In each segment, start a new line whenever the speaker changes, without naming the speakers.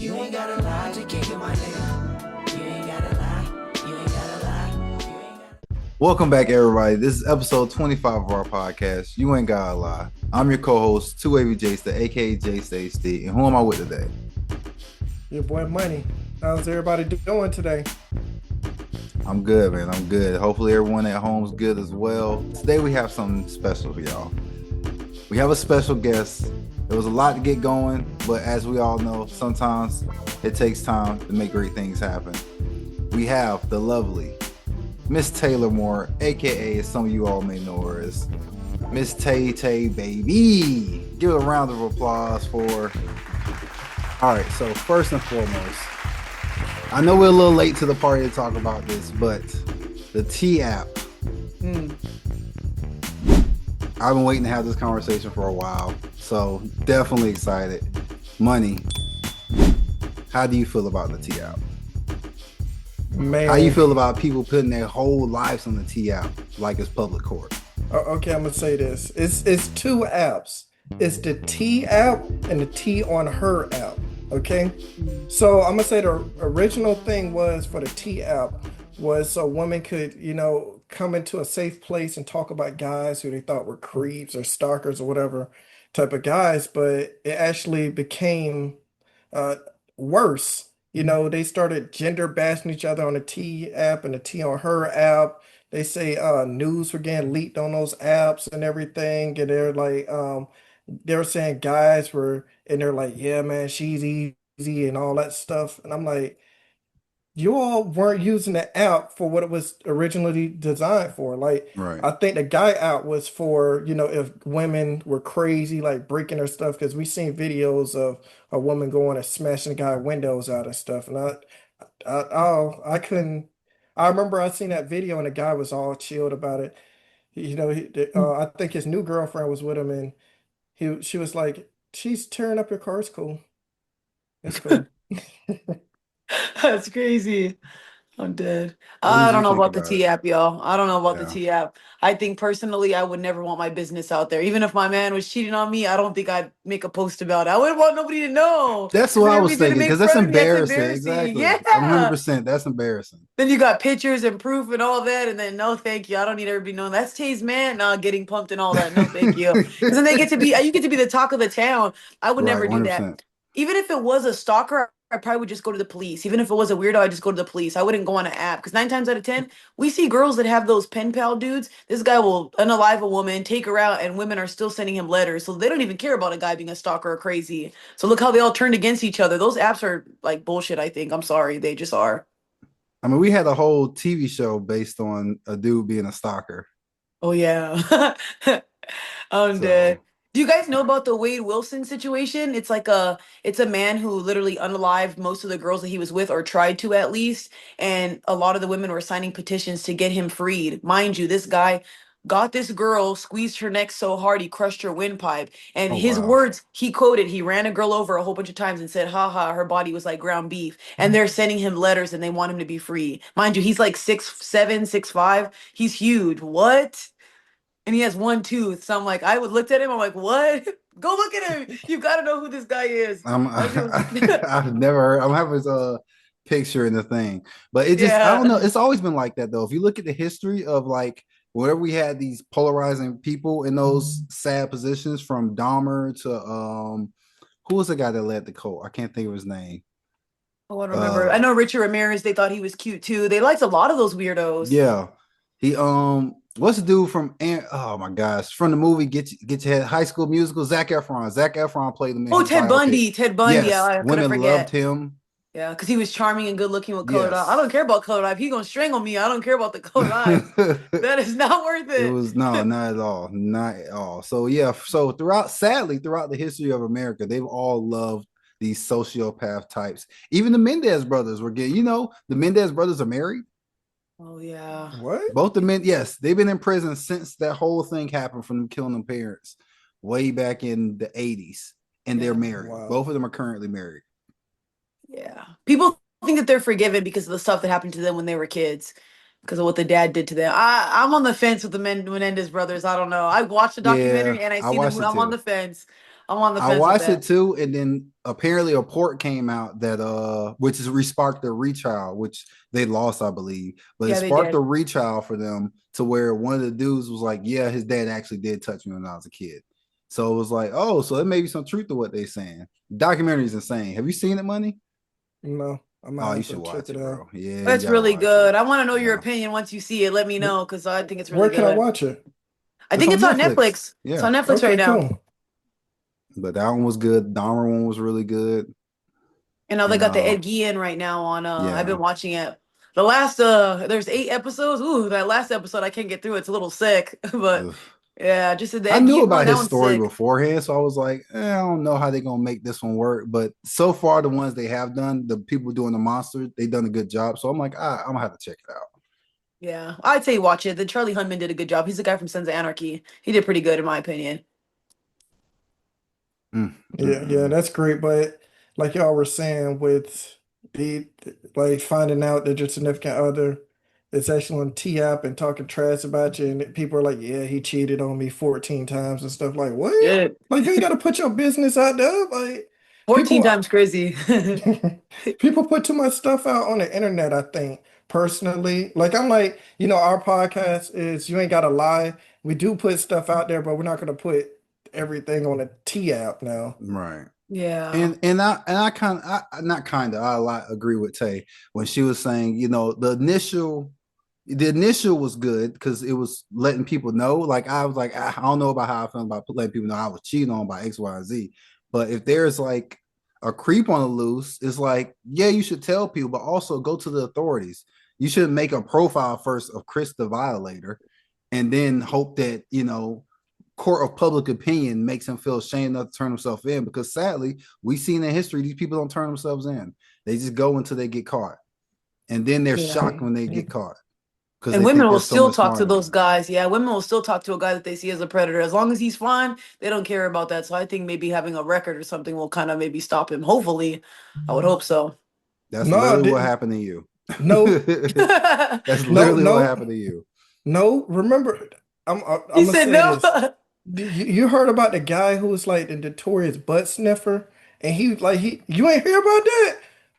You ain't gotta lie to kick in my nigga. You ain't gotta lie. You ain't gotta lie. You ain't gotta...
Welcome back, everybody. This is episode 25 of our podcast. You ain't gotta lie. I'm your co-host, 2AV Jaysta, aka Jay Stacey. And who am I with today?
Your boy Money. How's everybody doing today?
I'm good, man. I'm good. Hopefully everyone at home's good as well. Today we have something special for y'all. We have a special guest. There was a lot to get going, but as we all know, sometimes it takes time to make great things happen. We have the lovely Miss Taylor Moore, aka as some of you all may know her as Miss Tay Tay Baby. Give it a round of applause for. All right, so first and foremost, I know we're a little late to the party to talk about this, but the T app. I've been waiting to have this conversation for a while, so definitely excited. Money, how do you feel about the T app?
Man.
How you feel about people putting their whole lives on the T app like it's public court?
Okay, I'm gonna say this. It's two apps. It's the T app and the T on her app. Okay, so I'm gonna say the original thing was for the T app was so women could, come into a safe place and talk about guys who they thought were creeps or stalkers or whatever type of guys, but it actually became uh worse. They started gender bashing each other on the T app and the T on her app. They say news were getting leaked on those apps and everything, and they're like they were saying guys were and they're like, yeah, man, she's easy and all that stuff. And I'm like, you all weren't using the app for what it was originally designed for. Like,
Right.
I think the guy app was for, if women were crazy, like breaking their stuff, because we seen videos of a woman going and smashing the guy windows out and stuff. And I couldn't. I remember I seen that video and the guy was all chilled about it. I think his new girlfriend was with him, and she was like, "She's tearing up your car. It's cool. It's cool."
That's crazy. I'm dead.
What
I
did
don't
you
know
think
about the
about it?
T app, y'all. I don't know about the
Yeah.
T app. I think personally, I would never want my business out there. Even if my man was cheating on me, I don't think I'd make a post about it. I wouldn't want nobody to know.
That's
Is
what
there
I
no
was
reason to
thinking,
make
because that's
fun of me? That's
embarrassing.
embarrassing.
Exactly.
Yeah.
100%. That's embarrassing.
Then you got pictures and proof and all that, and then no, thank you. I don't need everybody knowing that's Tay's man. Nah, getting pumped and all that. No, thank you. Because then they get to be, you get to be the talk of the town. I would
Right.
never do that.
100%.
Even if it was a stalker, I probably would just go to the police. Even if it was a weirdo, I'd just go to the police. I wouldn't go on an app because 9 times out of 10, we see girls that have those pen pal dudes. This guy will unalive a woman, take her out, and women are still sending him letters. So they don't even care about a guy being a stalker or crazy. So look how they all turned against each other. Those apps are like bullshit, I think. I'm sorry. They just are.
I mean, we had a whole TV show based on a dude being a stalker.
Oh, yeah. I'm dead.
So,
Do you guys know about the Wade Wilson situation? It's a man who literally unalived most of the girls that he was with or tried to at least, and a lot of the women were signing petitions to get him freed. Mind you, this guy got this girl, squeezed her neck so hard he crushed her windpipe. And
oh,
his
wow.
words, he quoted, he ran a girl over a whole bunch of times and said, haha, her body was like ground beef. And they're sending him letters and they want him to be free. Mind you, he's like 6'7", 6'5". He's huge. What? And he has one tooth. So I'm like, I would looked at him. I'm like, what? Go look at him. You got to know who this guy is.
I've never heard. I'm having his picture in the thing, but it just, I don't know.
Yeah.
It's always been like that, though. If you look at the history of like whenever we had these polarizing people in those sad positions, from Dahmer to who was the guy that led the cult? I can't think of his name.
Oh, I don't remember.
Uh,
I know Richard Ramirez. They thought he was cute too. They liked a lot of those weirdos.
yeah, he what's the dude from oh my gosh, from the movie Get Your Head, High School Musical? Zac Efron. Zac Efron played him, and
Oh,
he was
Ted
like, okay,
Bundy. Ted Bundy. Yeah,
yes,
I couldn't
women loved
forget.
him.
Yeah, because he was charming and good looking with colored eyes. I
Yes.
don't care about colored eyes. He gonna strangle me. I don't care about the colored eyes. That is not worth
It
it.
was no, not at all, not at all. So yeah, so sadly, throughout the history of America, they've all loved these sociopath types. Even the Mendez brothers were getting, the Mendez brothers are married.
Oh yeah.
What?
Both the men, yes, they've been in prison since that whole thing happened from them killing their parents way back in the 80s, and they're
Yeah.
married.
Wow.
Both of them are currently married.
Yeah. People think that they're forgiven because of the stuff that happened to them when they were kids, because of what the dad did to them. I'm on the fence with the Menendez brothers. I don't know. I watched the
Yeah,
documentary and I
I
seen the
watched
movie.
it
I'm on
too.
the fence. I'm on the
I
fence with
watched it
that.
too, and then apparently a report came out that which is resparked the retrial, which they lost, I believe, but it
Yeah, they
sparked a
did.
retrial for them to where one of the dudes was like, "Yeah, his dad actually did touch me when I was a kid." So it was like, "Oh, so it may be some truth to what they're saying." Documentary is insane. Have you seen it, Money?
No, I might
Oh, you
have
should
to check
watch
it
it,
out.
bro. Yeah, you
That's
gotta
really
watch it.
good. I want to know your
Yeah.
opinion once you see it. Let me know because I think it's really
Where can I
good.
watch it?
I
It's
think
on
it's on
Netflix.
Netflix. It's
Yeah,
on Netflix right
Okay,
now.
cool.
but that one was good. The Dahmer one was really good,
And now they
and
got the Ed Gein right now on I've
yeah.
been watching it. The last there's 8 episodes. Ooh, that last episode I can't get through. It's a little sick. But
Ugh.
yeah, just the
I
Ed
knew
Gein one,
about
that
his
one's
story
sick.
beforehand, so I was like, I don't know how they're gonna make this one work. But so far, the ones they have done, the people doing the monster, they done a good job. So I'm like, I'm gonna have to check it out.
Yeah. I'd say watch it. The Charlie Hunman did a good job. He's the guy from Sons of Anarchy. He did pretty good in my opinion.
Mm,
Yeah, yeah,
mm,
that's great. But like y'all were saying, with the like finding out that your significant other is actually on T app and talking trash about you, and people are like, "Yeah, he cheated on me 14 times and stuff." Like, what?
Shit.
Like, you ain't got to put your business out there. Like,
14
people,
times crazy.
people put too much stuff out on the internet. I think personally, like, I'm like, our podcast is you ain't got to lie. We do put stuff out there, but we're not gonna put everything on a T app now.
mm. Right.
Yeah.
And I kind of not kind of I a lot agree with Tay when she was saying, the initial was good because it was letting people know. Like I was like, I don't know about how I feel about letting people know I was cheating on by X, Y, and Z. But if there's like a creep on the loose, it's like, yeah, you should tell people, but also go to the authorities. You should make a profile first of Chris the violator, and then hope that court of public opinion makes him feel ashamed enough to turn himself in. Because sadly, we've seen in history these people don't turn themselves in. They just go until they get caught, and then they're
Yeah.
shocked when they get caught because
And
they
women
think
will
they're so
still
much
talk to
smarter than
those
them.
guys. Yeah, women will still talk to a guy that they see as a predator. As long as he's fine, they don't care about that. So I think maybe having a record or something will kind of maybe stop him. Hopefully. I would hope so.
That's
No,
literally what
didn't.
happened to you.
No,
That's
no,
literally what
no,
happened to you.
no. Remember, I'm
He
gonna
said
say
no.
this. You heard about the guy who was like the notorious butt sniffer, and you ain't hear about that?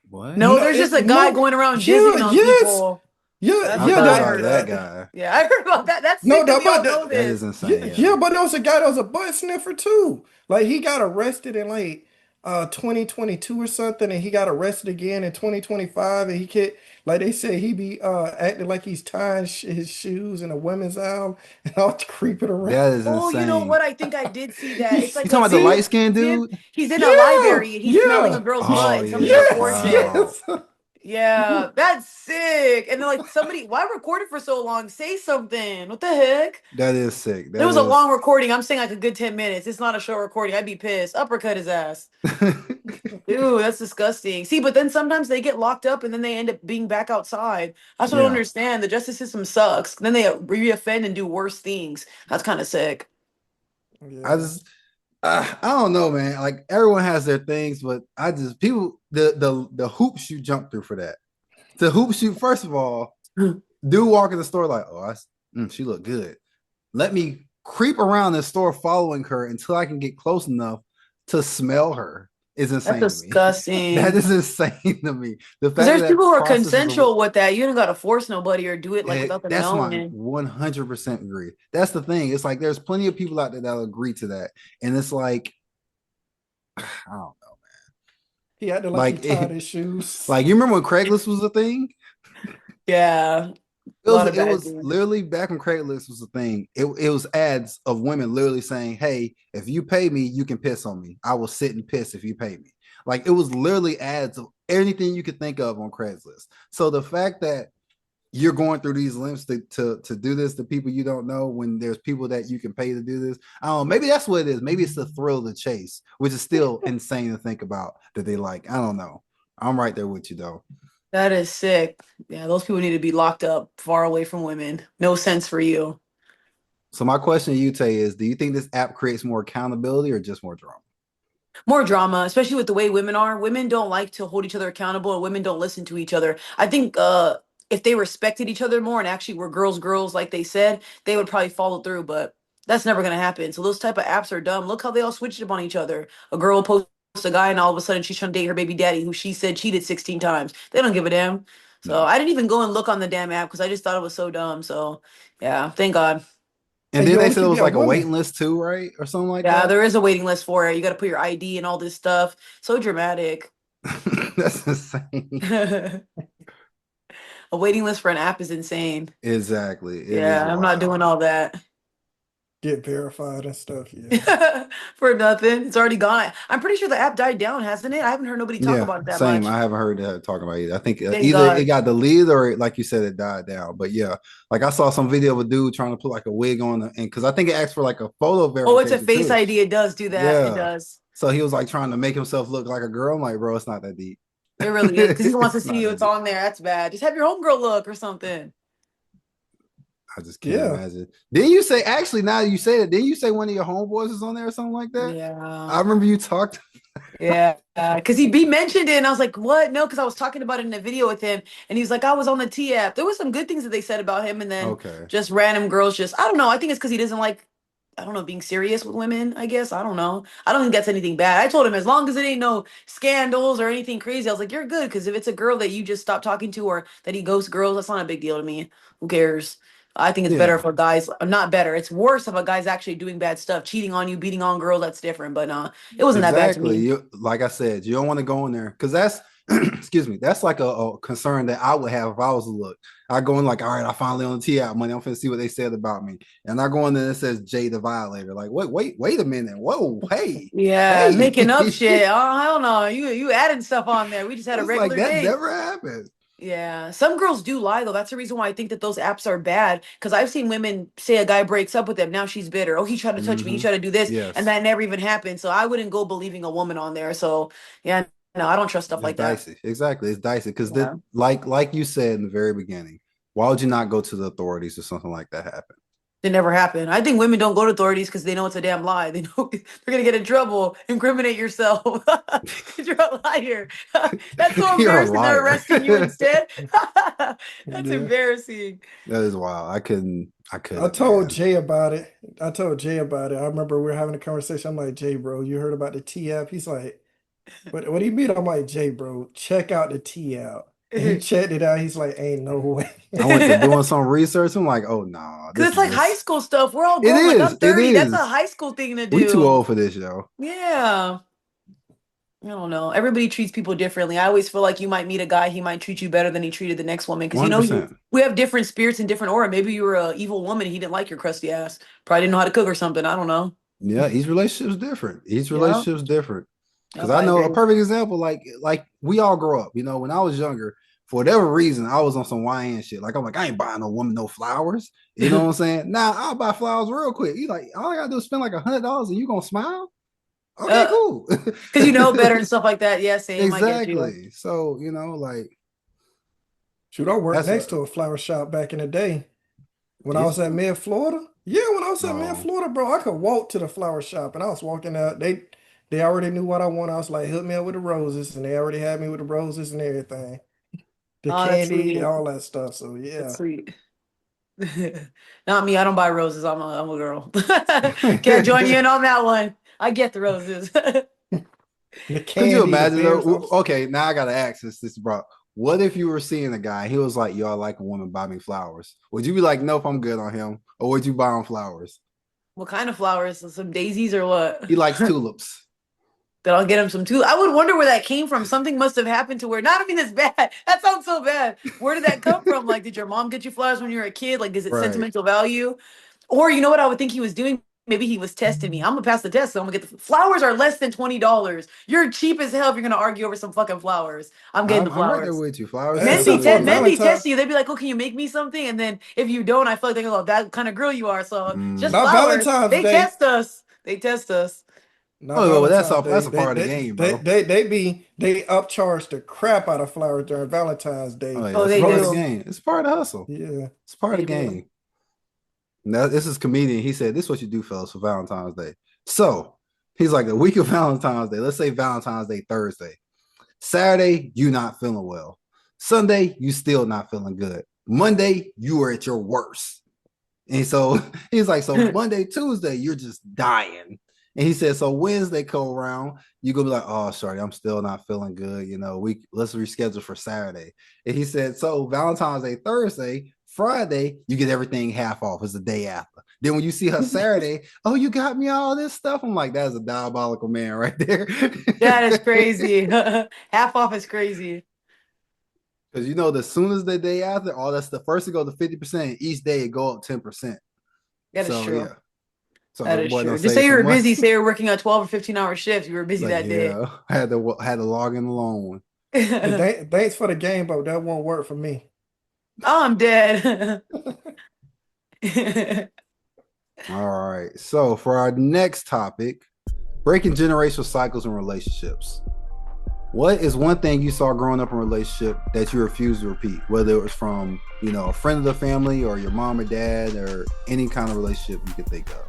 What?
No,
No,
there's just a guy
no,
going around
yeah,
jizzing on
yes,
people.
yeah,
That's
I
what
yeah.
thought
I
about
heard
that
of.
guy.
Yeah, I heard about that. That's
No,
sick that
that
we all
but
know
That is
this.
insane.
yeah,
Yeah.
but there was a guy that was a butt sniffer too. Like he got arrested in like 2022 or something, and he got arrested again in 2025, and he can't like they said he be acting like he's tying his shoes in a women's aisle and all creeping around.
That is
Oh, you know
insane.
what? I think I did see that. It's
You
like
talking
a
about the
See?
light skinned
fugitive.
dude?
He's in a
Yeah,
library and he's smelling a
yeah,
girl's butt
Oh
and somebody's
yeah.
yes,
recording it.
Wow.
yes.
Yeah, that's sick. And then like somebody, why record it for so long? Say something. What the heck?
That is sick.
It
That
was a
is
long recording. I'm saying like a good 10 minutes. It's not a short recording. I'd be pissed. Uppercut his ass. Ew, that's disgusting. See, but then sometimes they get locked up and then they end up being back outside. That's what I don't
yeah.
understand. The justice system sucks. Then they reoffend and do worse things. That's kind of sick.
I
Yeah.
just I don't know, man. Like everyone has their things, but I just people the hoops you jump through for that. The hoops you first of all, dude walk in the store like, oh, she look good. Let me creep around the store following her until I can get close enough to smell her is
That's
insane to me. That
disgusting.
is insane to me. The
Because
fact
there's
that
people
that
who are
process is
consensual with that. You don't gotta force nobody or do it like without them
that's my
knowing.
100% agree. That's the thing. It's like there's plenty of people out there that'll agree to that. And it's like, I don't know.
He acted like he
Like,
tied his shoes.
like you remember when Craigslist was a thing?
Yeah,
It
a
was
lot of
it
bad
was
things.
literally back when Craigslist was a thing. It was ads of women literally saying, "Hey, if you pay me, you can piss on me. I will sit and piss if you pay me." Like it was literally ads of anything you could think of on Craigslist. So the fact that you're going through these lengths to do this to people you don't know when there's people that you can pay to do this. I don't know, maybe that's what it is. Maybe it's the thrill of the chase, which is still insane to think about that they like. I don't know. I'm right there with you though.
That is sick. Yeah, those people need to be locked up far away from women. No sense for you.
So my question to you, Tay, is do you think this app creates more accountability or just more drama?
More drama, especially with the way women are. Women don't like to hold each other accountable and women don't listen to each other. I think if they respected each other more and actually were girls like they said, they would probably follow through. But That's never gonna happen. So those type of apps are dumb. Look how they all switched up on each other. A girl will post a guy, and all of a sudden she's trying to date her baby daddy, who she said cheated 16 times. They don't give a damn. So
No.
I didn't even go and look on the damn app because I just thought it was so dumb. So yeah, thank God.
And
And
then
you
they
only
said it
can
was
be a
like a
woman.
waiting list too, right? Or something like
Yeah,
that.
there is a waiting list for it. You got to put your ID and all this stuff. So dramatic.
That's insane.
A waiting list for an app is insane.
Exactly. It is
Yeah, I'm not
wild.
doing all that.
Get verified and stuff. Yeah.
For nothing. It's already gone. I'm pretty sure the app died down, hasn't it? I haven't heard nobody talk
Yeah,
about it that
same.
much.
I haven't heard that talking about it. I think
Thank
either it
God.
got deleted or, like you said, it died down. But yeah, like I saw some video of a dude trying to put like a wig on, and because I think it asked for like a photo
Oh, it's a
verification
face
too.
ID. It does do that. It
Yeah.
does.
So he was like trying to make himself look like a girl. I'm like, bro, it's not that deep.
It really is. Because he wants to
It's
see
not
you.
that
It's
deep.
on there. That's bad. Just have your homegirl look or something.
I just can't
Yeah.
imagine. Didn't you say actually now that you say it, didn't you say one of your homeboys is on there or something like that? I
Yeah.
remember you talked.
Yeah. Because he mentioned it and I was like, what? No, because I was talking about it in a video with him and he was like, I was on the T app. There was some good things that they said about him and then
Okay.
just random girls just, I don't know. I think it's because he doesn't like, I don't know, being serious with women, I guess. I don't know. I don't think that's anything bad. I told him as long as it ain't no scandals or anything crazy, I was like, you're good. Because if it's a girl that you just stop talking to or that he ghosts girls, that's not a big deal to me. Who cares? I think it's better
Yeah.
for guys, not better. It's worse if a guy's actually doing bad stuff, cheating on you, beating on girls. That's different. But it wasn't that bad to
Exactly.
me.
You like I said, you don't want to go in there because that's excuse me, that's like a concern that I would have if I was to look. I go in like, all right, I finally on the T out money. I'm finna see what they said about me. And I go in there and it says Jay the Violator. Like, wait a minute. Whoa, hey,
Yeah,
hey.
making up shit. Oh hell no, you adding stuff on there. We just had a
It's like
regular
that
day.
never happened.
Yeah, some girls do lie though. That's the reason why I think that those apps are bad. Because I've seen women say a guy breaks up with them. Now she's bitter. Oh, he tried to touch me. He
Hmm.
tried to do this, and
Yes.
that never even happened. So I wouldn't go believing a woman on there. So yeah, no, I don't trust stuff
It's
like that.
dicey. Exactly. It's dicey. Because
Yeah,
like you said in the very beginning, why would you not go to the authorities if something like that happened?
it never happened. I think women don't go to authorities because they know it's a damn lie. They know they're gonna get in trouble. Incriminate yourself. 'Cause you're a liar. That's so
You're a
embarrassing. They're
liar.
arresting you instead. That's
Yeah.
embarrassing.
That is wild. I
I
couldn't,
told
man.
Jay about it. I told Jay about it. I remember we were having a conversation. I'm like, Jay, bro, you heard about the T app? He's like, what do you mean? I'm like, Jay, bro, check out the T app. And he checked it out. He's like, ain't no way.
I went to doing some research. I'm like, oh no, nah,
Cause
this
it's
is
like high
just
school stuff. We're all
it
grown. Like
is.
I'm
It
30. That's a
is.
high school thing to
We too
do.
old for this, yo.
Yeah. I don't know. Everybody treats people differently. I always feel like you might meet a guy, he might treat you better than he treated the next woman. Because you know,
100%.
we have different spirits and different aura. Maybe you were a evil woman and he didn't like your crusty ass. Probably didn't know how to cook or something. I don't know.
Yeah, each relationship's different. Each
Yeah.
relationship's different. Because
Yep,
I
I
know a
agree.
perfect example, like we all grow up. When I was younger, for whatever reason, I was on some YN shit. Like I'm like, I ain't buying no woman no flowers. You know what I'm saying? Now I'll buy flowers real quick. You like all I gotta do is spend like $100 and you gonna smile? Okay,
Uh,
cool.
Cause you know better and stuff like that. Yeah, same. I get you.
Exactly. So, like
Shoot, I worked
that's a
next to a flower shop back in the day. When I
did
was at
you?
Mid Florida. Yeah, when I was at Mid
No.
Florida, bro, I could walk to the flower shop and I was walking out. They already knew what I wanted. I was like, hook me up with the roses, and they already had me with the roses and everything. The
Oh, that's
candy,
sweet.
all that stuff. So
That's
yeah.
sweet. Not me. I don't buy roses. I'm a girl. Can't join you in on that one. I get the roses.
The
Could you
candy, the
imagine though?
berries.
Okay, now I gotta ask this bro. What if you were seeing a guy, he was like, yo, I like a woman, buy me flowers. Would you be like, nope, I'm good on him? Or would you buy him flowers?
What kind of flowers? Some daisies or what?
He likes tulips.
That I'll get him some too. I would wonder where that came from. Something must have happened to where. Not I mean it's bad. That sounds so bad. Where did that come from? Like, did your mom get you flowers when you were a kid? Like, is it
Right.
sentimental value? Or you know what I would think he was doing? Maybe he was testing me. I'm gonna pass the test, so I'm gonna get the flowers are less than $20. You're cheap as hell if you're gonna argue over some fucking flowers. I'm getting the
I'm right there
flowers.
with you. Flowers
And
is
so for
good.
Men be
Valentine,
testing you. They'd be like, "Oh, can you make me something?" And then if you don't, I feel like they're gonna that kind of girl you are. So just
Mhm.
not
flowers.
Valentine's
They
Day.
test us. They test us.
Not
Oh, well, that's
Valentine's
all.
Day.
That's a part of the game,
They
bro.
they they be they upcharge the crap out of flowers during Valentine's
Oh
Day.
yeah,
Oh,
it's
they
part of the
Rose,
do.
game. It's part of the hustle.
yeah.
It's part of
They
the
do.
game. Now, this is comedian. He said, "This is what you do, fellas, for Valentine's Day." So he's like, the week of Valentine's Day. Let's say Valentine's Day Thursday. Saturday, you not feeling well. Sunday, you still not feeling good. Monday, you are at your worst. And so he's like, so Monday, Tuesday, you're just dying. And he said, so Wednesday come around, you gonna be like, oh, sorry, I'm still not feeling good. Let's reschedule for Saturday. And he said, so Valentine's Day, Thursday, Friday, you get everything half off. It's the day after. Then when you see her Saturday, oh, you got me all this stuff. I'm like, that's a diabolical man right there.
That is crazy. Half off is crazy.
Because as soon as the day after, all that's the first to go to 50%, each day it go up 10%.
That is
So
true.
yeah. So
That
the
is
boy
true.
don't
Just
save
say you
some
were
money.
busy. Say you were working a 12 or 15-hour shift. You were busy
Like,
that day.
yeah, I had to log in alone.
But thanks for the game, but that won't work for me.
Oh, I'm dead.
All right. So for our next topic, breaking generational cycles in relationships. What is one thing you saw growing up in a relationship that you refuse to repeat? Whether it was from, a friend of the family or your mom or dad or any kind of relationship you could think of.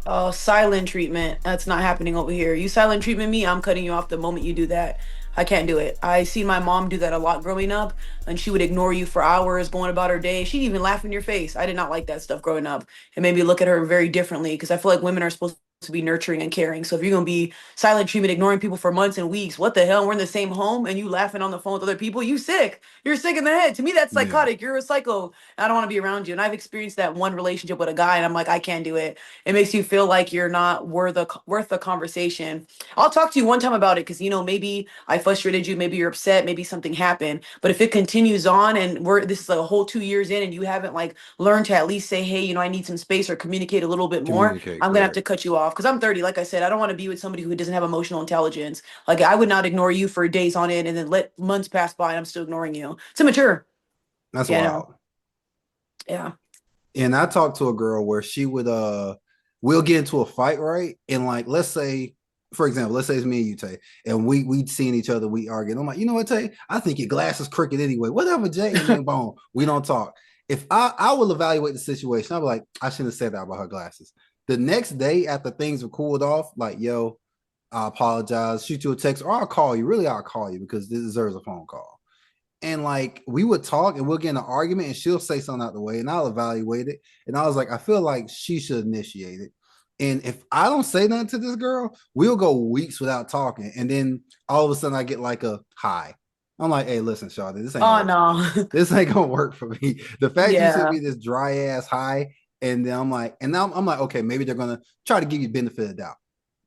Oh, silent treatment. That's not happening over here. You silent treatment me, I'm cutting you off the moment you do that. I can't do it. I see my mom do that a lot growing up, and she would ignore you for hours, going about her day. She'd even laugh in your face. I did not like that stuff growing up. It made me look at her very differently because I feel like women are supposed to be nurturing and caring. So if you're gonna be silent treatment, ignoring people for months and weeks, what the hell? We're in the same home and you laughing on the phone with other people. You sick. You're sick in the head. To me, that's
Yeah.
psychotic. You're a psycho. I don't want to be around you. And I've experienced that one relationship with a guy, and I'm like, I can't do it. It makes you feel like you're not worth the conversation. I'll talk to you one time about it because maybe I frustrated you, maybe you're upset, maybe something happened. But if it continues on and this is like a whole 2 years in and you haven't like learned to at least say, hey, I need some space or communicate a little bit more,
Communicate,
I'm gonna have
correct.
to cut you off because I'm 30. Like I said, I don't want to be with somebody who doesn't have emotional intelligence. Like I would not ignore you for days on end and then let months pass by and I'm still ignoring you. It's immature.
That's
Yeah, no.
wild.
Yeah.
And I talked to a girl where she would we'll get into a fight, right? And like let's say, for example, let's say it's me and you, Tay, and we'd seen each other, we arguing. I'm like, you know what, Tay? I think your glass is crooked anyway. Whatever, Jay, and then boom, we don't talk. If I will evaluate the situation, I'll be like, I shouldn't have said that about her glasses. The next day after things were cooled off, like, yo, I apologize, shoot you a text, or I'll call you. Really, I'll call you because this deserves a phone call. And like we would talk and we'll get in an argument and she'll say something out the way and I'll evaluate it. And I was like, I feel like she should initiate it. And if I don't say nothing to this girl, we'll go weeks without talking. And then all of a sudden I get like a hi. I'm like, hey, listen, Shawty, this ain't
Oh
gonna work for me.
no.
This ain't gonna work for me. The fact you sent
Yeah.
me this dry ass hi, and then I'm like, and now I'm like, okay, maybe they're gonna try to give you benefit of the doubt.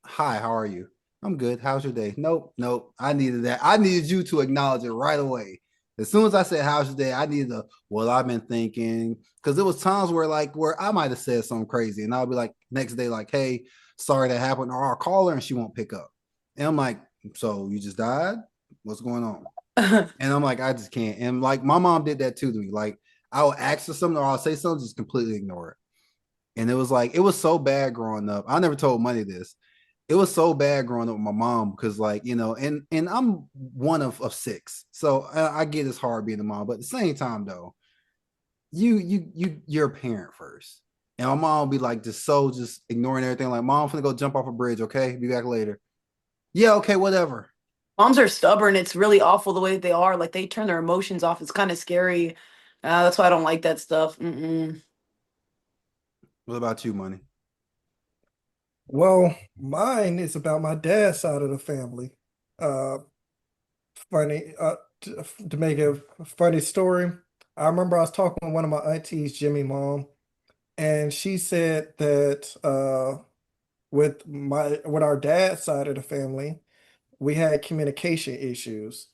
Hi, how are you? I'm good. How's your day? Nope, nope. I needed that. I needed you to acknowledge it right away. As soon as I said how's your day, I needed a well, I've been thinking because there was times where I might have said something crazy, and I'll be like next day, like, hey, sorry that happened, or I'll call her and she won't pick up. And I'm like, so you just died? What's going on? And I'm like, I just can't. And like my mom did that too to me. Like I would ask her something or I'll say something, just completely ignore it. And it was like, it was so bad growing up. I never told Money this. It was so bad growing up with my mom because, like, and I'm one of six. So I get it's hard being a mom, but at the same time, though, you're a parent first. And my mom would be like just ignoring everything. Like, mom, I'm gonna go jump off a bridge, okay? Be back later. Yeah, okay, whatever.
Moms are stubborn. It's really awful the way that they are. Like they turn their emotions off. It's kind of scary. That's why I don't like that stuff. Mm-mm.
What about you, Money?
Well, mine is about my dad's side of the family. Uh, funny, to make a funny story, I remember I was talking with one of my aunties, Jimmy mom, and she said that with our dad's side of the family, we had communication issues.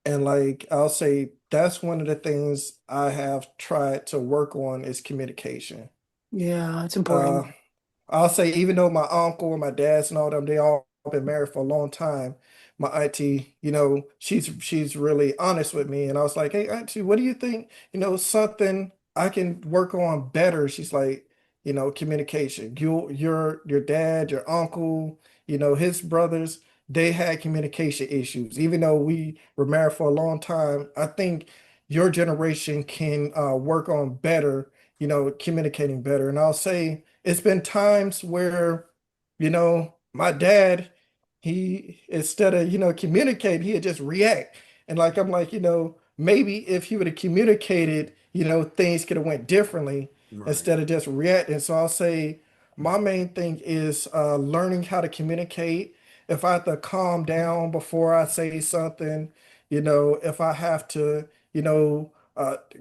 And like I'll say that's one of the things I have tried to work on is communication.
Yeah, it's
Uh,
important.
I'll say even though my uncle and my dad's and all them, they all been married for a long time. My auntie, she's really honest with me. And I was like, hey, auntie, what do you think? Something I can work on better. She's like, communication. Your dad, your uncle, his brothers, they had communication issues. Even though we were married for a long time, I think your generation can work on better, communicating better. And I'll say it's been times where, my dad, he instead of, communicate, he'd just react. And I'm like, maybe if he would have communicated, things could have went differently.
Right.
instead of just reacting. So I'll say my main thing is learning how to communicate. If I have to calm down before I say something, if I have to,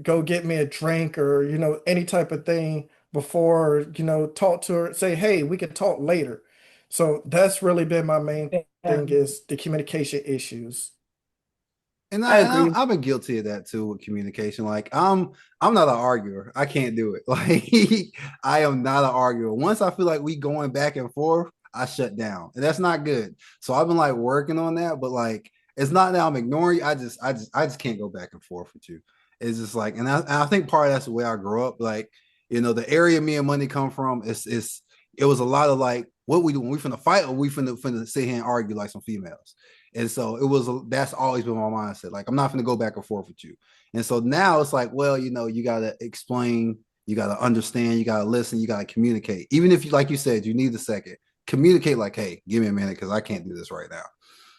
go get me a drink or, any type of thing before, talk to her, say, hey, we can talk later. So that's really been my main
Yeah,
thing is the communication issues.
And
I
I
agree.
I've been guilty of that too with communication. Like I'm not an arguer. I can't do it. Like I am not an arguer. Once I feel like we going back and forth, I shut down, and that's not good. So I've been like working on that, but like it's not that I'm ignoring you. I just can't go back and forth with you. It's just like, and I think part of that's the way I grew up. Like the area me and Money come from is it was a lot of like what we do when we finna fight or we finna sit here and argue like some females. And so that's always been my mindset. Like, I'm not going to go back and forth with you. And so now it's like, well, you got to explain, you got to understand, you got to listen, you got to communicate. Even if you, like you said, you need a second, communicate like, hey, give me a minute because I can't do this right now.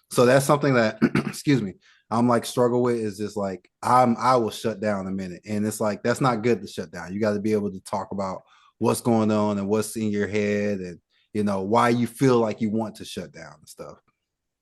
So that's something that, excuse me, I'm like struggle with is just like, I will shut down a minute. And it's like, that's not good to shut down. You got to be able to talk about what's going on and what's in your head and, why you feel like you want to shut down and stuff.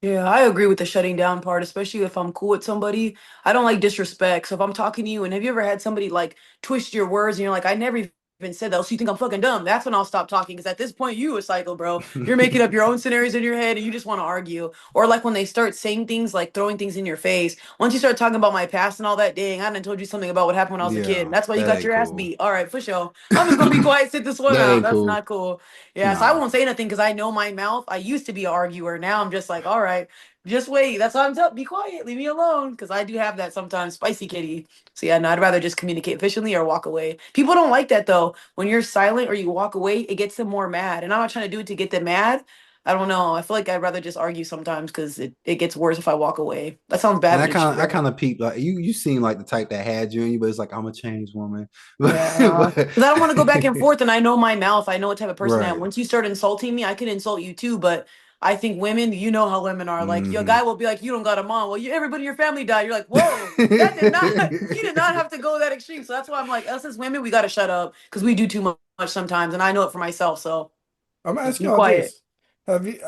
Yeah, I agree with the shutting down part, especially if I'm cool with somebody. I don't like disrespect. So if I'm talking to you, and have you ever had somebody like twist your words and you're like, I never even said that, so you think I'm fucking dumb? That's when I'll stop talking. Because at this point, you a psycho, bro. You're making up your own scenarios in your head and you just want to argue. Or like when they start saying things like throwing things in your face. Once you start talking about my past and all that, dang, I done told you something about what happened when I was a kid.
Yeah,
And that's why you
that
got
ain't
your ass
cool.
beat. All right, for sure. I'm just gonna be quiet, sit this one
That
out.
ain't
That's
cool.
not cool. Yeah, so I
Nah.
won't say nothing because I know my mouth. I used to be an arguer. Now I'm just like, all right. Just wait. That's why I'm telling. Be quiet. Leave me alone. Because I do have that sometimes. Spicy kitty. So yeah, no, I'd rather just communicate efficiently or walk away. People don't like that though. When you're silent or you walk away, it gets them more mad. And I'm not trying to do it to get them mad. I don't know. I feel like I'd rather just argue sometimes because it gets worse if I walk away. That sounds bad,
And
but it's
I
true.
kind of peeped like you seem like the type that had you in you, but it's like I'm a changed woman. but,
Yeah.
but
Because I don't want to go back and forth and I know my mouth. I know what type of person I am.
right.
Once you start insulting me, I could insult you too. But I think women, you know how women are. Like your
Hmm.
guy will be like, you don't got a mom. Well, everybody in your family died. You're like, whoa, that did not he did not have to go that extreme. So that's why I'm like, us as women, we gotta shut up because we do too much sometimes. And I know it for myself. So
I'm gonna ask
be
y'all
quiet.
this. Have you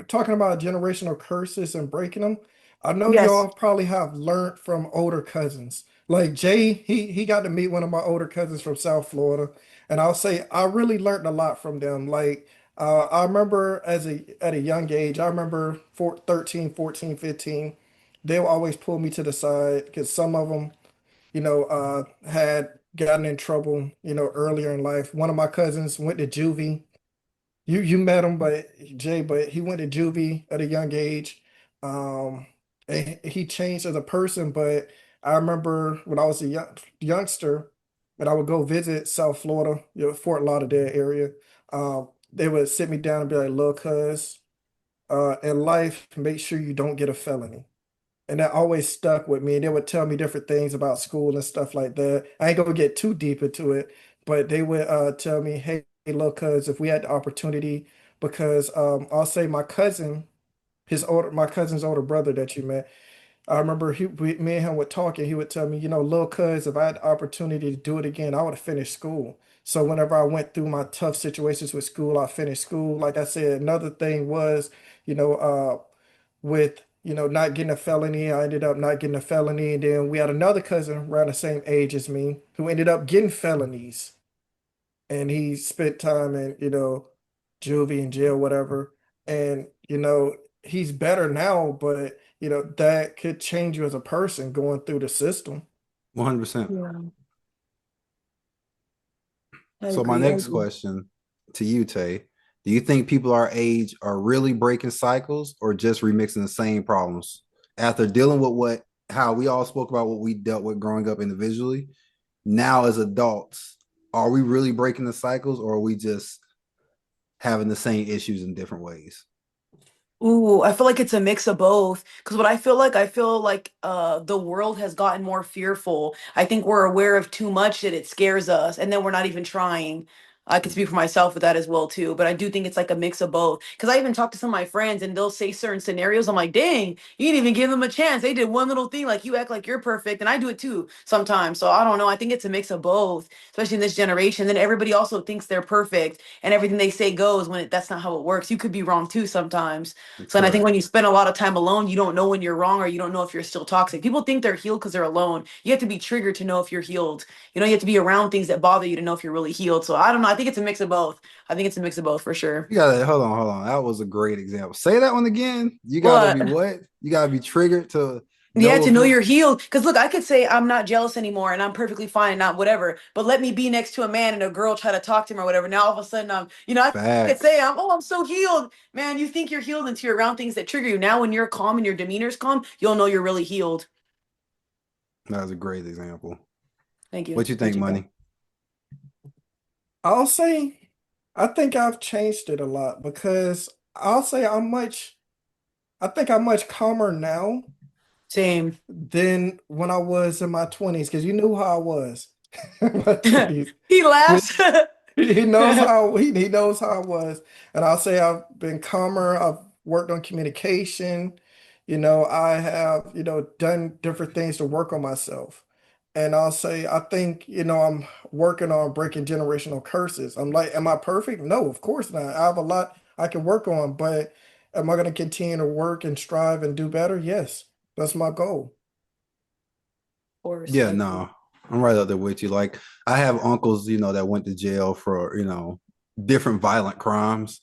talking about generational curses and breaking them? I know
Yes.
y'all probably have learned from older cousins. Like Jay, he got to meet one of my older cousins from South Florida, and I'll say I really learned a lot from them. Like I remember at a young age, I remember 13, 14, 15, they would always pull me to the side because some of them, had gotten in trouble, earlier in life. One of my cousins went to juvie. You met him, but he went to juvie at a young age. And he changed as a person. But I remember when I was a youngster, and I would go visit South Florida, Fort Lauderdale area. They would sit me down and be like, "Look, cuz, in life, make sure you don't get a felony." And that always stuck with me. And they would tell me different things about school and stuff like that. I ain't gonna get too deep into it, but they would tell me, hey, look, cuz if we had the opportunity, because I'll say my cousin's older brother that you met, I remember me and him would talk, and he would tell me, little cuz, if I had the opportunity to do it again, I would have finished school. So whenever I went through my tough situations with school, I finished school. Like I said, another thing was, you know, with not getting a felony, I ended up not getting a felony, and then we had another cousin around the same age as me who ended up getting felonies, and he spent time in juvie and jail, whatever. And he's better now, but that could change you as a person going through the system.
100%.
Yeah, I
So my
agree. I
next
agree.
question to you, Tay, do you think people our age are really breaking cycles or just remixing the same problems after dealing with how we all spoke about what we dealt with growing up individually? Now as adults, are we really breaking the cycles or are we just having the same issues in different ways?
Ooh, I feel like it's a mix of both. Because what I feel like the world has gotten more fearful. I think we're aware of too much that it scares us, and then we're not even trying. I can speak for myself with that as well too, but I do think it's like a mix of both. Because I even talk to some of my friends and they'll say certain scenarios. I'm like, dang, you didn't even give them a chance. They did one little thing, like you act like you're perfect, and I do it too sometimes. So I don't know. I think it's a mix of both, especially in this generation. Then everybody also thinks they're perfect, and everything they say goes when that's not how it works. You could be wrong too sometimes. So, and I think
Correct.
when you spend a lot of time alone, you don't know when you're wrong or you don't know if you're still toxic. People think they're healed because they're alone. You have to be triggered to know if you're healed. You have to be around things that bother you to know if you're really healed. So I don't know. I think it's a mix of both. I think it's a mix of both for sure.
You gotta hold on. That was a great example. Say that one again. You gotta be
But
what? You gotta be triggered to
yeah,
know
to
if
know
you're
you're healed. Because look, I could say I'm not jealous anymore and I'm perfectly fine, not whatever. But let me be next to a man and a girl try to talk to him or whatever. Now all of a sudden, I could say
facts.
I'm so healed. Man, you think you're healed until you're around things that trigger you. Now, when you're calm and your demeanor's calm, you'll know you're really healed.
That was a great example.
Thank you.
What you think,
What you got?
money?
I'll say I think I've changed it a lot because I'll say I think I'm much calmer now
Same.
than when I was in my 20s because you knew how I was in my 20s.
He laughs.
He knows how he knows how I was. And I'll say I've been calmer. I've worked on communication. I have, done different things to work on myself. And I'll say I think, I'm working on breaking generational curses. I'm like, am I perfect? No, of course not. I have a lot I can work on, but am I going to continue to work and strive and do better? Yes, that's my goal.
Of course, I
Yeah,
agree.
no, I'm right up there with you. Like I have uncles, that went to jail for, different violent crimes.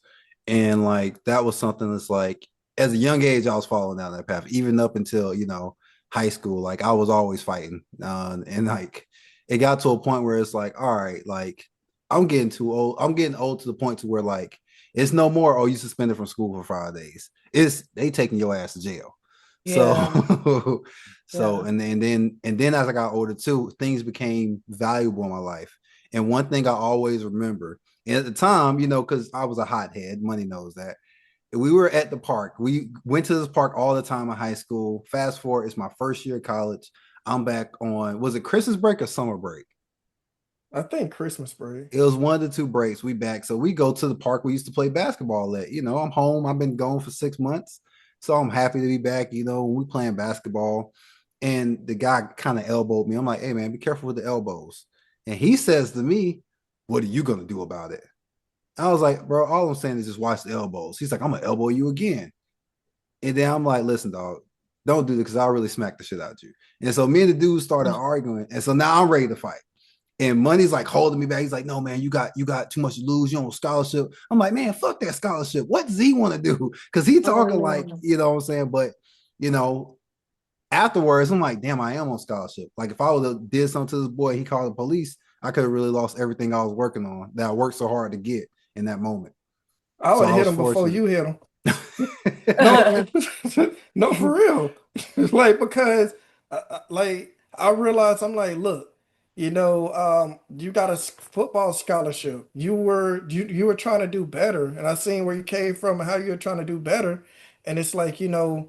And like that was something that's like as a young age, I was following down that path, even up until, high school. Like I was always fighting. And like it got to a point where it's like, all right, like I'm getting too old. I'm getting old to the point to where like it's no more, oh, you suspended from school for 5 days. It's they taking your ass to jail.
Yeah,
So so
yeah.
and then as I got older too, things became valuable in my life. And one thing I always remember, and at the time, because I was a hothead, money knows that. We were at the park. We went to this park all the time in high school. Fast forward, it's my first year of college. I'm back on, was it Christmas break or summer break?
I think Christmas break.
It was one of the two breaks. We back. So we go to the park we used to play basketball at. I'm home. I've been gone for 6 months. So I'm happy to be back. We playing basketball. And the guy kind of elbowed me. I'm like, hey man, be careful with the elbows. And he says to me, what are you gonna do about it? I was like, bro, all I'm saying is just watch the elbows. He's like, I'm gonna elbow you again. And then I'm like, listen, dog, don't do this because I'll really smack the shit out of you. And so me and the dude started arguing. And so now I'm ready to fight. And Money's like holding me back. He's like, "No, man, you got too much to lose. You on scholarship." I'm like, "Man, fuck that scholarship. What does he want to do?" Because he talking like,
Oh,
what I'm saying. But you know, afterwards, I'm like, "Damn, I am on scholarship. Like, if I would have did something to this boy, he called the police. I could have really lost everything I was working on that I worked so hard to get in that moment.
I
So
would
I
have hit
was
him before
fortunate.
you hit him. No,
no.
no, for real. Like because like I realized I'm like, look, you got a football scholarship. You were trying to do better, and I seen where you came from and how you were trying to do better. And it's like,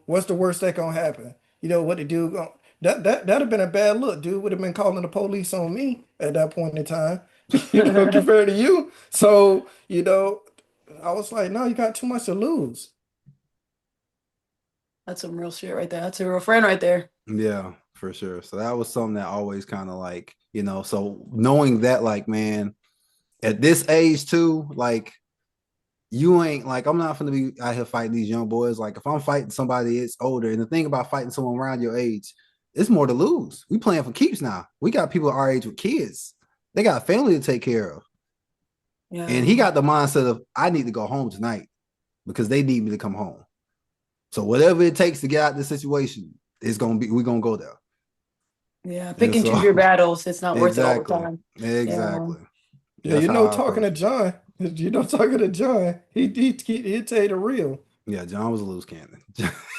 what's the worst that gonna happen? You know what the dude going that'd have been a bad look. Dude would have been calling the police on me at that point in time. Compared to you. So, I was like, no, you got too much to lose.
That's some real shit right there. That's a real friend right there.
Yeah, for sure. So that was something that always kind of like, so knowing that, like, man, at this age too, like you ain't like I'm not gonna be out here fighting these young boys. Like if I'm fighting somebody it's older, and the thing about fighting someone around your age, it's more to lose. We playing for keeps now. We got people our age with kids. They got a family to take care of. And he
Yeah.
got the mindset of I need to go home tonight because they need me to come home. So whatever it takes to get out of this situation, it's gonna be we're gonna go there.
Yeah.
And
Pick and choose your
so
battles. It's not worth it all the
exactly.
time. Yeah.
Exactly.
Yeah,
That's how I
talking to
approach it.
John. Talking to John. He'd tell you the real.
Yeah, John was a loose cannon.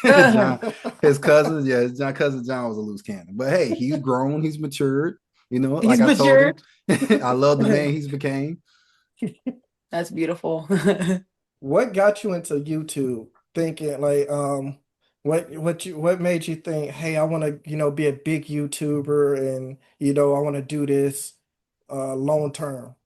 John, his cousin, yeah, his John cousin John was a loose cannon. But hey, he's grown, he's matured. Like
He's
I told
matured.
him, I love the man he's became.
That's beautiful.
What got you into YouTube? Thinking like, what made you think, hey, I want to, be a big YouTuber and I want to do this long term.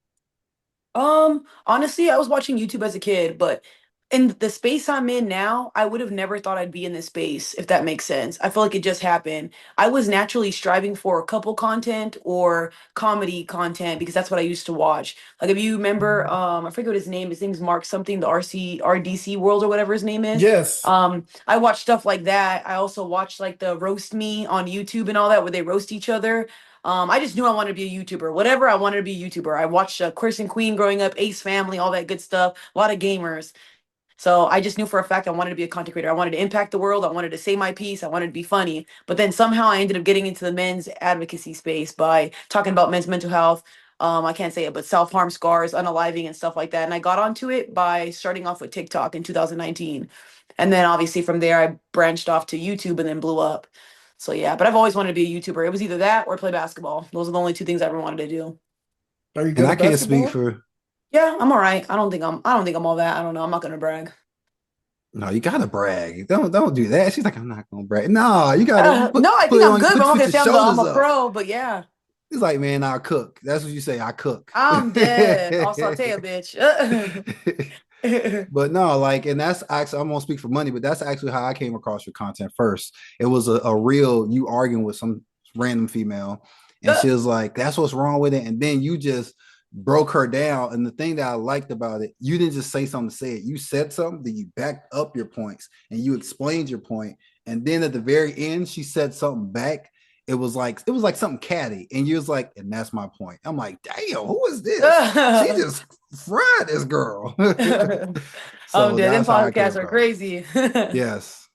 Honestly, I was watching YouTube as a kid, but in the space I'm in now, I would have never thought I'd be in this space, if that makes sense. I feel like it just happened. I was naturally striving for couple content or comedy content because that's what I used to watch. Like if you remember, I forget what his name. His name's Mark something, the RDC World or whatever his name is.
Yes.
I watch stuff like that. I also watch like the roast me on YouTube and all that, where they roast each other. I just knew I wanted to be a YouTuber. Whatever, I wanted to be a YouTuber. I watched Chris and Queen growing up, Ace Family, all that good stuff. A lot of gamers. So I just knew for a fact I wanted to be a content creator. I wanted to impact the world. I wanted to say my piece. I wanted to be funny. But then somehow I ended up getting into the men's advocacy space by talking about men's mental health. I can't say it, but self-harm scars, unaliving, and stuff like that. And I got onto it by starting off with TikTok in 2019. And then obviously from there I branched off to YouTube and then blew up. So yeah, but I've always wanted to be a YouTuber. It was either that or play basketball. Those are the only two things I ever wanted to do.
Are you
And
good
I
at
can't speak
basketball?
for.
Yeah, I'm all right. I don't think I'm all that. I don't know. I'm not gonna brag.
No, you gotta brag. Don't do that. She's like, I'm not gonna brag. No, you gotta
No, I
put
think
it
I'm
on.
good, but I'm not
Put
gonna
your
say I'm
shoulders
a
up.
pro, but yeah.
He's like, man, I cook. That's what you say. I cook.
I'm dead. I'll saute a bitch.
But no, like, and that's actually, I'm gonna speak for money, but that's actually how I came across your content first. It was a real you arguing with some random female, and she was like, that's what's wrong with it. And then you just broke her down. And the thing that I liked about it, you didn't just say something to say it. You said something that you backed up your points and you explained your point. And then at the very end, she said something back. It was like something catty, and you was like, and that's my point. I'm like, damn, who is this? She just fried this girl.
I'm
So
dead. Them
that's how I came
podcasts are
across.
crazy.
Yes.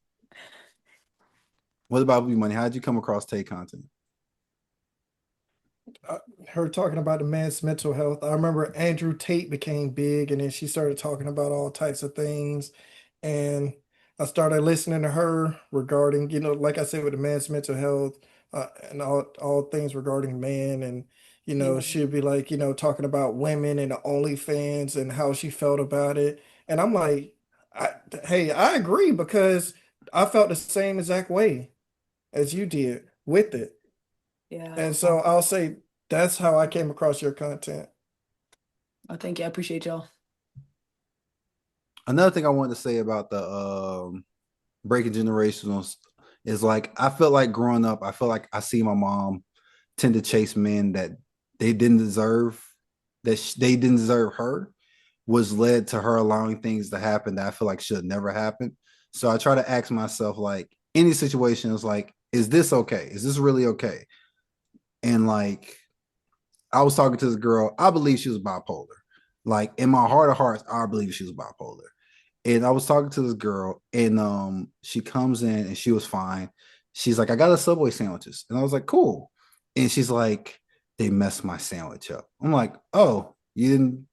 What about you, money? How did you come across Tay content?
Her talking about the man's mental health. I remember Andrew Tate became big, and then she started talking about all types of things. And I started listening to her regarding, like I said, with the man's mental health, and all things regarding man. And,
Yeah.
she'd be like, talking about women and the OnlyFans and how she felt about it. And I'm like, hey, I agree because I felt the same exact way as you did with it.
Yeah.
And so I'll say that's how I came across your content.
I thank you. I appreciate y'all.
Another thing I wanted to say about the breaking generationals is like I felt like growing up, I feel like I see my mom tend to chase men that they didn't deserve, they didn't deserve her, was led to her allowing things to happen that I feel like should never happen. So I try to ask myself, like, any situation is like, is this okay? Is this really okay? And like, I was talking to this girl, I believe she was bipolar. Like, in my heart of hearts, I believe she was bipolar. And I was talking to this girl, and she comes in and she was fine. She's like, I got a Subway sandwiches. And I was like, cool. And she's like, they messed my sandwich up. I'm like, oh, you didn't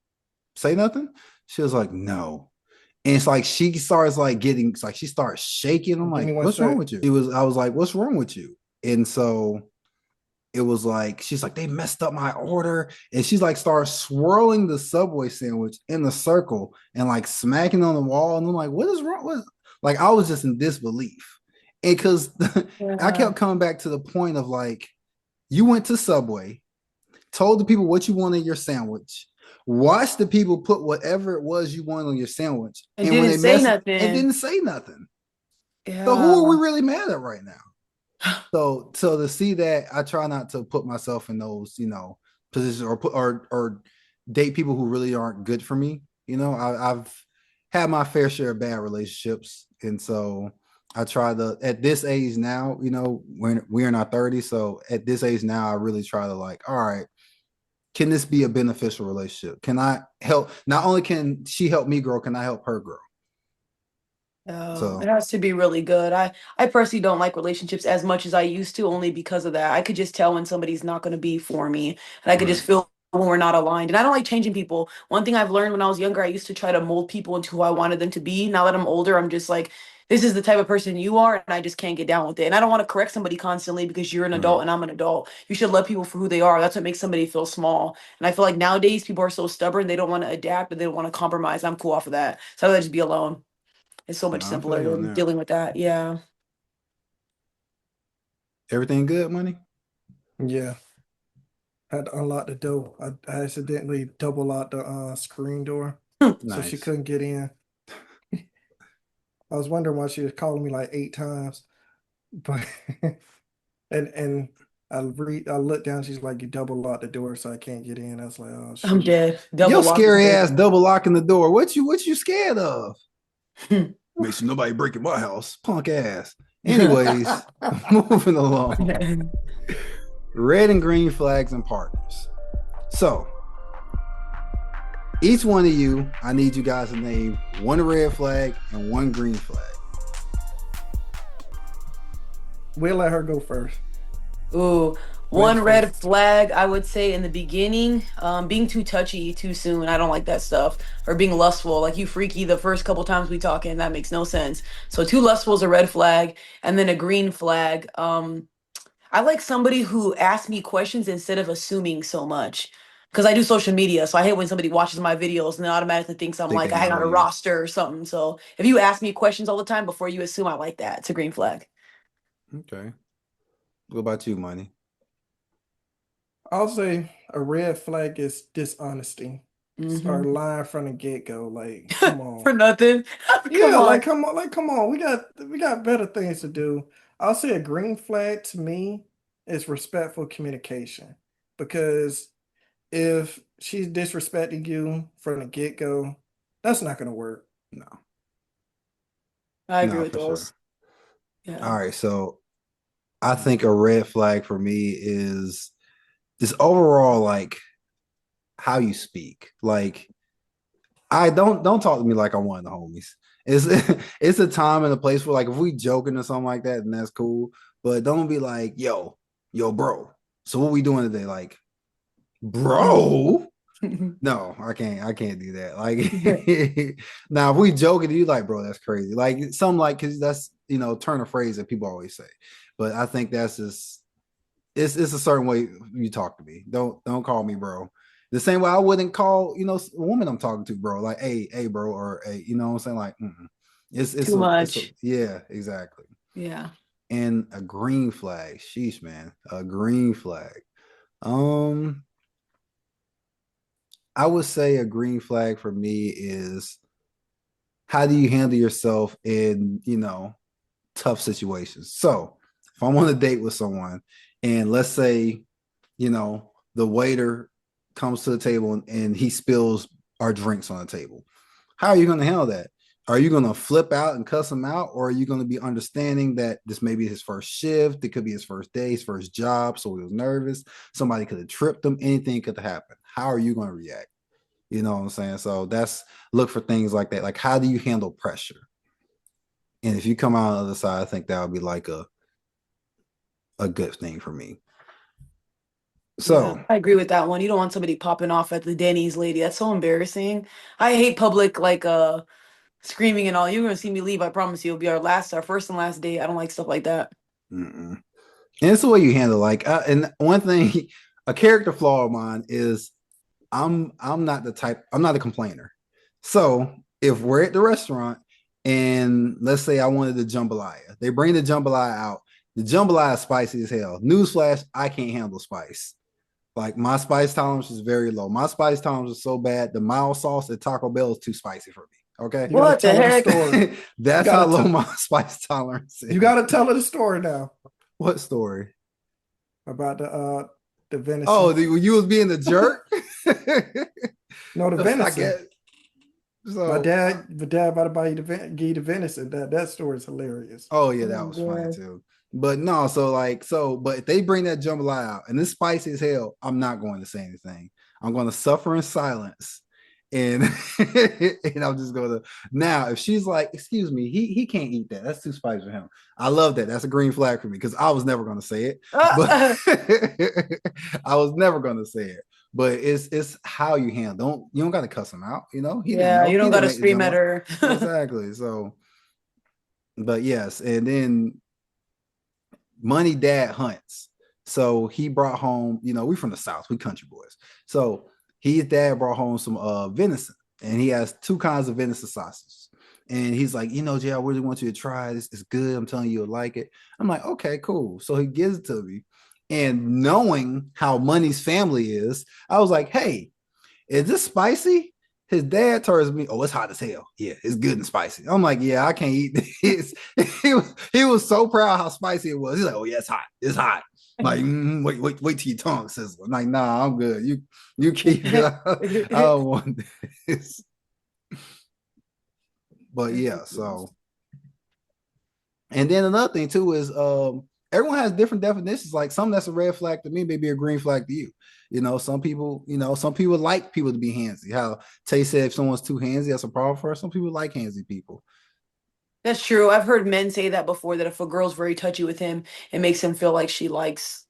say nothing? She was like, no. And it's like she starts like getting, it's like she starts shaking. I'm
Give me
like,
one
what's wrong
sec.
with you? I was like, what's wrong with you? And so it was like, she's like, they messed up my order. And she's like, starts swirling the Subway sandwich in the circle and like smacking on the wall. And I'm like, what is wrong with, like, I was just in disbelief. And because I
Yeah.
kept coming back to the point of like, you went to Subway, told the people what you wanted in your sandwich, watched the people put whatever it was you wanted on your sandwich,
And
and when
didn't
they
say
messed and
nothing.
didn't say nothing. So who are we
Yeah.
really mad at right now? So to see that, I try not to put myself in those, positions, or put or date people who really aren't good for me. I've had my fair share of bad relationships, and so I try to, at this age now, we're in our 30s. So at this age now, I really try to, like, all right, can this be a beneficial relationship? Can I help? Not only can she help me grow, can I help her grow?
No,
So
it has to be really good. I personally don't like relationships as much as I used to, only because of that. I could just tell when somebody's not going to be for me, and I could just
right.
feel when we're not aligned. And I don't like changing people. One thing I've learned when I was younger, I used to try to mold people into who I wanted them to be. Now that I'm older, I'm just like, this is the type of person you are, and I just can't get down with it. And I don't want to correct somebody constantly because you're an
Right.
adult and I'm an adult. You should love people for who they are. That's what makes somebody feel small. And I feel like nowadays people are so stubborn, they don't want to adapt and they don't want to compromise. I'm cool off of that. So I'd rather just be alone. It's so much
No, I feel
simpler
you on
than
that.
dealing with that. Yeah.
Everything good, money?
Yeah. Had to unlock the door. I accidentally double locked the screen door, so she
Nice.
couldn't get in. I was wondering why she was calling me like 8 times, but and I looked down. She's like, "You double locked the door, so I can't get in." I was like, "Oh
I'm
shoot."
dead.
Yo,
Double locking the
scary ass
door.
double locking the door. What you scared of? Make sure nobody break in my house. Punk ass. Anyways, moving along. Red and green flags and partners. So each one of you, I need you guys to name one red flag and one green flag.
We'll let her go first.
Ooh,
Wait
one
for
red
it.
flag I would say in the beginning, being too touchy too soon. I don't like that stuff. Or being lustful, like you freaky the first couple times we talking, that makes no sense. So too lustful is a red flag, and then a green flag. I like somebody who asks me questions instead of assuming so much. Because I do social media, so I hate when somebody watches my videos and then automatically thinks I'm
Think
like
they
I
know
got a
you.
roster or something. So if you ask me questions all the time before you assume, I like that. It's a green flag.
Okay. What about you, Money?
I'll say a red flag is dishonesty. Start
Hmm.
lying from the get-go. Like, come
For
on.
nothing. Come
Yeah,
on.
like come on. We got better things to do. I'll say a green flag to me is respectful communication. Because if she's disrespecting you from the get-go, that's not gonna work.
No.
I agree
No,
with
for sure.
those. Yeah.
All right. So I think a red flag for me is just overall like how you speak. Like I don't talk to me like I'm one of the homies. It's it's a time and a place for like if we joking or something like that, then that's cool. But don't be like, yo, bro. So what we doing today? Like, bro. No, I can't do that. Like now if we joking, you like, bro, that's crazy. Like some like cause that's turn of phrase that people always say. But I think that's just it's a certain way you talk to me. Don't call me bro. The same way I wouldn't call a woman I'm talking to bro. Like hey bro or hey what I'm saying like
Too
it's a
much.
yeah exactly.
Yeah.
And a green flag, sheesh man, a green flag. Um, I would say a green flag for me is how do you handle yourself in tough situations. So if I'm on a date with someone and let's say the waiter comes to the table and he spills our drinks on the table. How are you going to handle that? Are you going to flip out and cuss him out, or are you going to be understanding that this may be his first shift? It could be his first day, his first job, so he was nervous. Somebody could have tripped him. Anything could happen. How are you going to react? You know what I'm saying? So that's look for things like that. Like, how do you handle pressure? And if you come out on the other side, I think that would be like a good thing for me.
Yeah,
So
I agree with that one. You don't want somebody popping off at the Denny's lady. That's so embarrassing. I hate public like screaming and all. You're gonna see me leave. I promise you. It'll be our first and last date. I don't like stuff like that.
mm-mm. And it's the way you handle like and one thing a character flaw of mine is I'm not the type I'm not a complainer. So if we're at the restaurant and let's say I wanted the jambalaya, they bring the jambalaya out. The jambalaya is spicy as hell. Newsflash, I can't handle spice. Like my spice tolerance is very low. My spice tolerance is so bad. The mild sauce at Taco Bell is too spicy for me. Okay.
You gotta
What the
tell her the
heck?
story. You
That's how
gotta
low
tell
my spice tolerance
you
is.
gotta tell her the story now
What story?
about the
Oh,
venison.
you was being the jerk.
No, the
I
venison.
get so.
My dad about to buy you give you the venison. That story is hilarious.
Oh yeah, that
Oh,
was funny
God.
too. But no, but if they bring that jambalaya out and it's spicy as hell, I'm not going to say anything. I'm going to suffer in silence, and and I'm just going to now. If she's like, "Excuse me, he can't eat that. That's too spicy for him." I love that. That's a green flag for me because I was never going to say it, but
Uh,
I was never going to say it. But it's how you handle. You don't got to cuss him out. He didn't
yeah,
know.
you
He
don't
didn't
gotta
make the
scream at
jambalaya.
her.
Exactly. So, but yes, and then Money Dad hunts. So he brought home, we from the South, we country boys. So his dad brought home some venison, and he has two kinds of venison sausages. And he's like, Jay, I really want you to try this. It's good. I'm telling you, you'll like it. I'm like, okay, cool. So he gives it to me. And knowing how Money's family is, I was like, hey, is this spicy? His dad turns to me, oh, it's hot as hell. Yeah, it's good and spicy. I'm like, yeah, I can't eat this. He was so proud how spicy it was. He's like, oh, yeah, it's hot. It's hot. I'm like, wait till your tongue sizzle. I'm like, nah, I'm good. You keep it. I don't want this. But yeah, so. And then another thing too is everyone has different definitions. Like something that's a red flag to me may be a green flag to you. Some people like people to be handsy. How Tay said if someone's too handsy, that's a problem for her. Some people like handsy people.
That's true. I've heard men say that before, that if a girl's very touchy with him, it makes him feel like she likes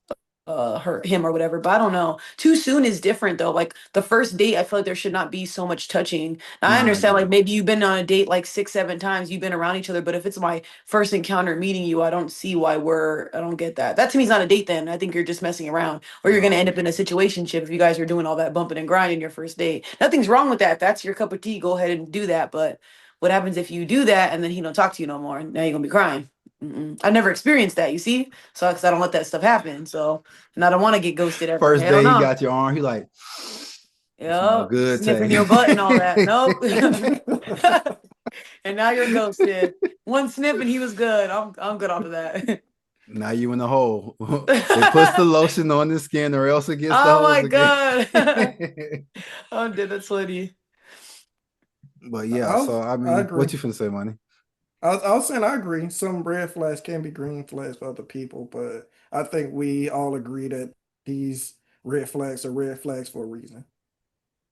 him or whatever. But I don't know. Too soon is different though. Like the first date, I feel like there should not be so much touching. Now I understand, like maybe you've been on a date like 6, 7 times, you've been around each other, but if it's my first encounter meeting you, I don't see why I don't get that. That to me is not a date then. I think you're just messing around, or you're gonna end up in a situationship if you guys are doing all that bumping and grinding your first date. Nothing's wrong with that. If that's your cup of tea, go ahead and do that. But what happens if you do that and then he don't talk to you no more? Now you're gonna be crying. I've never experienced that, you see? So, because I don't let that stuff happen. So, and I don't want to get ghosted ever.
First day, he got your arm. He like,
yeah, sniffing your butt and all that. Nope. And now you're ghosted. One sniff and he was good. I'm good after that.
Now you in the hole. It puts the lotion on the skin, or else it gets.
Oh my god! Oh, dude, that's funny.
But yeah, so I mean, what you finna say, Money?
I was saying I agree. Some red flags can be green flags for other people, but I think we all agree that these red flags are red flags for a reason.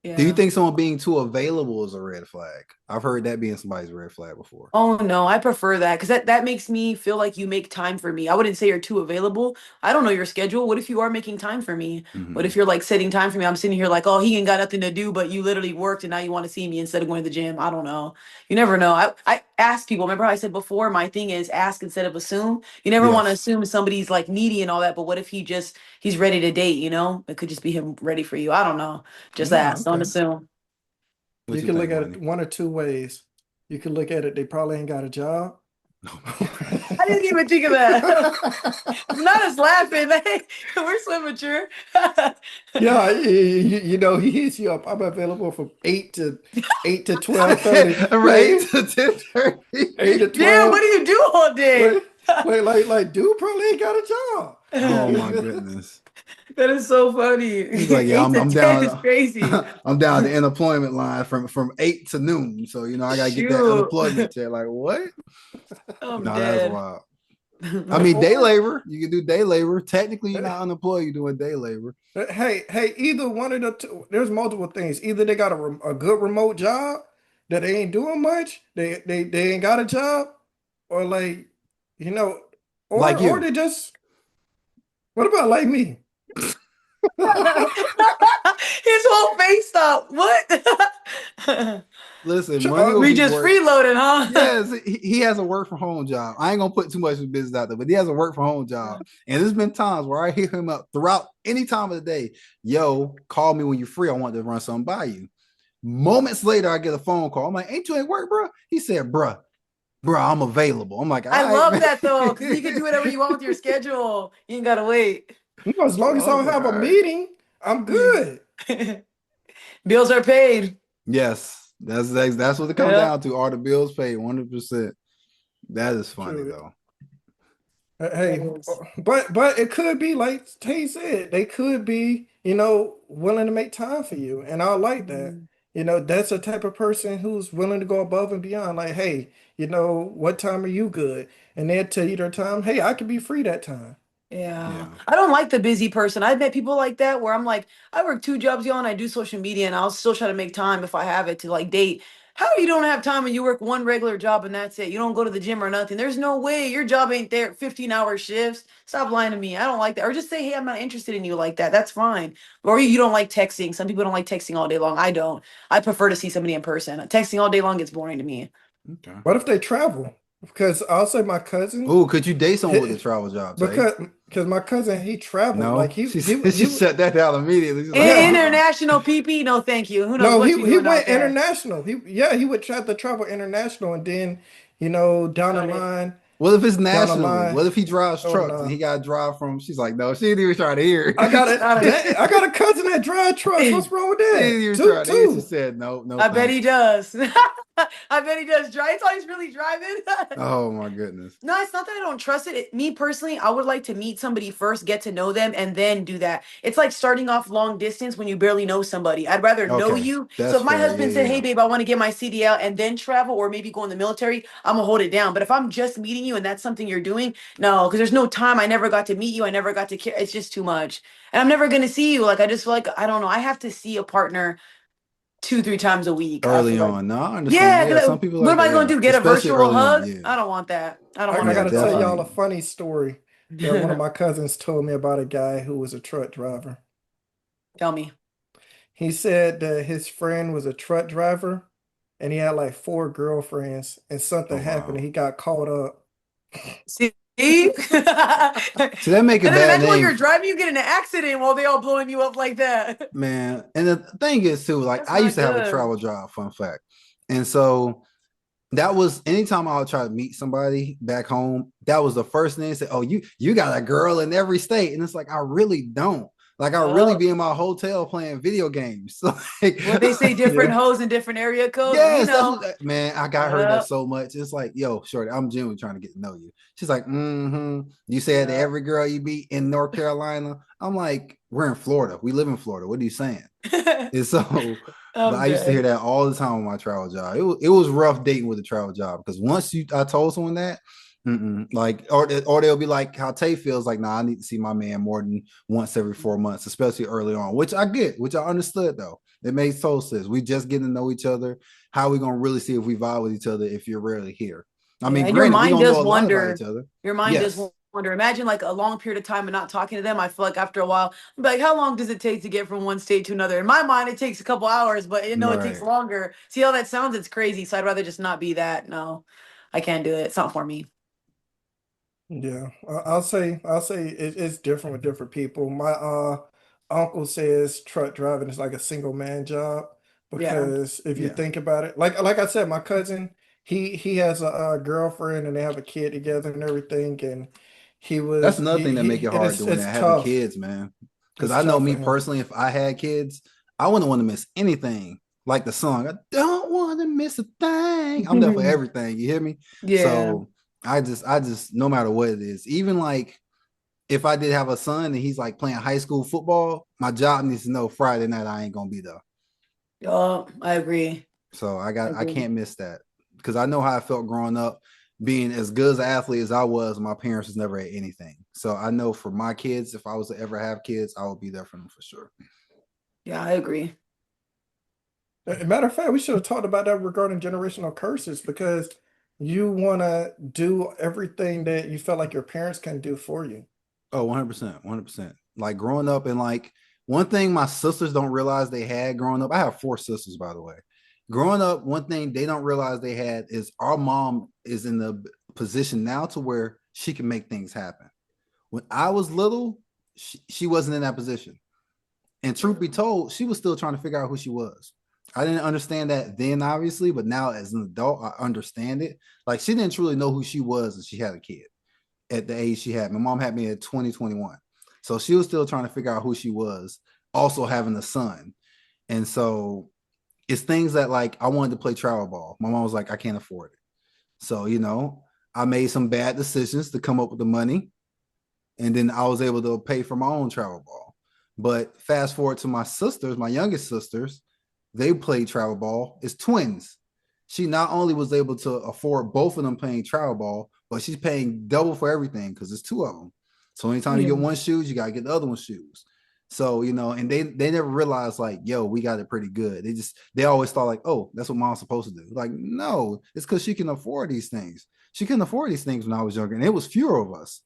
Yeah. Do you think someone being too available is a red flag? I've heard that being somebody's red flag before.
Oh no, I prefer that because that makes me feel like you make time for me. I wouldn't say you're too available. I don't know your schedule. What if you are making time for me? What if you're like setting time for me? I'm sitting here like, oh, he ain't got nothing to do, but you literally worked and now you want to see me instead of going to the gym. I don't know. You never know. I ask people. Remember how I said before, my thing is ask instead of assume. You never want to assume somebody's like needy and all that, but what if he's ready to date, It could just be him ready for you. I don't know. Just ask, don't assume.
You can look at it one or two ways. You can look at it, they probably ain't got a job.
I didn't even think of that. I'm not as laughing. We're so mature.
Yeah, he hits you up. I'm available from 8 to 12:30.
Right, 8 to 10:30.
8 to 12.
Yeah, what do you do all day?
Like, dude probably ain't got a job.
Oh my goodness.
That is so funny.
He's like, yeah, I'm down.
It's crazy.
I'm down the unemployment line from 8 to noon. So I gotta get that unemployment check. Like what?
No,
that's wild. I mean, day labor. You can do day labor. Technically, you're not unemployed. You're doing day labor.
Hey, either one of the two. There's multiple things. Either they got a good remote job that they ain't doing much. They ain't got a job, or like or
like you.
Or they just. What about like me?
His whole face stopped. What?
Listen,
we just freeloading, huh?
Yes, he has a work from home job. I ain't gonna put too much of business out there, but he has a work from home job. And there's been times where I hit him up throughout any time of the day. Yo, call me when you're free. I want to run something by you. Moments later, I get a phone call. I'm like, ain't you at work, bro? He said, bro, I'm available. I'm like,
I love that though, because you can do whatever you want with your schedule. You ain't gotta wait.
As long as I don't have a meeting, I'm good.
Bills are paid.
Yes, that's what it comes down to. Are the bills paid? 100%. That is funny though.
Hey, but it could be like Tay said. They could be, willing to make time for you, and I like that. That's a type of person who's willing to go above and beyond. Like, hey, what time are you good? And they'll tell you their time. Hey, I could be free that time.
Yeah. I don't like the busy person. I've met people like that where I'm like, I work 2 jobs, y'all, and I do social media, and I'll still try to make time if I have it to like date. How you don't have time when you work 1 regular job and that's it? You don't go to the gym or nothing. There's no way your job ain't there. 15-hour shifts. Stop lying to me. I don't like that. Or just say, hey, I'm not interested in you like that. That's fine. Or you don't like texting. Some people don't like texting all day long. I don't. I prefer to see somebody in person. Texting all day long gets boring to me.
Okay.
What if they travel? Because I'll say my cousin.
Oh, could you date someone with a travel job?
Because my cousin, he traveled.
No,
like
she shut that down immediately.
International PP? No, thank you. Who knows?
No,
what
he went international. He would try to travel international, and then down the line
What if it's
down the
nationally?
line.
What if he drives
Oh
trucks and
no.
he got to drive from? She's like, no, she didn't even try to hear.
I got
She
it.
Not a-
I got a cousin that drive trucks. What's wrong with
didn't
that?
even
Two,
try to hear. She
two.
said, no, no,
I bet he
thanks.
does. I bet he does. Drive. It's all he's really driving.
Oh my goodness.
No, it's not that I don't trust it. Me personally, I would like to meet somebody first, get to know them, and then do that. It's like starting off long distance when you barely know somebody. I'd rather know
Okay,
you. So
that's
if my
fair. Yeah,
husband said,
yeah,
"Hey, babe, I want to get my CD out and then travel, or maybe go in the military," I'm gonna hold it down. But if I'm just meeting you and that's something you're doing, no, because there's no time. I never got to meet you. I never got to care. It's just too much, and I'm never gonna see you. Like I just feel like I don't know. I have to see a partner 2, 3 times a week. I
early
feel like.
on. No, I understand.
Yeah,
Yeah,
'cause
some people
what
like
am I
that.
gonna
Yeah,
do? Get a
especially
virtual
early on.
hug?
Yeah,
I don't want that. I don't
I
want
I
to
yeah,
gotta
do
tell
that.
y'all a
definitely.
funny story that one of my cousins told me about a guy who was a truck driver.
Tell me.
He said that his friend was a truck driver and he had like four girlfriends and
Oh
something happened
wow.
and he got caught up.
See? and
See, that make a
then
bad
imagine while
name,
you're driving, you get in an accident while they all blowing you up like that.
man. And the thing is too, like
That's
I used
not
to have a
good.
travel job. Fun fact. And so that was anytime I would try to meet somebody back home, that was the first thing they said, oh, you got a girl in every state. And it's like, I really don't. Like I really
Yup.
be in my hotel playing video games. So like
What they say, different
Yeah.
hoes in different area codes. We
yes, that's
know.
what man, I got heard that
Yep.
so much. It's like, yo, shorty, I'm genuinely trying to get to know you. She's like, mm-hmm. You said to
Yep.
every girl you meet in North Carolina. I'm like, we're in Florida. We live in Florida. What are you saying? And so, but
I'm
I used to hear
dead.
that all the time on my travel job. It was rough dating with a travel job because once I told someone that, like, or they'll be like how Tay feels like, nah, I need to see my man more than once every 4 months, especially early on, which I get, which I understood though. It made total sense. We just getting to know each other. How are we gonna really see if we vibe with each other if you're rarely here? I
Yeah,
mean,
and your
granted, we
mind
don't know
does
a lot about each
wonder.
other.
Your mind does
Yes,
wonder. Imagine like a long period of time and not talking to them. I feel like after a while, I'm like, how long does it take to get from one state to another? In my mind, it takes a couple hours, but you know it takes
right.
longer. See how that sounds? It's crazy. So I'd rather just not be that. No, I can't do it. It's not for me.
Yeah. I'll say it's different with different people. My uncle says truck driving is like a single man job
Yeah.
because if you
Yeah,
think about it, like I said, my cousin, he has a girlfriend and they have a kid together and everything, and he
that's
was
another thing that make it
and
hard doing
it's
that, having
tough.
kids, man. Because
It's
I know
tough for
me
him.
personally, if I had kids, I wouldn't want to miss anything. Like the song, I don't want to miss a thing. I'm there for everything. You hear me?
Yeah.
So I just, no matter what it is, even like if I did have a son and he's like playing high school football, my job needs to know Friday night I ain't gonna be there.
Oh, I agree.
So
I
I
agree.
can't miss that because I know how I felt growing up, being as good as an athlete as I was. My parents was never at anything, so I know for my kids, if I was to ever have kids, I would be there for them for sure.
Yeah, I agree.
Matter of fact, we should have talked about that regarding generational curses because you want to do everything that you felt like your parents can do for you.
Oh, 100%, 100%. Like growing up, and like one thing my sisters don't realize they had growing up. I have four sisters, by the way. Growing up, one thing they don't realize they had is our mom is in the position now to where she can make things happen. When I was little, she wasn't in that position. And truth be told, she was still trying to figure out who she was. I didn't understand that then, obviously, but now as an adult, I understand it. Like she didn't truly know who she was and she had a kid at the age she had. My mom had me at 2021. So she was still trying to figure out who she was, also having a son. And so it's things that like I wanted to play travel ball. My mom was like, I can't afford it. So, I made some bad decisions to come up with the money. And then I was able to pay for my own travel ball. But fast forward to my sisters, my youngest sisters, they played travel ball. It's twins. She not only was able to afford both of them playing travel ball, but she's paying double for everything because it's two of them. So anytime you
Yeah.
get one shoes, you gotta get the other one's shoes. So and they never realized like, yo, we got it pretty good. They always thought like, oh, that's what mom's supposed to do. Like, no, it's because she can afford these things. She couldn't afford these things when I was younger, and it was fewer of us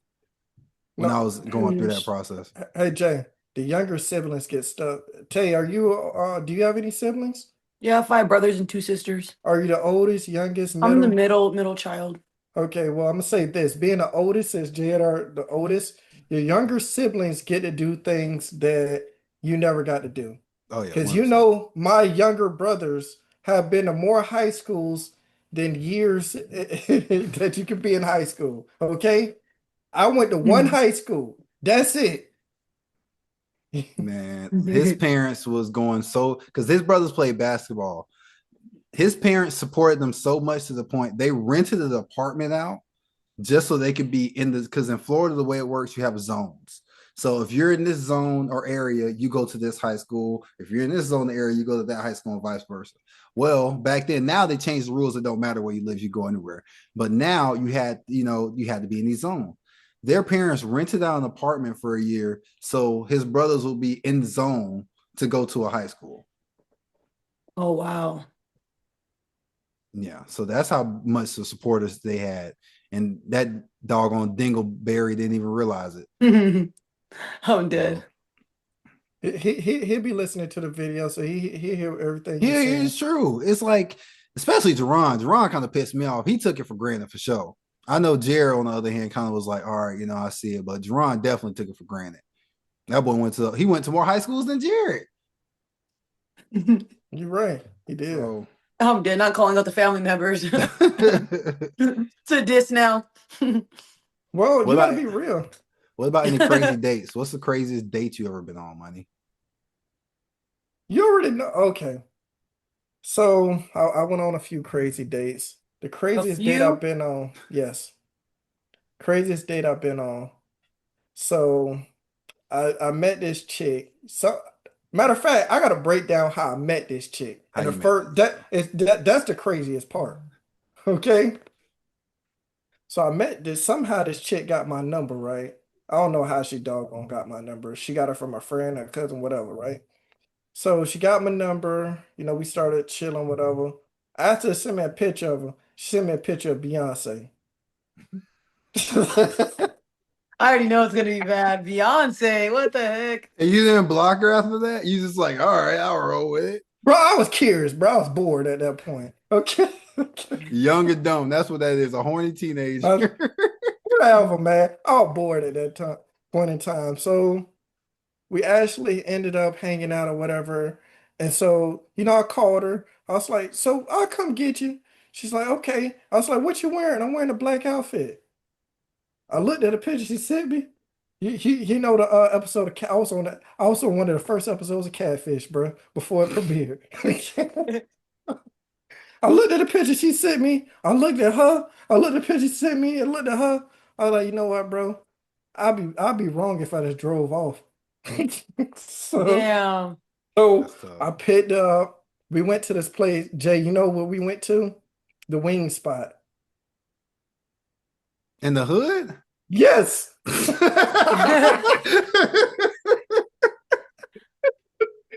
when I
No,
was going through that process.
hey Jay, the younger siblings get stuck. Tay, do you have any siblings?
Yeah, 5 brothers and 2 sisters.
Are you the oldest, youngest,
I'm the
middle?
middle child.
Okay, well, I'm gonna say this. Being the oldest, as Jay are the oldest, your younger siblings get to do things that you never got to do.
Oh yeah,
Because
100%.
my younger brothers have been to more high schools than years that you could be in high school. Okay. I went to one high school. That's it.
Man, his parents was going so because his brothers played basketball. His parents supported them so much to the point they rented an apartment out just so they could be in the because in Florida the way it works you have zones. So if you're in this zone or area, you go to this high school. If you're in this zone area, you go to that high school and vice versa. Well, back then, now they changed the rules. It don't matter where you live, you go anywhere. But now you had to be in these zones. Their parents rented out an apartment for a year, so his brothers will be in the zone to go to a high school.
Oh wow.
Yeah, so that's how much the supporters they had, and that doggone Dingleberry didn't even realize it.
I'm dead.
He'll be listening to the video, so he hear everything you're
Yeah,
saying.
it's true. It's like, especially Jerron. Jerron kind of pissed me off. He took it for granted for sure. I know Jared, on the other hand, kind of was like, all right, I see it, but Jerron definitely took it for granted. That boy went to more high schools than Jared.
You're right. He did.
So
I'm dead. Not calling out the family members. It's a diss now.
Well,
What
you gotta
about-
be real.
what about any crazy dates? What's the craziest date you ever been on, Money?
You already know. Okay. So I went on a few crazy dates. The craziest date
few?
I've been on, yes. Craziest date I've been on. So I met this chick. So matter of fact, I gotta break down how I met this chick.
How
And
you
the
met
first that's the craziest part. Okay. So I met this somehow this chick got my number, right? I don't know how she doggone got my number. She got it from a friend, a cousin, whatever, right? So she got my number, we started chilling, whatever. I asked her to send me a picture of her. She sent me a picture of Beyonce.
I already know it's gonna be bad. Beyonce, what the heck?
And you didn't block her after that? You just like, all right, I'll roll with it.
Bro, I was curious, bro. I was bored at that point. Okay.
Young and dumb. That's what that is. A horny teenager.
Whatever, man. I was bored at that point in time. So we actually ended up hanging out or whatever. And so, I called her. I was like, so I'll come get you. She's like, okay. I was like, what you wearing? I'm wearing a black outfit. I looked at the picture she sent me. You know the episode of I was on one of the first episodes of Catfish, bro, before it premiered. I looked at the picture she sent me. I looked at her. I looked at the picture she sent me and looked at her. I was like, you know what, bro? I'll be wrong if I just drove off. So,
Damn.
so
That's tough.
I picked up. We went to this place. Jay, you know what we went to? The wing spot.
In the hood?
Yes.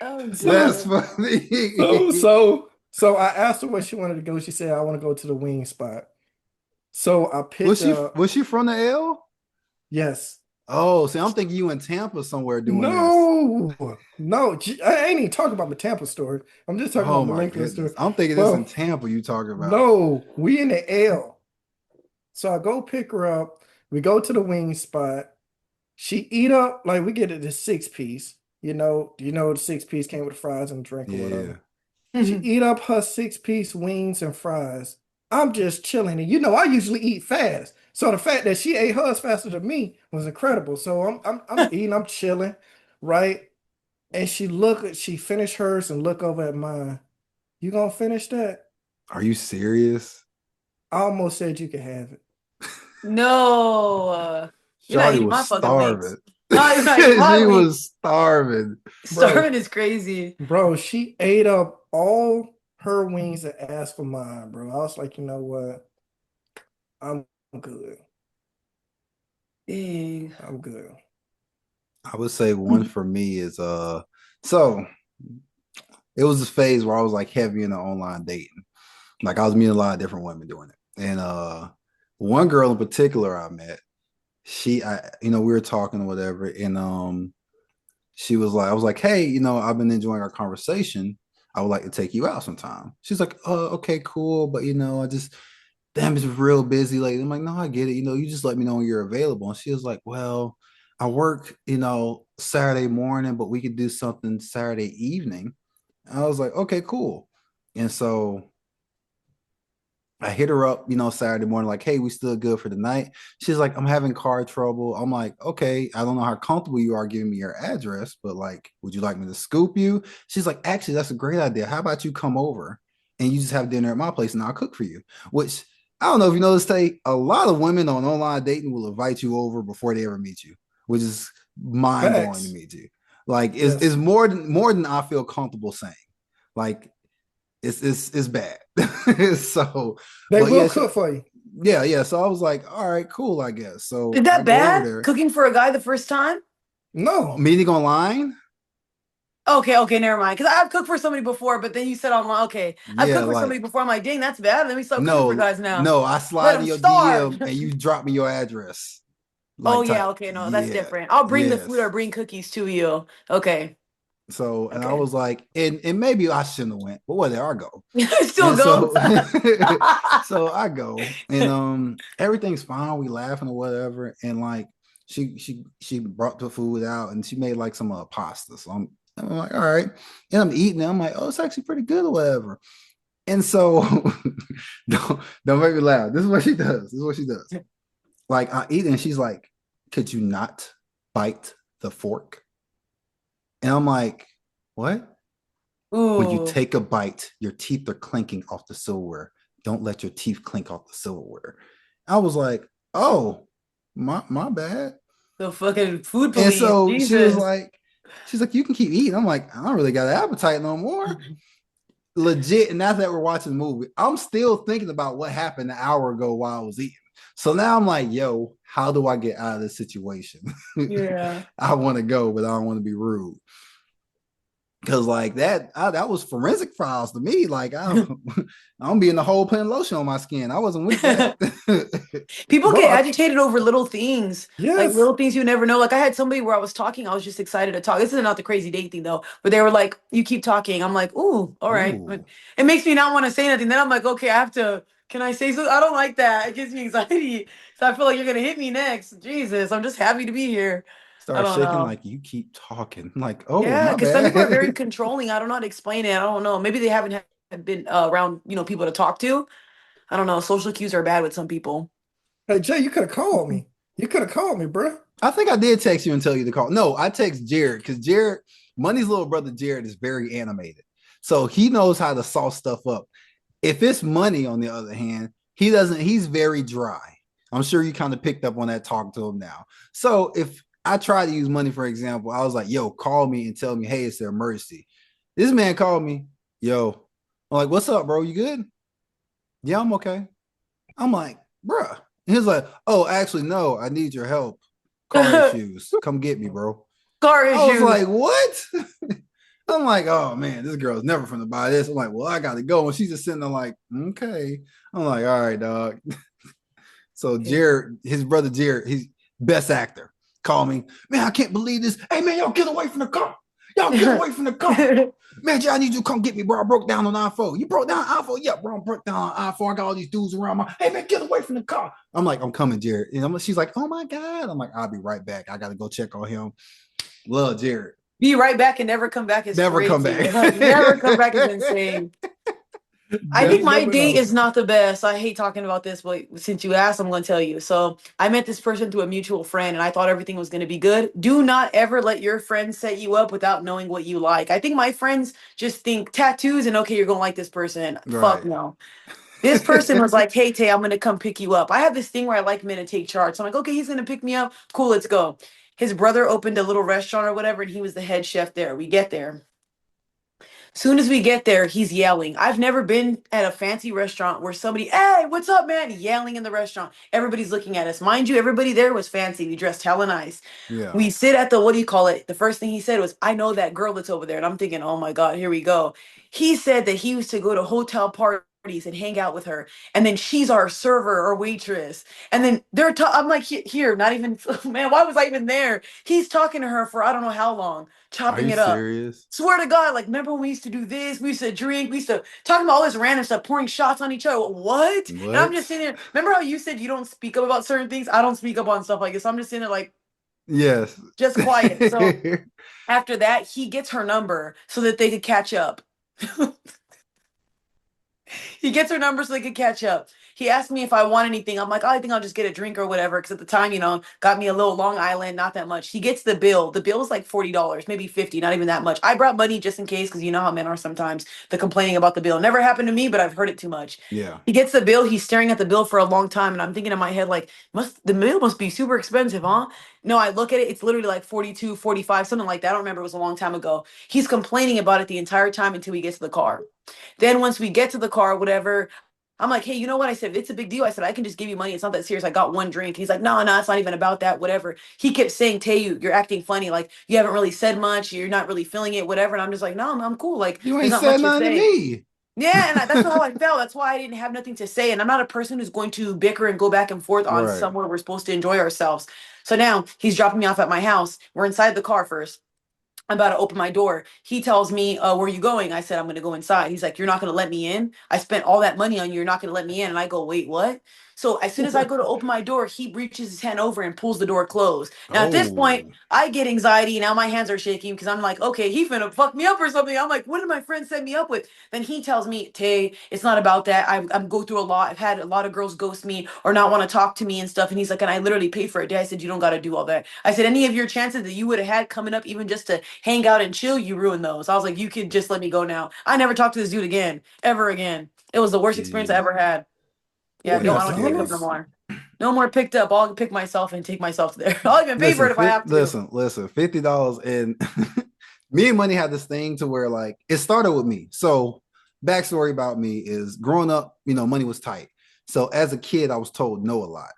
Oh,
That's
God.
funny.
So I asked her where she wanted to go. She said, I want to go to the wing spot. So I picked up.
Was she from the L?
Yes.
Oh, see, I'm thinking you in Tampa somewhere doing this.
No, I ain't even talking about my Tampa story. I'm just talking
Oh
about my
my
Lincoln
goodness.
story.
I'm thinking this
Well,
in Tampa you talking about.
No, we in the L. So I go pick her up. We go to the wing spot. She eat up like we get it the 6-piece. The 6-piece came with fries and drink or whatever. She eat up her 6-piece wings and fries. I'm just chilling, and I usually eat fast. So the fact that she ate hers faster than me was incredible. So I'm eating, I'm chilling, right? And she finished hers and look over at mine. You gonna finish that?
Are you serious?
I almost said you could have it.
No. You're not
Shawty
eating my
was
fucking wings.
starving.
No, you're not eating my
She
wings.
was starving.
Starving is crazy.
Bro, she ate up all her wings and asked for mine, bro. I was like, you know what? I'm good.
Dang.
I'm good.
I would say one for me is so it was this phase where I was like heavy into online dating. Like I was meeting a lot of different women doing it. And one girl in particular I met, we were talking or whatever, and she was like, I was like, hey, I've been enjoying our conversation. I would like to take you out sometime. She's like, oh, okay, cool. But I just damn, it's real busy lately. I'm like, no, I get it. You just let me know when you're available. And she was like, well, I work, Saturday morning, but we could do something Saturday evening. I was like, okay, cool. And so I hit her up, Saturday morning, like, hey, we still good for the night. She's like, I'm having car trouble. I'm like, okay, I don't know how comfortable you are giving me your address, but like, would you like me to scoop you? She's like, actually, that's a great idea. How about you come over and you just have dinner at my place and I'll cook for you? Which I don't know if you know this, Tay, a lot of women on online dating will invite you over before they ever meet you, which is mind blowing to
Facts.
me too. Like, it's
Yes.
more than I feel comfortable saying. Like, it's bad. So,
They
but
will
yeah,
cook for you.
yeah. So I was like, all right, cool, I guess. So
Is
I
that
go over
bad?
there,
Cooking for a guy the first time?
No.
meeting online.
Okay, never mind. Because I've cooked for somebody before, but then you said online. Okay, I've
Yeah,
cooked for
like
somebody before. I'm like, dang, that's bad. Let me start cooking for
no,
guys now.
no. I
Let
slide in
them
your
starve.
DM and you drop me your address,
Oh
like
yeah,
type.
okay, no, that's
Yeah,
different. I'll bring the food or
yes.
bring cookies to you. Okay,
So and I
okay.
was like, and maybe I shouldn't have went, but whatever, I go.
It still
And
goes.
so so I go and everything's fine. We laughing or whatever. And like she brought the food out and she made like some pasta. So I'm like, all right. And I'm eating it. I'm like, oh, it's actually pretty good or whatever. And so don't make me laugh. This is what she does. This is what she does. Like I eat it and she's like, could you not bite the fork? And I'm like, what? When you
Ooh,
take a bite, your teeth are clinking off the silverware. Don't let your teeth clink off the silverware. I was like, oh, my bad.
the fucking food
And
police.
so
Jesus.
she's like, you can keep eating. I'm like, I don't really got an appetite no more. Legit. And now that we're watching the movie, I'm still thinking about what happened an hour ago while I was eating. So now I'm like, yo, how do I get out of this situation?
Yeah.
I want to go, but I don't want to be rude. Cause like that was forensic files to me. Like I'm being the whole putting lotion on my skin. I wasn't with that.
People get
But
agitated over little things, like
yes.
little things you never know. Like I had somebody where I was talking, I was just excited to talk. This is not the crazy date thing though, but they were like, "You keep talking." I'm like, "Ooh, all right." But
Ooh,
it makes me not want to say nothing. Then I'm like, "Okay, I have to. Can I say something?" I don't like that. It gives me anxiety. So I feel like you're gonna hit me next. Jesus, I'm just happy to be here. I
start
don't
shaking
know.
like you keep talking. I'm like, oh
Yeah,
my
because some people are very
bad.
controlling. I don't know how to explain it. I don't know. Maybe they haven't been around, people to talk to. I don't know. Social cues are bad with some people.
Hey Jay, you could have called me. You could have called me, bro.
I think I did text you and tell you to call. No, I text Jared because Jared, Money's little brother Jared is very animated. So he knows how to sauce stuff up. If it's Money, on the other hand, he doesn't, he's very dry. I'm sure you kind of picked up on that talk to him now. So if I try to use Money, for example, I was like, yo, call me and tell me, hey, it's an emergency. This man called me, yo. I'm like, what's up, bro? You good? Yeah, I'm okay. I'm like, bruh. He's like, oh, actually, no, I need your help. Car issues. Come get me, bro.
Car
I was
issues.
like, what? I'm like, oh man, this girl's never finna buy this. I'm like, well, I gotta go. And she's just sitting there like, okay. I'm like, all right, dog. So Jared, his brother Jared, he's best actor. Call me, man. I can't believe this. Hey man, y'all get away from the car. Y'all get away from the car. Man, Jay, I need you to come get me, bro. I broke down on I-4. You broke down I-4? Yeah, bro, I broke down on I-4. I got all these dudes around my. Hey man, get away from the car. I'm like, I'm coming, Jared. And she's like, oh my God. I'm like, I'll be right back. I gotta go check on him. Love Jared.
Be right back and never come back is
Never come
crazy.
back.
Never come back is insane. I think
You
my
never
date
know.
is not the best. I hate talking about this, but since you asked, I'm going to tell you. So I met this person through a mutual friend, and I thought everything was going to be good. Do not ever let your friends set you up without knowing what you like. I think my friends just think tattoos and okay, you're going to like this person. Fuck
Right.
no. This person was like, "Hey Tay, I'm gonna come pick you up." I have this thing where I like men to take charge. So I'm like, "Okay, he's gonna pick me up. Cool, let's go." His brother opened a little restaurant or whatever, and he was the head chef there. We get there. Soon as we get there, he's yelling. I've never been at a fancy restaurant where somebody, "Hey, what's up, man?" yelling in the restaurant. Everybody's looking at us. Mind you, everybody there was fancy. We dressed hella nice.
Yeah.
We sit at the, what do you call it? The first thing he said was, "I know that girl that's over there." And I'm thinking, oh my God, here we go. He said that he used to go to hotel parties and hang out with her. And then she's our server or waitress. And then I'm like, here, not even, man, why was I even there? He's talking to her for I don't know how long,
Are
chopping
you
it up.
serious?
Swear to God, like, remember when we used to do this? We used to drink. We used to talking about all this random stuff, pouring shots on each other. What? And I'm
What?
just sitting there. Remember how you said you don't speak up about certain things? I don't speak up on stuff like this. I'm just sitting there like,
Yes.
just quiet. So after that, he gets her number so that they could catch up. He gets her number so they could catch up. He asked me if I want anything. I'm like, oh, I think I'll just get a drink or whatever. Because at the time, got me a little Long Island, not that much. He gets the bill. The bill is like $40, maybe 50, not even that much. I brought money just in case, because you know how men are sometimes. The complaining about the bill never happened to me, but I've heard it too much.
Yeah.
He gets the bill. He's staring at the bill for a long time, and I'm thinking in my head like, must the bill must be super expensive, huh? No, I look at it. It's literally like 42, 45, something like that. I don't remember. It was a long time ago. He's complaining about it the entire time until we get to the car. Then once we get to the car, whatever, I'm like, hey, you know what? I said, it's a big deal. I said, I can just give you money. It's not that serious. I got one drink. He's like, no, it's not even about that, whatever. He kept saying, Tayu, you're acting funny. Like, you haven't really said much. You're not really feeling it, whatever. And I'm just like, no, I'm cool. Like,
You
there's
ain't
not
said
much to
nothing to
say.
me.
Yeah, and that's how I felt. That's why I didn't have nothing to say. And I'm not a person who's going to bicker and go back and forth on
Right.
somewhere we're supposed to enjoy ourselves. So now he's dropping me off at my house. We're inside the car first. I'm about to open my door. He tells me, where are you going? I said, I'm going to go inside. He's like, you're not going to let me in? I spent all that money on you. You're not going to let me in. And I go, wait, what? So as soon as I go to open my door, he reaches his hand over and pulls the door closed. Now, at this point,
Oh.
I get anxiety. Now my hands are shaking because I'm like, okay, he finna fuck me up or something. I'm like, what did my friend set me up with? Then he tells me, Tay, it's not about that. I'm go through a lot. I've had a lot of girls ghost me or not want to talk to me and stuff. And he's like, and I literally paid for it. Dad, I said, you don't got to do all that. I said, any of your chances that you would have had coming up, even just to hang out and chill, you ruined those. I was like, you could just let me go now. I never talked to this dude again, ever again. It was the worst experience I
Jeez.
ever had. Yeah, no, I don't pick up no
$40?
more. No more picked up. I'll pick myself and take myself there. I'll even pay for it if I have to.
Listen, $50 and me and Money had this thing to where like it started with me. So backstory about me is growing up, money was tight. So as a kid, I was told no a lot.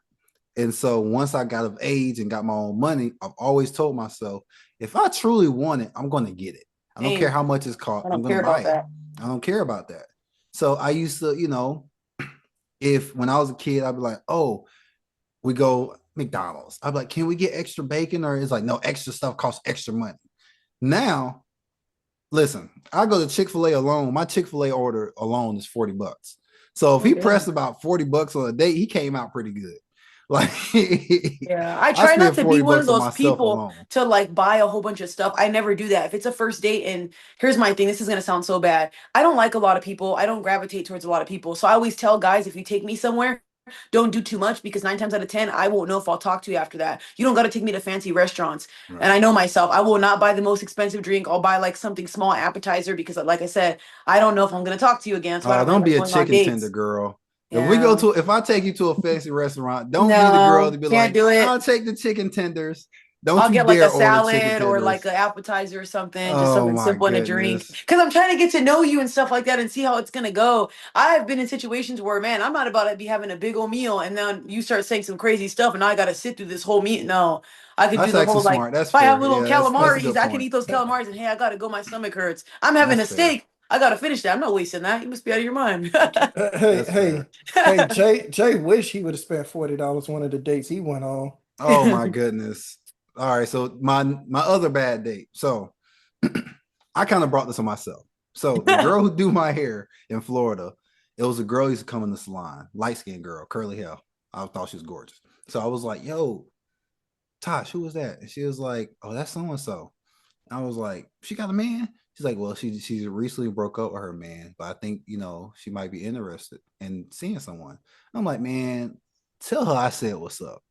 And so once I got of age and got my own money, I've always told myself, if I truly want it, I'm going to get it. I don't care how much it's cost.
I
I'm
don't
going
care
to buy
about
it.
that.
I don't care about that. So I used to, if when I was a kid, I'd be like, oh, we go McDonald's. I'm like, can we get extra bacon? Or it's like, no, extra stuff costs extra money. Now, listen, I go to Chick-fil-A alone. My Chick-fil-A order alone is $40. So if he pressed about $40 on a date, he came out pretty good. Like,
yeah, I try not
spent
to be one of
$40 on
those
myself
people
alone.
to like buy a whole bunch of stuff. I never do that. If it's a first date, and here's my thing, this is gonna sound so bad. I don't like a lot of people. I don't gravitate towards a lot of people. So I always tell guys, if you take me somewhere, don't do too much because 9 times out of 10, I won't know if I'll talk to you after that. You don't got to take me to fancy restaurants.
Right.
And I know myself, I will not buy the most expensive drink. I'll buy like something small appetizer because, like I said, I don't know if I'm gonna talk to you again. So I don't
Don't
really
be
like
a
going on
chicken
dates.
tender girl.
Yeah.
If I take you to a fancy restaurant, don't be the
No,
girl to be
can't
like,
do it.
I'll take the chicken tenders. Don't
I'll
you
get like
dare
a
order chicken
salad or like
tenders.
an appetizer or something, just
Oh
something
my
simple and a drink.
goodness.
Because I'm trying to get to know you and stuff like that and see how it's gonna go. I've been in situations where, man, I'm not about to be having a big old meal and then you start saying some crazy stuff and now I gotta sit through this whole meal. No, I could do
That's
the
actually
whole like
smart. That's
if I have
fair.
little
Yeah, that's a
calamaris,
good
I can
point.
eat those calamaris and hey, I gotta go. My stomach hurts. I'm having
That's
a
fair.
steak. I gotta finish that. I'm not wasting that. You must be out of your mind.
Hey,
That's
hey,
fair.
hey, Jay wish he would have spent $40 one of the dates he went on.
Oh my goodness. All right. So my other bad date. So I kind of brought this on myself. So the girl who do my hair in Florida, it was a girl who used to come in the salon, light skinned girl, curly hair. I thought she was gorgeous. So I was like, yo, Tosh, who was that? And she was like, oh, that's so and so. I was like, she got a man? She's like, well, she recently broke up with her man, but I think she might be interested in seeing someone. I'm like, man, tell her I said what's up.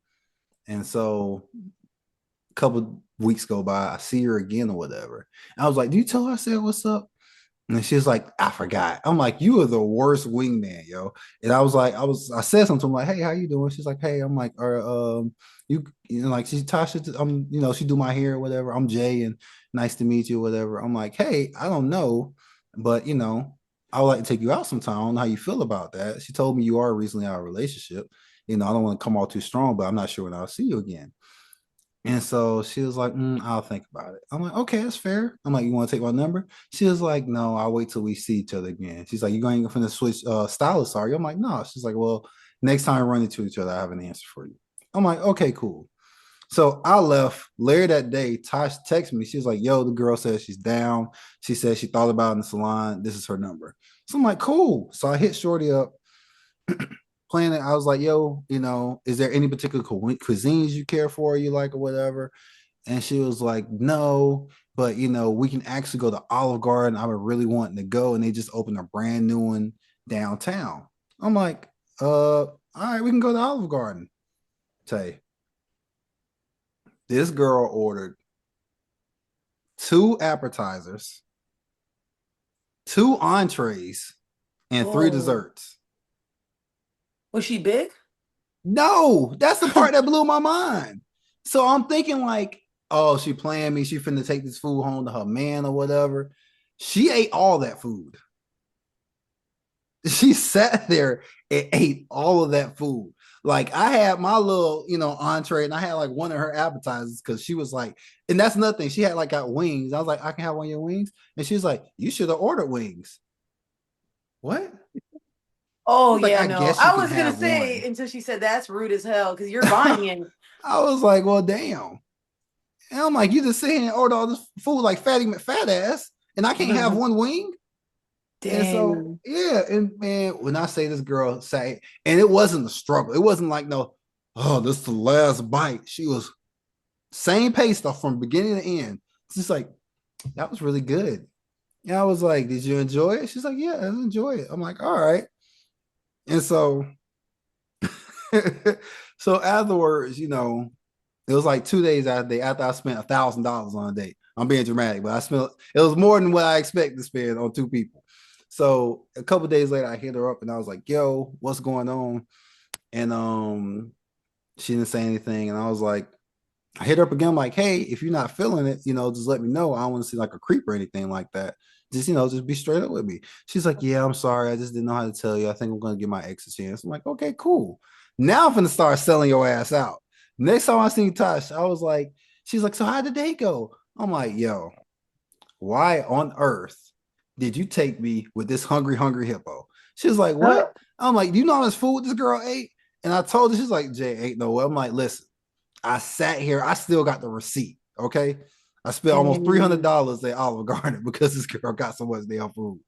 And so a couple weeks go by, I see her again or whatever. I was like, do you tell her I said what's up? And she's like, I forgot. I'm like, you are the worst wingman, yo. And I was like, I said something like, hey, how you doing? She's like, hey, I'm like, like she's Tasha, she do my hair or whatever. I'm Jay and nice to meet you, whatever. I'm like, hey, I don't know, but I would like to take you out sometime. I don't know how you feel about that. She told me you are recently out of a relationship. I don't want to come all too strong, but I'm not sure when I'll see you again. And so she was like, I'll think about it. I'm like, okay, that's fair. I'm like, you want to take my number? She was like, no, I'll wait till we see each other again. She's like, you going to switch stylists, are you? I'm like, no. She's like, well, next time we run into each other, I have an answer for you. I'm like, okay, cool. So I left. Later that day, Tosh texted me. She's like, yo, the girl says she's down. She said she thought about it in the salon. This is her number. So I'm like, cool. So I hit Shorty up. Playing it, I was like, yo, is there any particular cuisines you care for, you like, or whatever? And she was like, no, but we can actually go to Olive Garden. I've been really wanting to go, and they just opened a brand new one downtown. I'm like, all right, we can go to Olive Garden. Tay, this girl ordered 2 appetizers, 2 entrees, and 3 desserts.
Was she big?
No, that's the part that blew my mind. So I'm thinking like, oh, she playing me. She finna take this food home to her man or whatever. She ate all that food. She sat there and ate all of that food. Like I had my little, entree, and I had like one of her appetizers because she was like, and that's nothing. She had like got wings. I was like, I can have one of your wings, and she's like, you should have ordered wings. What?
Oh
Like,
yeah,
I
no.
guess you
I
can
was gonna
have
say
one.
until she said that's rude as hell because you're buying it.
I was like, well, damn. And I'm like, you just sit here and order all this food like fatty fat ass, and I can't have one wing. And so,
Dang.
yeah, and man, when I say this girl sat, and it wasn't a struggle. It wasn't like no, oh, this is the last bite. She was same pace stuff from beginning to end. It's just like that was really good. And I was like, did you enjoy it? She's like, yeah, I enjoy it. I'm like, all right. And so, so afterwards, it was like 2 days after I spent $1,000 on a date. I'm being dramatic, but I spent it was more than what I expected to spend on 2 people. So a couple days later, I hit her up and I was like, "Yo, what's going on?" And she didn't say anything. And I was like, I hit her up again. I'm like, "Hey, if you're not feeling it, just let me know. I don't want to see like a creep or anything like that. Just be straight up with me." She's like, "Yeah, I'm sorry. I just didn't know how to tell you. I think I'm gonna give my ex a chance." I'm like, "Okay, cool. Now I'm gonna start selling your ass out." Next time I seen Tosh, I was like, she's like, "So how did the date go?" I'm like, "Yo, why on earth did you take me with this hungry, hungry hippo?" She was like, "What?" I'm like, "Do you know how much food this girl ate?" And I told her, she's like, "Jay, ain't no way." I'm like, "Listen, I sat here, I still got the receipt. Okay. I spent almost
Dang.
$300 at Olive Garden because this girl got so much damn food."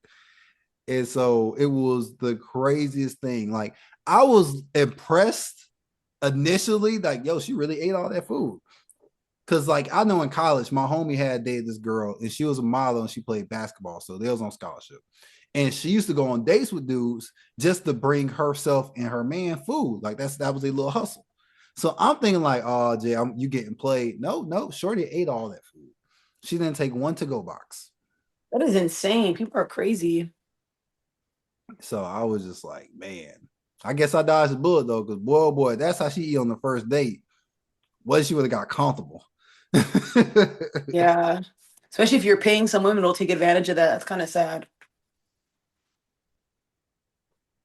And so it was the craziest thing. Like, I was impressed initially, like, yo, she really ate all that food. Cause like I know in college, my homie had dated this girl and she was a model and she played basketball. So they was on scholarship. And she used to go on dates with dudes just to bring herself and her man food. Like that was a little hustle. So I'm thinking like, oh Jay, you getting played. No, no, Shorty ate all that food. She didn't take one to-go box.
That is insane. People are crazy.
So I was just like, man, I guess I dodged the bullet though, because boy, oh boy, that's how she eat on the first date. What if she would have got comfortable?
Yeah. Especially if you're paying some women, will take advantage of that. That's kind of sad.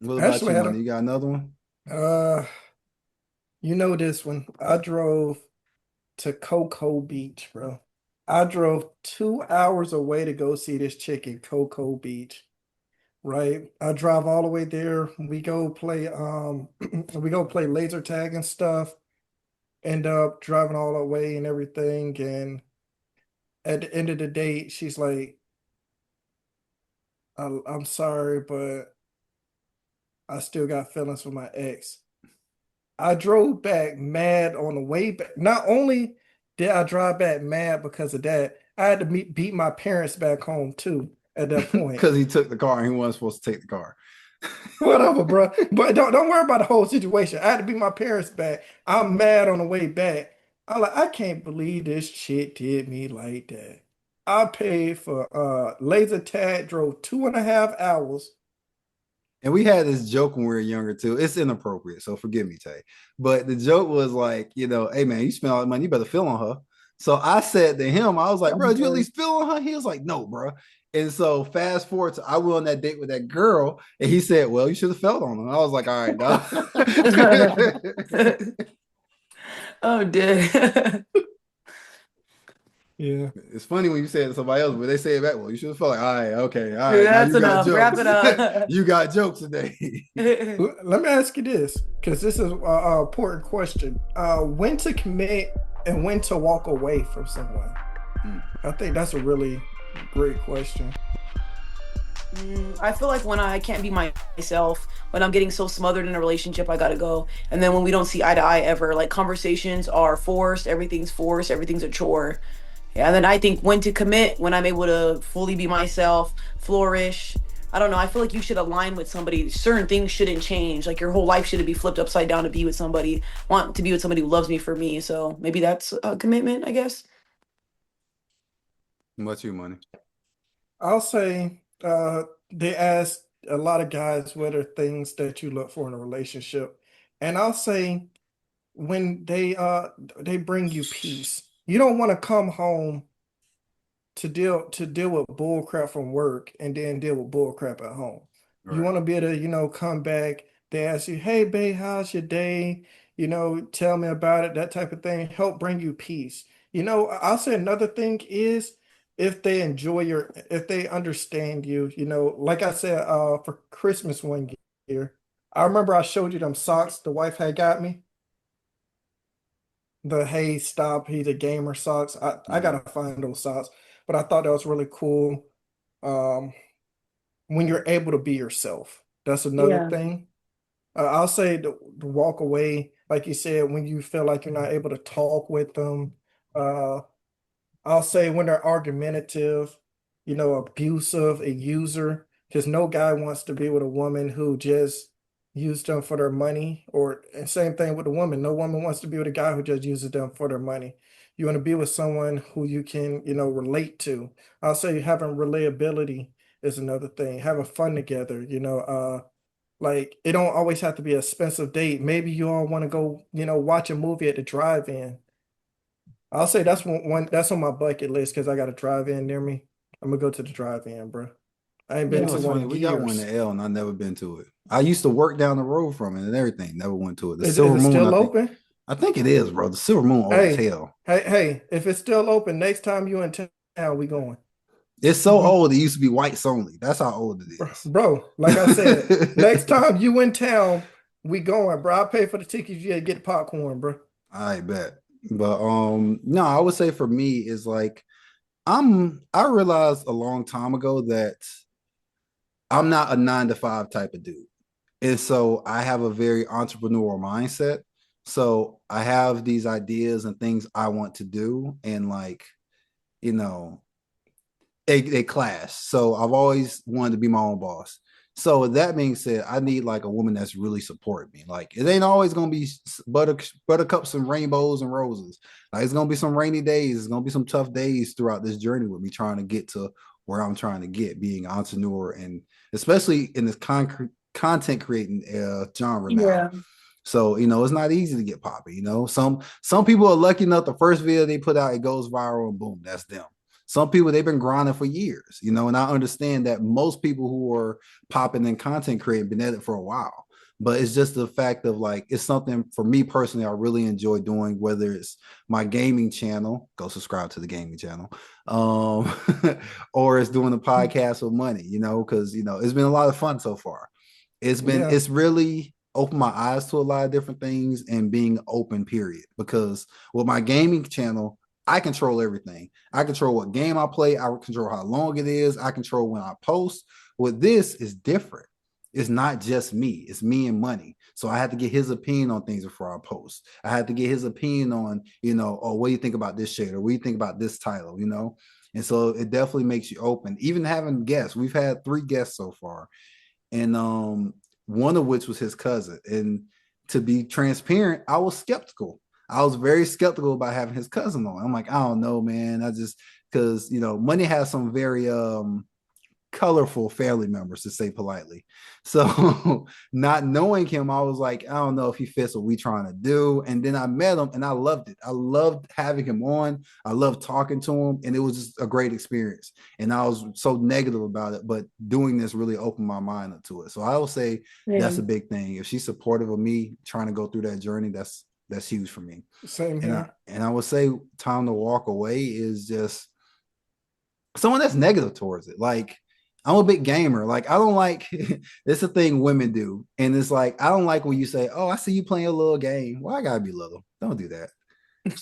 What
I
about
actually
you,
had
money? You got another one?
uh, this one. I drove to Cocoa Beach, bro. I drove 2 hours away to go see this chick in Cocoa Beach. Right. I drive all the way there. We go play we go play laser tag and stuff. End up driving all the way and everything. And at the end of the day, she's like, I'm sorry, but I still got feelings for my ex. I drove back mad on the way back. Not only did I drive back mad because of that, I had to beat my parents back home too at that point.
Because he took the car and he wasn't supposed to take the car.
Whatever, bro. But don't worry about the whole situation. I had to beat my parents back. I'm mad on the way back. I'm like, I can't believe this shit did me like that. I paid for laser tag, drove 2.5 hours.
And we had this joke when we were younger too. It's inappropriate, so forgive me, Tay. But the joke was like, hey man, you spend all that money, you better feel on her. So I said to him, I was like, bro, did you at least feel on her? He was like, no, bro. And so fast forward to I went on that date with that girl, and he said, well, you should have felt on her. I was like, all right, dog.
Oh, dear.
Yeah.
It's funny when you say it to somebody else, but they say it back. Well, you should have felt like, all right, okay, all right.
That's
Now you got
enough. Wrap
jokes.
it up.
You got jokes today.
Let me ask you this, because this is an important question. When to commit and when to walk away from someone? I think that's a really great question.
I feel like when I can't be myself, when I'm getting so smothered in a relationship, I gotta go. And then when we don't see eye to eye ever, like conversations are forced, everything's a chore. Yeah, and then I think when to commit, when I'm able to fully be myself, flourish, I don't know. I feel like you should align with somebody. Certain things shouldn't change. Like your whole life shouldn't be flipped upside down to be with somebody. Want to be with somebody who loves me for me. So maybe that's a commitment, I guess.
What's your money?
I'll say they ask a lot of guys what are things that you look for in a relationship. And I'll say when they bring you peace. You don't want to come home to deal with bull crap from work and then deal with bull crap at home. You
Right.
want to be able to, come back. They ask you, hey, babe, how's your day? Tell me about it, that type of thing. Help bring you peace. I'll say another thing is if they understand you, like I said, for Christmas one year, I remember I showed you them socks the wife had got me. The hey, stop, he's a gamer socks. I
Mhm.
gotta find those socks, but I thought that was really cool. Um, when you're able to be yourself. That's another
Yeah.
thing. I'll say to walk away, like you said, when you feel like you're not able to talk with them. Uh, I'll say when they're argumentative, abusive, a user, because no guy wants to be with a woman who just used them for their money, or and same thing with a woman. No woman wants to be with a guy who just uses them for their money. You want to be with someone who you can, relate to. I'll say having relatability is another thing. Having fun together, like it don't always have to be an expensive date. Maybe you all want to go, watch a movie at the drive-in. I'll say that's one that's on my bucket list because I got a drive-in near me. I'm gonna go to the drive-in, bro. I ain't
You
been
know,
to
it's
one
funny.
in
We got one
years.
in L, and I never been to it. I used to work down the road from it and everything. Never went to it. The
Is
Silver
it
Moon, I
still
think.
open?
I think it is, bro. The Silver Moon old as
Hey,
hell.
hey, if it's still open, next time you in town, we going.
It's so old. It used to be whites only. That's how old it is.
Bro, like I said, next time you in town, we going, bro. I'll pay for the tickets. You get popcorn, bro.
I bet. But no, I would say for me is like I realized a long time ago that I'm not a 9 to 5 type of dude. And so I have a very entrepreneurial mindset. So I have these ideas and things I want to do. And like, you know, they clash. So I've always wanted to be my own boss. So with that being said, I need like a woman that's really supporting me. Like it ain't always gonna be buttercups and rainbows and roses. Like it's gonna be some rainy days. It's gonna be some tough days throughout this journey with me trying to get to where I'm trying to get, being an entrepreneur and especially in this concrete content creating genre now.
Yeah.
So it's not easy to get poppy. Some people are lucky enough the first video they put out it goes viral and boom, that's them. Some people they've been grinding for years, and I understand that most people who are popping and content creating been at it for a while. But it's just the fact of like it's something for me personally I really enjoy doing, whether it's my gaming channel, go subscribe to the gaming channel, um, or it's doing the podcast with money, because it's been a lot of fun so far.
Yeah,
It's really opened my eyes to a lot of different things and being open, period. Because with my gaming channel, I control everything. I control what game I play. I control how long it is. I control when I post. With this is different. It's not just me. It's me and money. So I had to get his opinion on things before I post. I had to get his opinion on, oh, what do you think about this shade or what do you think about this title. And so it definitely makes you open. Even having guests, we've had 3 guests so far, and one of which was his cousin. And to be transparent, I was skeptical. I was very skeptical about having his cousin on. I'm like, I don't know, man. I just because Money has some very colorful family members, to say politely. So not knowing him, I was like, I don't know if he fits what we trying to do. And then I met him and I loved it. I loved having him on. I loved talking to him, and it was just a great experience. And I was so negative about it, but doing this really opened my mind up to it. So I will say that's a big thing. If she's supportive of me trying to go through that journey, that's huge for me.
same
And
here.
I would say time to walk away is just someone that's negative towards it. Like I'm a big gamer. Like I don't like it's a thing women do. And it's like I don't like when you say, oh, I see you playing a little game. Why I gotta be little? Don't do that.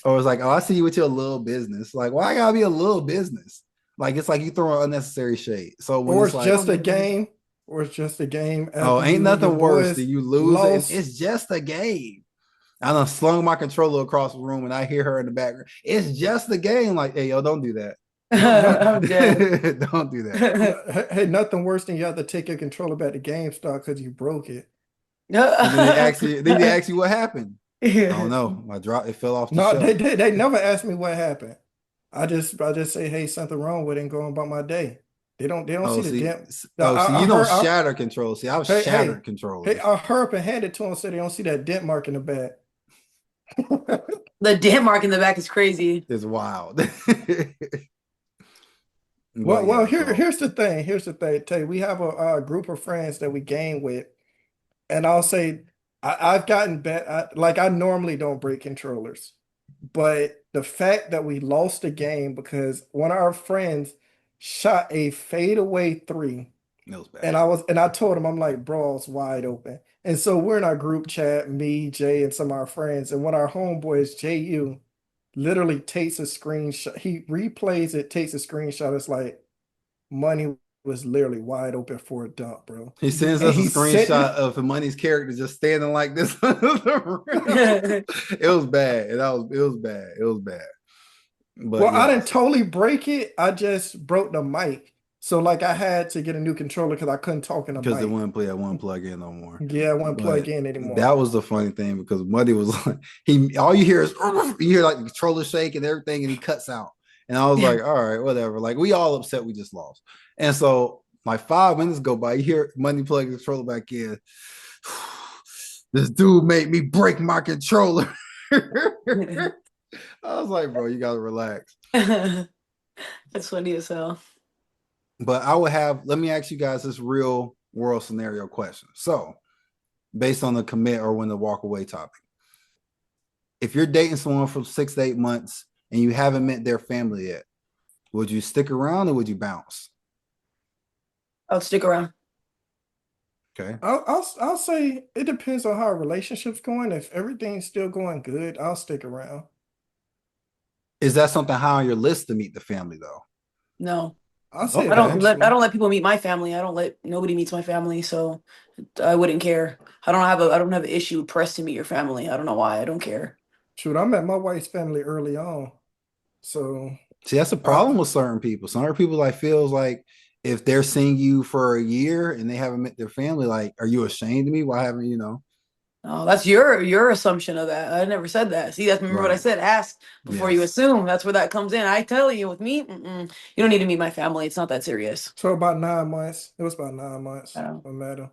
Or it's like, oh, I see you with your little business. Like, why I gotta be a little business? Like it's like you throw unnecessary shade. So when
Or
it's
it's
like,
just a game, or it's just a game
oh,
after
ain't
you and your
nothing worse
boys
than you lose it. And
lost.
it's just a game. I done slung my controller across the room and I hear her in the background. It's just a game. Like, hey, yo, don't do that.
I'm dead.
Don't do that.
Hey, nothing worse than you have to take your controller back to GameStop because you broke it.
And then they ask you what happened. I don't know. It fell off the
No,
shelf.
they never asked me what happened. I just say, hey, something wrong with it and go on about my day. They don't
Oh,
see the
see,
dent.
you don't shatter controls. See, I was
Hey,
shattered
hey,
controllers.
I hurry up and hand it to them so they don't see that dent mark in the back.
The dent mark in the back is crazy.
It's wild. But
Well,
yeah, so
here's the thing. Here's the thing. Tay, we have a group of friends that we game with, and I'll say I've gotten better. Like I normally don't break controllers, but the fact that we lost the game because one of our friends shot a fadeaway three,
it was bad.
and I told him I'm like, bro, it's wide open. And so we're in our group chat, me, Jay, and some of our friends, and one of our homeboys, JU, literally takes a screenshot. He replays it, takes a screenshot. It's like money was literally wide open for a dunk, bro.
He sends
And
us a
he sent
screenshot
it.
of the money's character just standing like this. It was bad. It was bad. It was bad. But
Well, I
yeah,
didn't totally break it. I just broke the mic. So like I had to get a new controller because I couldn't talk in the
because
mic.
it wouldn't plug in no more.
Yeah, I wouldn't plug
But
in anymore.
that was the funny thing because Muddy was like, he all you hear is you hear like the controller shake and everything, and he cuts out. And I was like, all right, whatever. Like we all upset we just lost. And so like 5 minutes go by, you hear Money plug the controller back in. This dude made me break my controller. I was like, bro, you gotta relax.
That's funny as hell.
But let me ask you guys this real world scenario question. So, based on the commit or when the walk away topic, if you're dating someone for 6 to 8 months and you haven't met their family yet, would you stick around or would you bounce?
I'll stick around.
Okay.
I'll say it depends on how a relationship's going. If everything's still going good, I'll stick around.
Is that something high on your list to meet the family though?
No.
I'll say
Okay.
eventually.
I don't let people meet my family. I don't let nobody meets my family, so I wouldn't care. I don't have an issue pressed to meet your family. I don't know why. I don't care.
Shoot, I met my wife's family early on. So
See, that's a problem with certain people. Some people like feels like if they're seeing you for a year and they haven't met their family, like, are you ashamed of me? Why haven't you know?
Oh, that's your assumption of that. I never said that. See, that's remember what I
Right.
said. Ask before you
Yes.
assume. That's where that comes in. I tell you, with me, you don't need to meet my family. It's not that serious.
so about 9 months. It was about 9 months.
Oh.
No matter.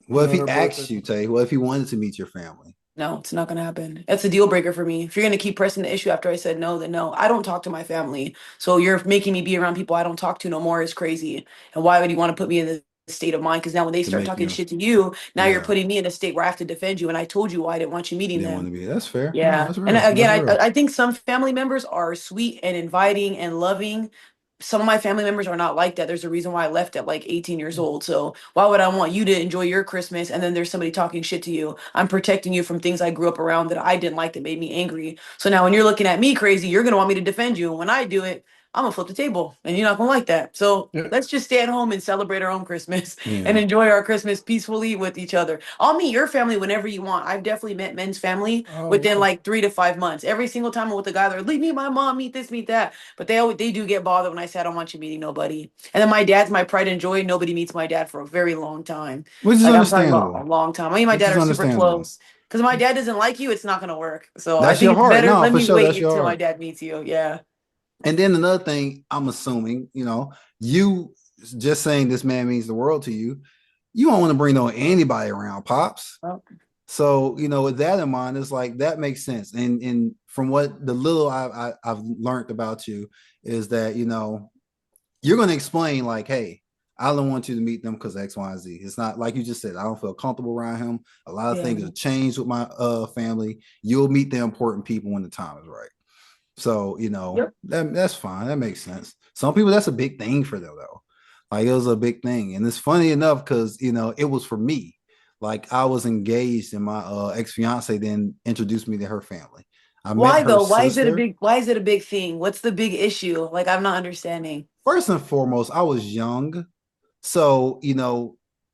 Well, if
Met
he
her
asked
birthday.
you, Tay, well, if he wanted to meet your family,
No, it's not gonna happen. That's a deal breaker for me. If you're gonna keep pressing the issue after I said no, then no. I don't talk to my family. So you're making me be around people I don't talk to no more is crazy. And why would you want to put me in this state of mind? Because now when they
to
start
make
talking
you,
shit to you, now you're
yeah,
putting me in a state where I have to defend you. And I told you why I didn't want you meeting
didn't want
them.
to be. That's fair. No,
Yeah.
that's
And
real. That's
again,
real.
I think some family members are sweet and inviting and loving. Some of my family members are not like that. There's a reason why I left at like 18 years old. So why would I want you to enjoy your Christmas and then there's somebody talking shit to you? I'm protecting you from things I grew up around that I didn't like that made me angry. So now when you're looking at me crazy, you're gonna want me to defend you. And when I do it, I'm gonna flip the table and you're not gonna like that. So
Yeah.
let's just stay at home and celebrate our own Christmas and
Yeah.
enjoy our Christmas peacefully with each other. I'll meet your family whenever you want. I've definitely met men's family
Oh,
within
okay.
like 3 to 5 months. Every single time I'm with the guy, they're leave me my mom, meet this, meet that. But they do get bothered when I say I don't want you meeting nobody. And then my dad's my pride and joy. Nobody meets my dad for a very long time.
Which is
Like I'm talking about a
understandable.
long time. Me and my
Which
dad
is
are super
understandable.
close. Because my dad doesn't like you, it's not gonna work. So I
That's
think
your
it's
heart.
better
No,
let
for
me
sure.
wait
That's your
until my
heart.
dad meets you. Yeah.
And then another thing, I'm assuming, you just saying this man means the world to you. You don't want to bring no anybody around, pops.
Well,
So, with that in mind, it's like that makes sense. And from what the little I've learned about you is that, you're going to explain like, hey, I don't want you to meet them because X, Y, and Z. It's not like you just said, I don't feel comfortable around him. A lot of
yeah.
things have changed with my family. You'll meet the important people when the time is right. So,
Yep.
that's fine. That makes sense. Some people, that's a big thing for them, though. Like, it was a big thing. And it's funny enough because, it was for me. Like, I was engaged and my ex-fiance then introduced me to her family. I met
Why
her
though?
sister.
Why is it a big thing? What's the big issue? Like I'm not understanding.
First and foremost, I was young. So,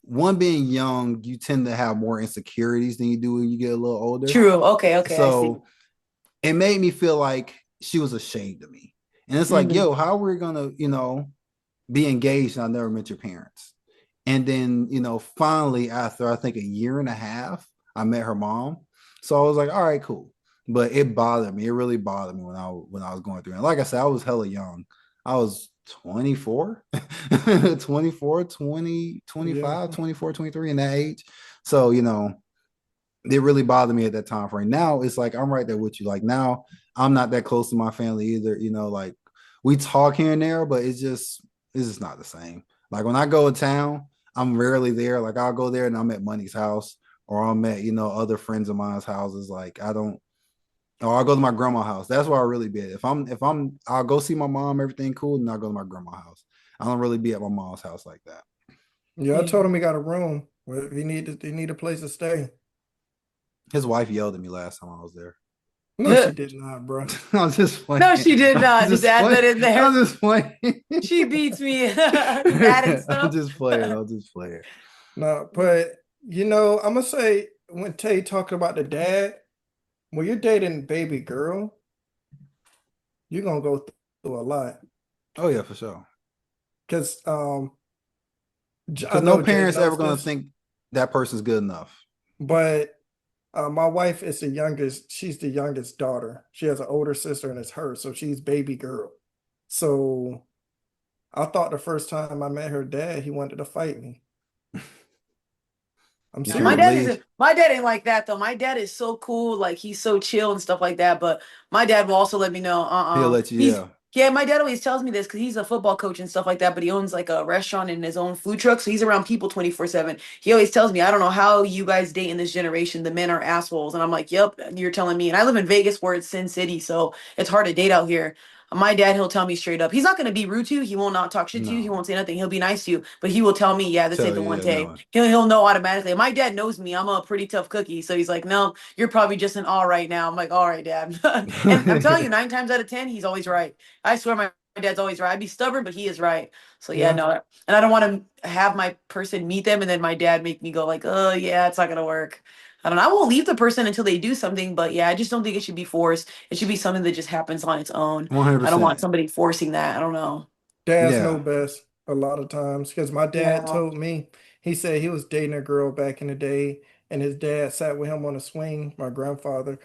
one being young, you tend to have more insecurities than you do when you get a little older.
True. Okay, I see.
So it made me feel like she was ashamed of me. And it's like,
Mhm.
yo, how we're gonna, be engaged and I never met your parents. And then, finally after I think a year and a half, I met her mom. So I was like, all right, cool. But it bothered me. It really bothered me when I was going through it. And like I said, I was hella young. I was 24, 24, 20,
Yeah.
25, 24, 23 in that age. So, it really bothered me at that time frame. Now it's like I'm right there with you. Like now I'm not that close to my family either. Like we talk here and there, but it's just not the same. Like when I go to town, I'm rarely there. Like I'll go there and I'm at Money's house or I'm at, other friends of mine's houses. Like I don't or I'll go to my grandma's house. That's where I really be at. I'll go see my mom, everything cool, and I'll go to my grandma's house. I don't really be at my mom's house like that.
Yeah, I
Yeah.
told him he got a room. Well, he need a place to stay.
His wife yelled at me last time I was there.
No, she did not, bro.
I was just playing.
No, she did
I
not.
was
Just
just
add
playing.
that in
I
there.
was just playing.
She beats me. Just adding
I'm
stuff.
just playing. I'm just playing.
No, but I'm gonna say when Tay talked about the dad, when you're dating baby girl, you're gonna go through a lot.
Oh yeah, for sure.
Because I
Because no
know Jay
parents ever
knows
gonna
this,
think that person's good enough.
but my wife is the youngest. She's the youngest daughter. She has an older sister, and it's her, so she's baby girl. So I thought the first time I met her dad, he wanted to fight me. I'm
If
Yeah,
you're
my
serious.
dad
related,
isn't. My dad ain't like that though. My dad is so cool, like he's so chill and stuff like that. But my dad will also let me know.
he'll let you.
He's
Yeah,
yeah. My dad always tells me this because he's a football coach and stuff like that. But he owns like a restaurant and his own food truck, so he's around people 24/7. He always tells me, I don't know how you guys date in this generation. The men are assholes, and I'm like, yep, you're telling me. And I live in Vegas, where it's Sin City, so it's hard to date out here. My dad, he'll tell me straight up. He's not going to be rude to you. He will not talk shit to you. He
no,
won't say nothing. He'll be nice to you, but he will tell me, yeah, this ain't
tell
the
you,
one,
yeah,
Tay.
no.
He'll know automatically. My dad knows me. I'm a pretty tough cookie. So he's like, no, you're probably just an all right now. I'm like, all right, dad. And I'm telling you, 9 times out of 10, he's always right. I swear my dad's always right. I'd be stubborn, but he is right. So yeah,
Yeah.
no. And I don't want to have my person meet them and then my dad make me go like, oh yeah, it's not gonna work. I don't know. I won't leave the person until they do something, but yeah, I just don't think it should be forced. It should be something that just happens on its own.
100.
I don't want
percent
somebody forcing that. I don't know.
Dads know
Yeah.
best a lot of times because my dad
Yeah.
told me, he said he was dating a girl back in the day, and his dad sat with him on a swing, my grandfather.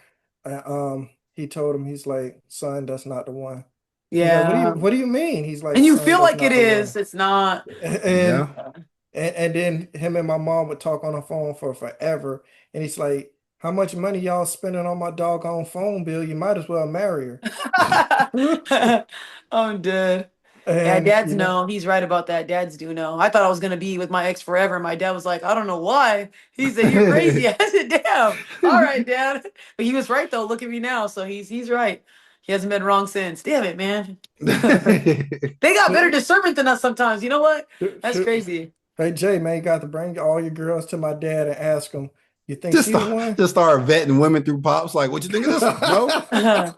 He told him, he's like, son, that's not the one. He's like, what do you
Yeah.
what do you mean? He's like,
And you
son,
feel
that's
like it
not the
is.
one.
It's not.
And
Yeah.
and then him and my mom would talk on the phone for forever. And he's like, how much money y'all spending on my doggone phone bill? You might as well marry her.
I'm dead. Yeah,
And
dads know. He's right about that. Dads do know. I thought I was gonna be with my ex forever. My dad was like, I don't know why. He said, you're crazy. I said, damn. All right, dad. But he was right though. Look at me now. So he's right. He hasn't been wrong since. Damn it, man. They got better discernment than us sometimes. You know what? That's crazy.
hey Jay, man, you got to bring all your girls to my dad and ask him, you think
just
she the
start
one?
just start vetting women through pops. Like, what you think of this one? No.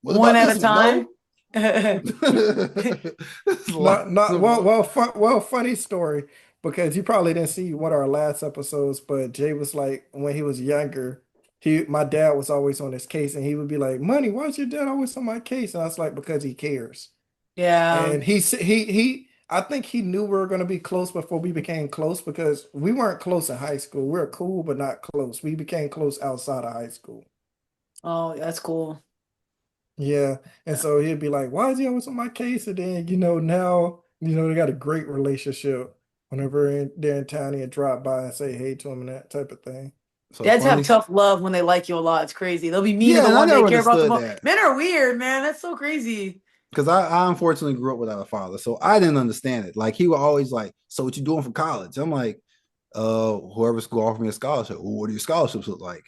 What
One
about
at
this
a
one?
time.
No. It's lots
Not
of
well, funny story because you probably didn't see one of our last episodes, but Jay was like when he was younger, my dad was always on his case and he would be like, Money, why is your dad always on my case? And I was like, because he cares.
Yeah.
And he I think he knew we were gonna be close before we became close because we weren't close in high school. We were cool, but not close. We became close outside of high school.
Oh, that's cool.
Yeah. And
Yeah.
so he'd be like, why is he always on my case? And then, now, they got a great relationship whenever they're in town and drop by and say hey to him and that type of thing.
so
Dads have
funny.
tough love when they like you a lot. It's crazy. They'll be mean to
Yeah,
the
and I
one they
never
care about the
understood
most.
that
Men are weird, man. That's so crazy.
because I unfortunately grew up without a father, so I didn't understand it. Like he would always like, so what you doing for college? I'm like, whoever school offered me a scholarship. Well, what do your scholarships look like?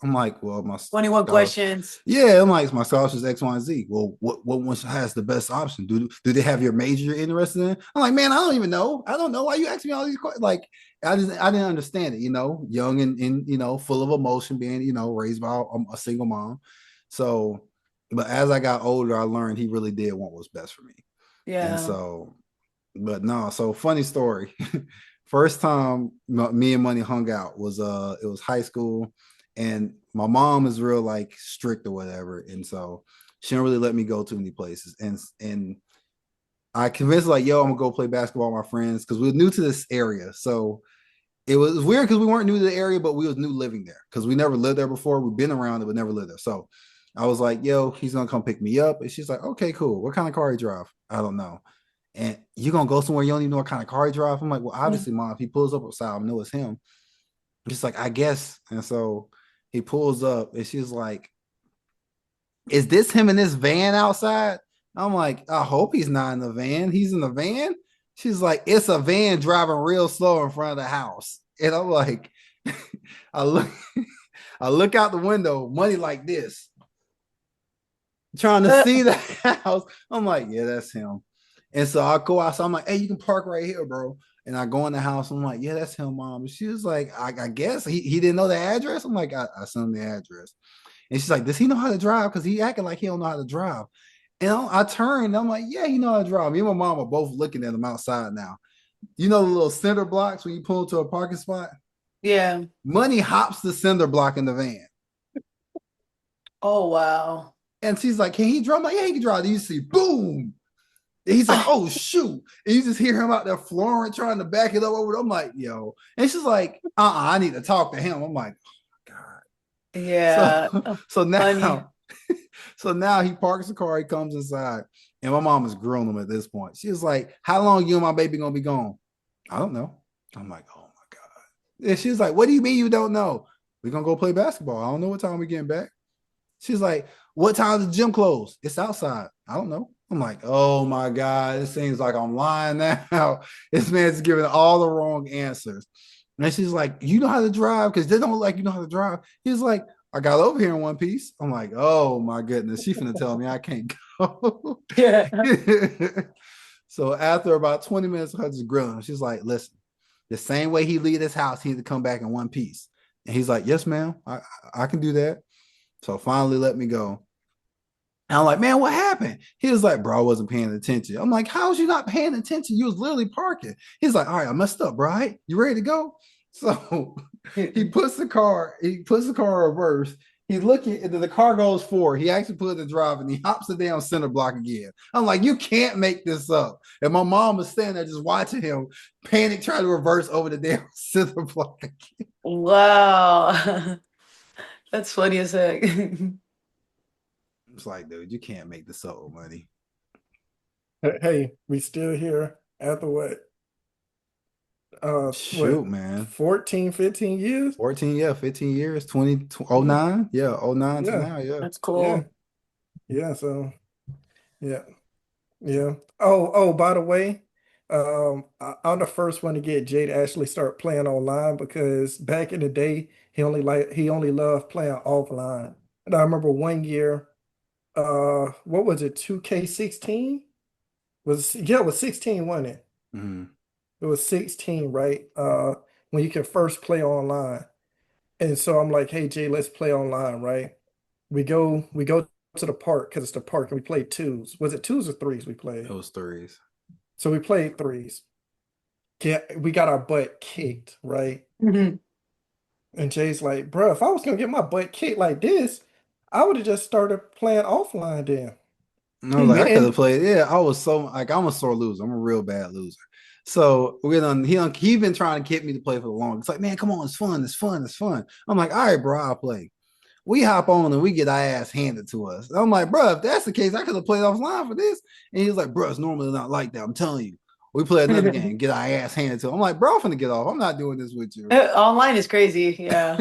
I'm like, well, my
21
scholarship.
questions.
Yeah, I'm like, my scholarship's X, Y, and Z. Well, what one has the best option? Do they have your major you're interested in? I'm like, man, I don't even know. I don't know why you ask me all these questions. Like, I didn't understand it. Young and full of emotion, being raised by a single mom. So, but as I got older, I learned he really did want what's best for me. And
Yeah.
so, but no. So funny story. First time me and Money hung out was it was high school, and my mom is real like strict or whatever, and so She don't really let me go too many places. And I convinced her, like, yo, I'm gonna go play basketball with my friends because we were new to this area. So it was weird because we weren't new to the area, but we was new living there because we never lived there before. We've been around it, but never lived there. So I was like, yo, he's gonna come pick me up. And she's like, okay, cool. What kind of car you drive? I don't know. And you gonna go somewhere you don't even know what kind of car he drive? I'm like, well, obviously, mom, if he pulls up outside, I know it's him. She's like, I guess. And so he pulls up and she's like, is this him in this van outside? I'm like, I hope he's not in the van. He's in the van. She's like, it's a van driving real slow in front of the house. And I'm like, I look, I look out the window, money like this, trying to see the house. I'm like, yeah, that's him. And so I go outside. I'm like, hey, you can park right here, bro. And I go in the house. I'm like, yeah, that's him, mom. And she was like, I guess he didn't know the address. I'm like, I sent him the address. And she's like, does he know how to drive? Because he acting like he don't know how to drive. And I turned. I'm like, yeah, he know how to drive. Me and my mom are both looking at him outside now. You know the little cinder blocks when you pull into a parking spot?
Yeah.
Money hops the cinder block in the van.
Oh wow.
And she's like, can he drive? I'm like, yeah, he can drive. And you see, boom. And he's like, oh, shoot. And you just hear him out there flooring, trying to back it up over. I'm like, yo. And she's like, I need to talk to him. I'm like, oh, God.
Yeah.
So now,
Funny.
so now he parks the car, he comes inside, and my mom is grilling him at this point. She was like, how long you and my baby gonna be gone? I don't know. I'm like, oh my God. And she's like, what do you mean you don't know? We're gonna go play basketball. I don't know what time we're getting back. She's like, what time does the gym close? It's outside. I don't know. I'm like, oh my God, it seems like I'm lying now. This man's giving all the wrong answers. And she's like, you know how to drive? Because they don't look like you know how to drive. He's like, I got over here in one piece. I'm like, oh my goodness. She's finna tell me I can't go.
Yeah.
So after about 20 minutes of her just grilling, she's like, listen, the same way he leave this house, he had to come back in one piece. And he's like, yes, ma'am, I can do that. So finally let me go. And I'm like, man, what happened? He was like, bro, I wasn't paying attention. I'm like, how was you not paying attention? You was literally parking. He's like, all right, I messed up, bro. Right? You ready to go? So he puts the car in reverse. He's looking, and the car goes forward. He actually put it in drive and he hops the damn center block again. I'm like, you can't make this up. And my mom was standing there just watching him panic, trying to reverse over the damn center block again.
Wow. That's funny as heck.
It's like, dude, you can't make this up with money.
Hey, we still here after what?
Shoot,
what,
man.
14, 15 years?
14, yeah, 15 years, 09. Yeah, 09 to
Yeah.
now, yeah.
That's cool.
Yeah, so yeah. Yeah. Oh, by the way, I'm the first one to get Jay to actually start playing online because back in the day, he only loved playing offline. And I remember one year, what was it, 2K16? It was 16, wasn't it?
Mhm.
It was 16, right? When you can first play online. And so I'm like, hey Jay, let's play online, right? We go to the park because it's the park and we played twos. Was it twos or threes we played?
Those threes.
So we played threes. We got our butt kicked, right?
Mhm.
And Jay's like, bro, if I was gonna get my butt kicked like this, I would have just started playing offline then.
And I was like, I could
And
have played. Yeah, I was so like, I'm a sore loser. I'm a real bad loser. So he been trying to get me to play for the longest. It's like, man, come on, it's fun, it's fun, it's fun. I'm like, all right, bro, I'll play. We hop on and we get our ass handed to us. I'm like, bro, if that's the case, I could have played offline for this. And he was like, bro, it's normally not like that. I'm telling you. We play another game, get our ass handed to him. I'm like, bro, I'm finna get off. I'm not doing this with you.
Online is crazy. Yeah.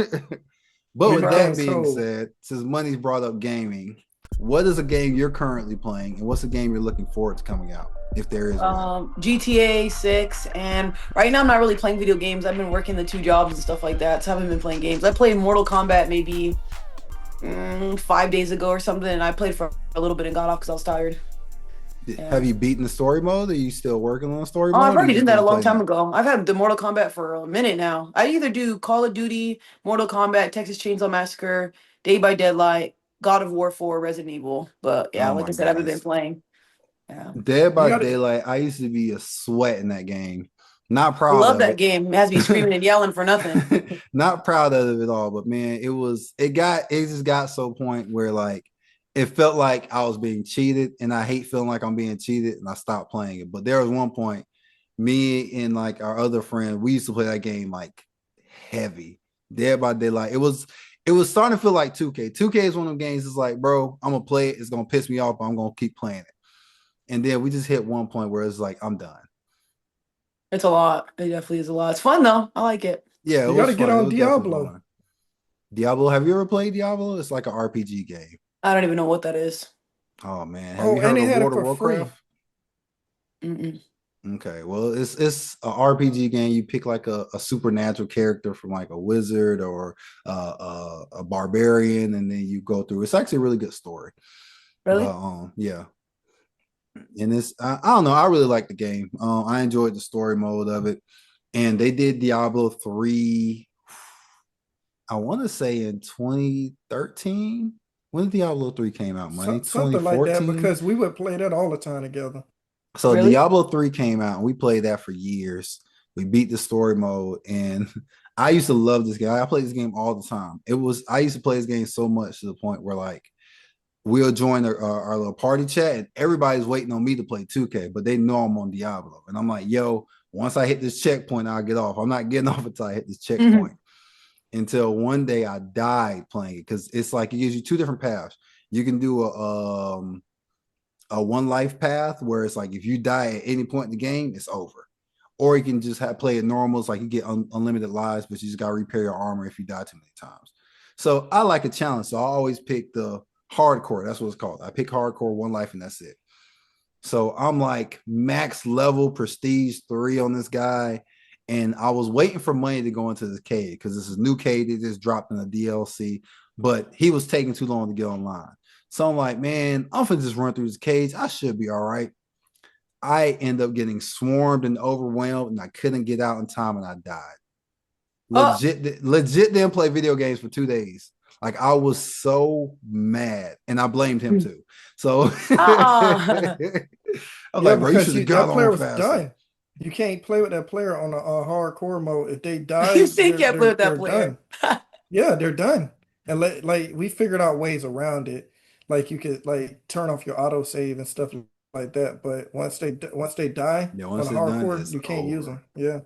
But with that
because
being
so
said, since money's brought up gaming, what is a game you're currently playing, and what's a game you're looking forward to coming out, if there is one?
GTA 6, and right now I'm not really playing video games. I've been working the 2 jobs and stuff like that, so I haven't been playing games. I played Mortal Kombat maybe 5 days ago or something, and I played for a little bit and got off because I was tired. Yeah.
Have you beaten the story mode? Are you still working on the story
Oh,
mode?
I've
or
already
you
done
just
that a
gonna
long
play
time
that?
ago. I've had the Mortal Kombat for a minute now. I either do Call of Duty, Mortal Kombat, Texas Chainsaw Massacre, Day by Daylight, God of War 4, Resident Evil. But yeah,
Oh
like
my
I said, I haven't been
goodness.
playing. Yeah.
Dead
you
by
gotta
Daylight, I used to be a sweat in that game. Not
I
proud
love
of
that
it.
game. It has me screaming and yelling for nothing.
Not proud of it all, but man, it just got so point where like it felt like I was being cheated, and I hate feeling like I'm being cheated, and I stopped playing it. But there was one point, me and like our other friend, we used to play that game like heavy, Dead by Daylight. It was starting to feel like 2K. 2K is one of them games. It's like, bro, I'm gonna play it. It's gonna piss me off, but I'm gonna keep playing it. And then we just hit one point where it's like, I'm done.
It's a lot. It definitely is a lot. It's fun though. I like it.
Yeah, it
You got
was
to get
fun. It
on
was definitely
Diablo.
fun. Diablo, have you ever played Diablo? It's like an RPG game.
I don't even know what that is.
Oh man, have
Oh,
you
and
heard
they
of
had it
World of
for free.
Warcraft?
Mm-mm.
Okay, well, it's a RPG game. You pick like a supernatural character from like a wizard or a barbarian, and then you go through. It's actually a really good story, but
Really?
yeah, and I don't know. I really like the game. I enjoyed the story mode of it, and they did Diablo 3. I want to say in 2013. When did Diablo 3 came out? Money
Something like that
2014.
because we would play that all the time together.
So
Really?
Diablo 3 came out and we played that for years. We beat the story mode and I used to love this game. I played this game all the time. I used to play this game so much to the point where like we'll join our little party chat and everybody's waiting on me to play 2K, but they know I'm on Diablo. And I'm like, yo, once I hit this checkpoint, I'll get off. I'm not getting off until I hit this checkpoint. Until one day I died playing it because it's like it gives you two different paths. You can do a one life path where it's like if you die at any point in the game, it's over. Or you can just play it normal. It's like you get unlimited lives, but you just got to repair your armor if you die too many times. So I like a challenge. So I always pick the hardcore. That's what it's called. I pick hardcore, one life, and that's it. So I'm like max level prestige 3 on this guy. And I was waiting for money to go into this cave because this is new cave. They just dropped in the DLC, but he was taking too long to get online. So I'm like, man, I'm gonna just run through this cage. I should be all right. I end up getting swarmed and overwhelmed, and I couldn't get out in time, and I died.
Oh,
Legit didn't play video games for 2 days. Like I was so mad, and I blamed him too. So
uh-uh.
I'm
Yeah,
like, bro, you
because
should have
that
got
player
on
was
faster.
done. You can't play with that player on a hardcore mode. If they
You
die,
still can't play with that
they're
player.
done. Yeah, they're done. And like we figured out ways around it. Like you could like turn off your auto save and stuff like that. But once they die
Yeah,
on
once it's done,
hardcore,
it's
you can't use
over.
them. Yeah.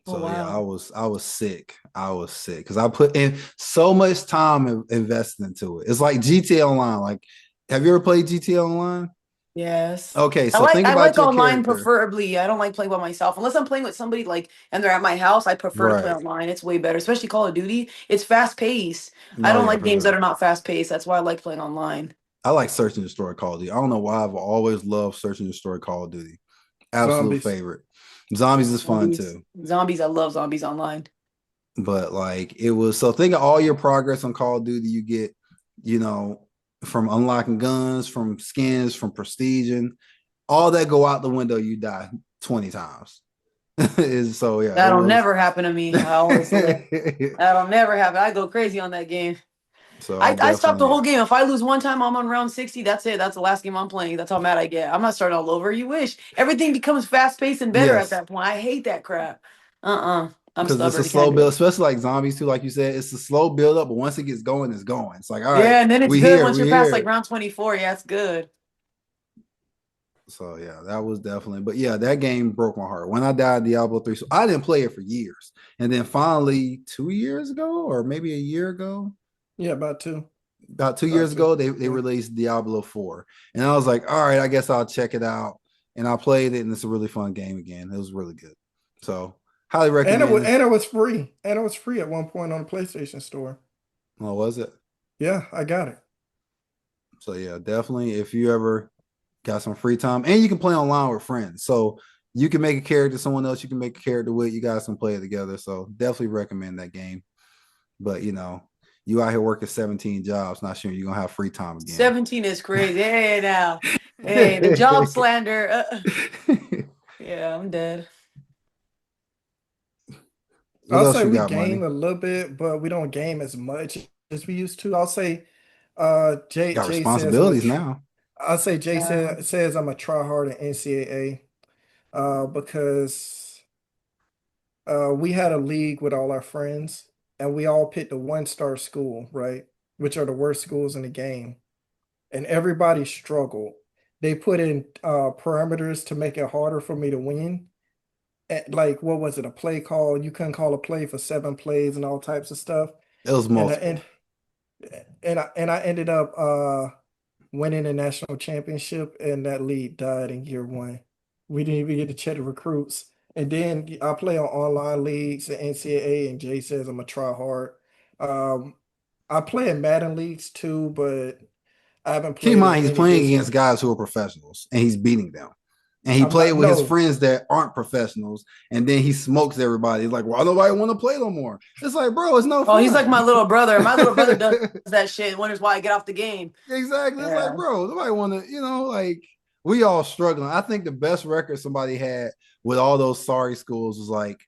Oh
So yeah, I
wow.
was I was sick. I was sick because I put in so much time invested into it. It's like GTA Online. Like, have you ever played GTA Online?
Yes.
Okay,
I
so
like
think
I
about
like
your
online
character.
preferably. I don't like playing by myself. Unless I'm playing with somebody like and they're at my house, I prefer to play
Right.
online. It's way better, especially Call of Duty. It's fast paced. I
No,
don't
yeah,
like
for
games that
sure.
are not fast paced. That's why I like playing online.
I like Search and Destroy Call of Duty. I don't know why I've always loved Search and Destroy Call of Duty. Absolute
Zombies.
favorite. Zombies is fun
Zombies.
too.
Zombies, I love zombies online.
But like it was so think of all your progress on Call of Duty you get, you know, from unlocking guns, from skins, from prestiging, all that go out the window, you die 20 times. Is so yeah, it
That'll
was
never happen to me. I always say that'll never happen. I go crazy on that game.
so I
I stopped the
definitely
whole game. If I lose one time, I'm on round 60. That's it. That's the last game I'm playing. That's how mad I get. I'm not starting all over. You wish. Everything becomes fast paced and better at
yes,
that point. I hate that crap. Uh-uh. I'm
because it's a
stubborn. I
slow
can't do
build,
it.
especially like zombies too, like you said, it's a slow build up, but once it gets going, it's going. It's like, all right,
Yeah, and then it's
we
good
here,
once
we
you're past like
here.
round 24. Yeah, it's good.
So yeah, that was definitely, but yeah, that game broke my heart when I died Diablo 3. So I didn't play it for years. And then finally 2 years ago, or maybe a year ago,
Yeah, about two.
about two
About
years
two.
ago, they
Yeah.
released Diablo 4. And I was like, all right, I guess I'll check it out. And I played it, and it's a really fun game again. It was really good. So highly recommend it.
And it was free. And it was free at one point on the PlayStation Store.
What was it?
Yeah, I got it.
So yeah, definitely if you ever got some free time, and you can play online with friends. So you can make a character, someone else you can make a character with, you guys can play it together. So definitely recommend that game. But you know, you out here working 17 jobs, not sure you're gonna have free time again.
17 is crazy. Hey, now. Hey, the job slander. Yeah, I'm dead.
What
I'll
else
say
you
we
got,
game
money?
a little bit, but we don't game as much as we used to. I'll say
Got
Jay says I'm a
responsibilities now.
I'll say Jay
Yeah.
says I'm a try hard in NCAA because we had a league with all our friends and we all picked a one-star school, right? Which are the worst schools in the game. and everybody struggled. They put in parameters to make it harder for me to win. Like what was it? A play call? You couldn't call a play for 7 plays and all types of stuff.
It was
And I,
multiple.
and I ended up winning a national championship, and that league died in year one. We didn't even get to check the recruits. And then I play on online leagues, the NCAA, and Jay says I'm a try hard. Um, I play in Madden leagues too, but I haven't
Keep in
played as
mind, he's
many
playing
this
against
year.
guys who are professionals and he's beating them. And he
I'm
played
not,
with his
no,
friends that aren't professionals, and then he smokes everybody. He's like, "Why nobody want to play no more?" It's like, bro, it's no
Oh, he's like my
fun.
little brother. My little brother does that shit and wonders why I get off the game.
Exactly. It's like,
Yeah.
bro, nobody want to, like we all struggling. I think the best record somebody had with all those sorry schools was like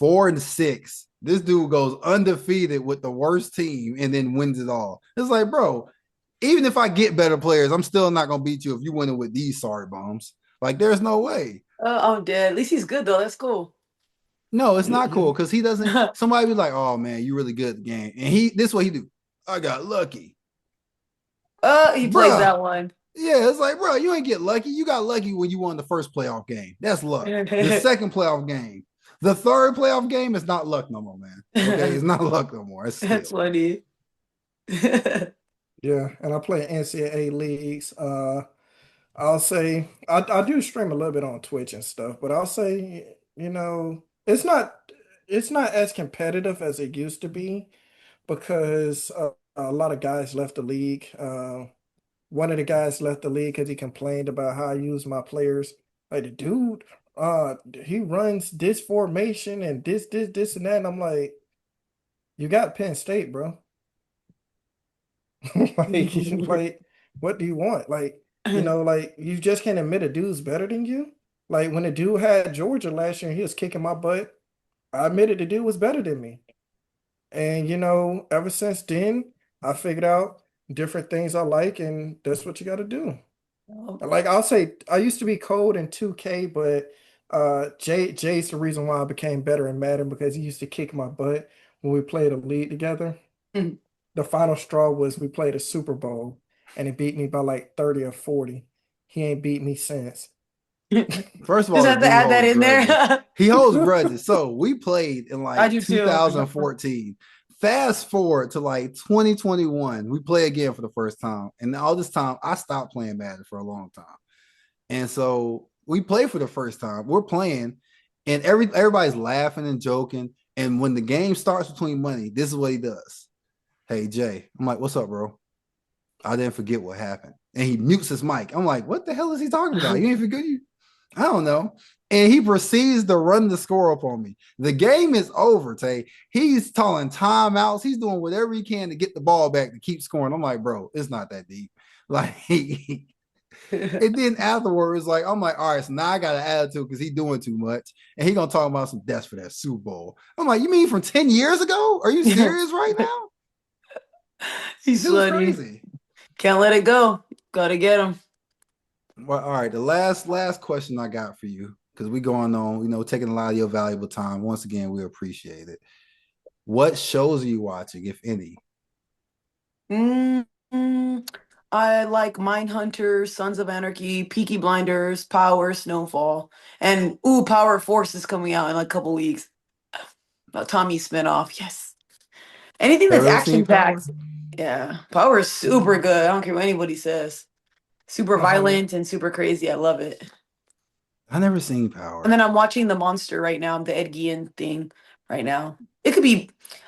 4-6. This dude goes undefeated with the worst team and then wins it all. It's like, bro, even if I get better players, I'm still not gonna beat you if you win it with these sorry bums. Like, there's no way.
I'm dead. At least he's good though. That's cool.
No, it's not
yeah,
cool because he doesn't. Somebody be like, "Oh man, you really good at the game," and this what he do. I got lucky,
He plays
bruh.
that one.
Yeah, it's like, bro, you ain't get lucky. You got lucky when you won the first playoff game. That's luck. The second playoff game, the third playoff game is not luck no more, man. Okay, it's not luck no more. It's
That's
skill.
funny.
and I play in NCAA leagues. I'll say I do stream a little bit on Twitch and stuff, but I'll say, it's not as competitive as it used to be because a lot of guys left the league. One of the guys left the league because he complained about how I use my players. Like the dude, he runs this formation and this and that. And I'm like, you got Penn State, bro. Like, what do you want? Like you just can't admit a dude's better than you. Like when the dude had Georgia last year and he was kicking my butt, I admitted the dude was better than me. And ever since then, I figured out different things I like, and that's what you got to do. Like I'll say, I used to be cold in 2K, but Jay's the reason why I became better in Madden because he used to kick my butt when we played a league together. The final straw was we played a Super Bowl, and he beat me by like 30 or 40. He ain't beat me since.
First of
Just
all,
have to add that in there.
He holds grudges. So we played in
I
like
do too.
2014. Fast forward to like 2021, we play again for the first time. And all this time, I stopped playing Madden for a long time. And so we play for the first time. We're playing, and everybody's laughing and joking. And when the game starts between money, this is what he does. Hey, Jay. I'm like, what's up, bro? I didn't forget what happened. And he mutes his mic. I'm like, what the hell is he talking about? You ain't forget you? I don't know. And he proceeds to run the score up on me. The game is over, Tay. He's calling timeouts. He's doing whatever he can to get the ball back to keep scoring. I'm like, bro, it's not that deep. Like, and then afterwards, I'm like, all right, so now I got an attitude because he's doing too much. And he gonna talk about some deaths for that Super Bowl. I'm like, you mean from 10 years ago? Are you serious right now?
He's
It was
funny.
crazy.
Can't let it go. Gotta get him.
Well, all right. The last question I got for you, because we're going on, taking a lot of your valuable time. Once again, we appreciate it. What shows are you watching, if any?
I like Mindhunter, Sons of Anarchy, Peaky Blinders, Power, Snowfall, and Power Force is coming out in like a couple weeks. Tommy spinoff, yes. Anything that's
Ever seen
action
Power?
packed. Yeah, Power is super good. I don't care what anybody says. Super violent and super crazy. I love it.
I never seen Power.
And then I'm watching The Monster right now, the Ed Gein thing right now.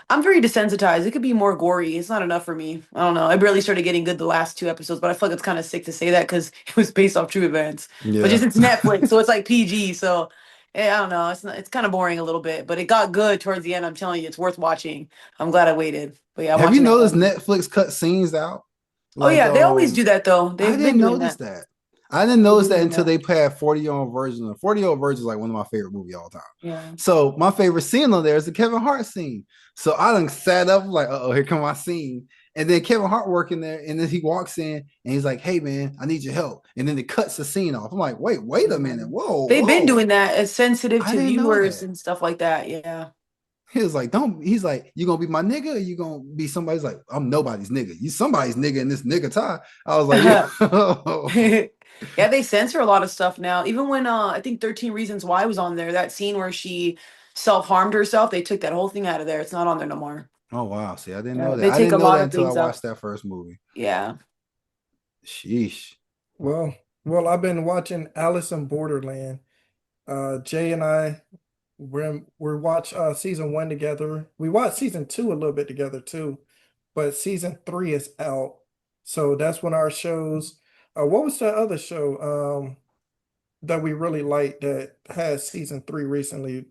I'm very desensitized. It could be more gory. It's not enough for me. I don't know. I barely started getting good the last 2 episodes, but I feel like it's kind of sick to say that because it was based off true events.
Yeah.
But just it's Netflix, so it's like PG. So I don't know. It's kind of boring a little bit, but it got good towards the end. I'm telling you, it's worth watching. I'm glad I waited. But yeah,
have you noticed Netflix cut scenes out?
Like, yeah, they always do that though. They've been doing that.
I didn't notice that until they had 40-year-old version. The 40-year-old version is like one of my favorite movies all time.
Yeah.
So my favorite scene on there is the Kevin Hart scene. So I done sat up like, here come my scene. And then Kevin Hart working there, and then he walks in and he's like, "Hey man, I need your help." And then it cuts the scene off. I'm like, wait a minute, whoa.
They've been doing that. It's sensitive
I
to
didn't know
viewers
that.
and stuff like that. Yeah.
He was like, don't. He's like, you gonna be my nigga? Or you gonna be somebody's like, I'm nobody's nigga. You somebody's nigga in this nigga tie. I was like, yo.
Yeah, they censor a lot of stuff now. Even when I think 13 Reasons Why was on there, that scene where she self-harmed herself, they took that whole thing out of there. It's not on there no more.
Oh wow. See, I didn't
Yeah,
know
they
that. I
take a
didn't know
lot
that
of
until I
things out.
watched that first movie.
Yeah.
Sheesh.
Well, I've been watching Alice in Borderland. Jay and I, we watched season 1 together. We watched season 2 a little bit together too, but season 3 is out. So that's when our shows. What was the other show that we really liked that had season 3 recently?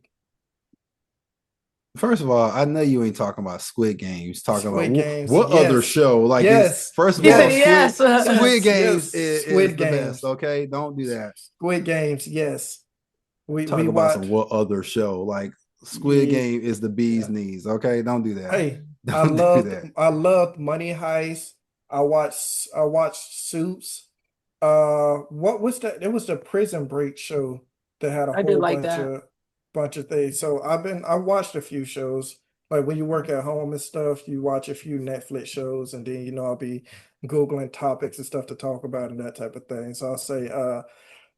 First of all, I know you ain't talking about Squid Games. Talking about
Squid Games.
what other
Yes.
show? Like,
Yes.
first of all,
Yes.
Yes.
Squid Games
Yes.
is
Squid
the
Games.
best. Okay, don't do that.
Squid Games. Yes. We
Talk about
watched.
some what other show? Like Squid
Yeah.
Game is the bee's
Yeah.
knees. Okay, don't do that.
Hey,
Don't do that.
I loved Money Heist. I watched Suits. What was that? It was the Prison Break show that had a
I did
whole
like that.
bunch of things. So I watched a few shows. Like when you work at home and stuff, you watch a few Netflix shows, and then I'll be Googling topics and stuff to talk about and that type of thing. So I'll say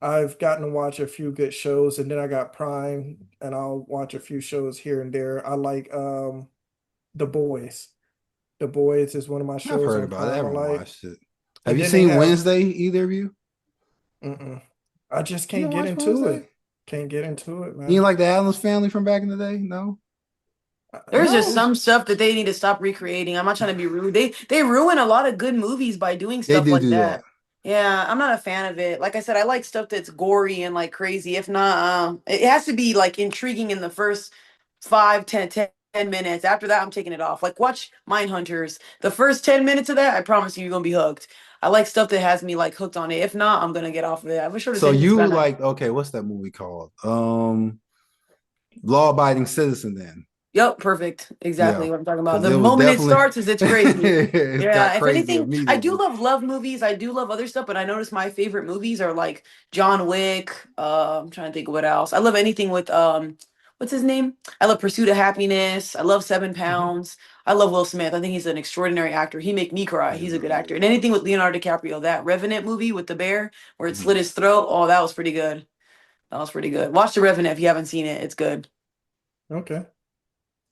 I've gotten to watch a few good shows, and then I got Prime, and I'll watch a few shows here and there. I like The Boys. The Boys is one of my
I've
shows
heard
on
about it. I
Prime I
haven't
like.
watched it.
And
Have you
then they
seen
have
Wednesday? Either of you?
I just
You
can't
didn't
get
watch
into
Wednesday?
it. Can't get into it,
You
man.
ain't like the Addams Family from back in the day? No.
There's just
No,
some stuff that they need to stop recreating. I'm not trying to be rude. They ruin a lot of good movies by doing
They
stuff like
do that.
that. Yeah, I'm not a fan of it. Like I said, I like stuff that's gory and like crazy. If not, it has to be like intriguing in the first 5, 10 minutes. After that, I'm taking it off. Like watch Mindhunters. The first 10 minutes of that, I promise you're gonna be hooked. I like stuff that has me like hooked on it. If not, I'm gonna get off of it. I have a short
So
attention
you
span.
like, okay, what's that movie called? Law Abiding Citizen then.
Yep, perfect. Exactly
Yeah.
what I'm talking about.
'Cause
The
it was
moment it
definitely
starts is it's crazy.
it
Yeah,
got
if
crazy
anything, I do
immediately.
love movies. I do love other stuff, but I notice my favorite movies are like John Wick. I'm trying to think of what else. I love anything with what's his name? I love Pursuit of Happiness. I love Seven
Mhm.
Pounds. I love Will Smith. I think he's an extraordinary actor. He make me cry.
He's
He's a good
really
actor.
good.
And anything with Leonardo DiCaprio, that Revenant movie with the bear where it
Mhm.
slit his throat. Oh, that was pretty good. That was pretty good. Watch The Revenant if you haven't seen it. It's good.
Okay.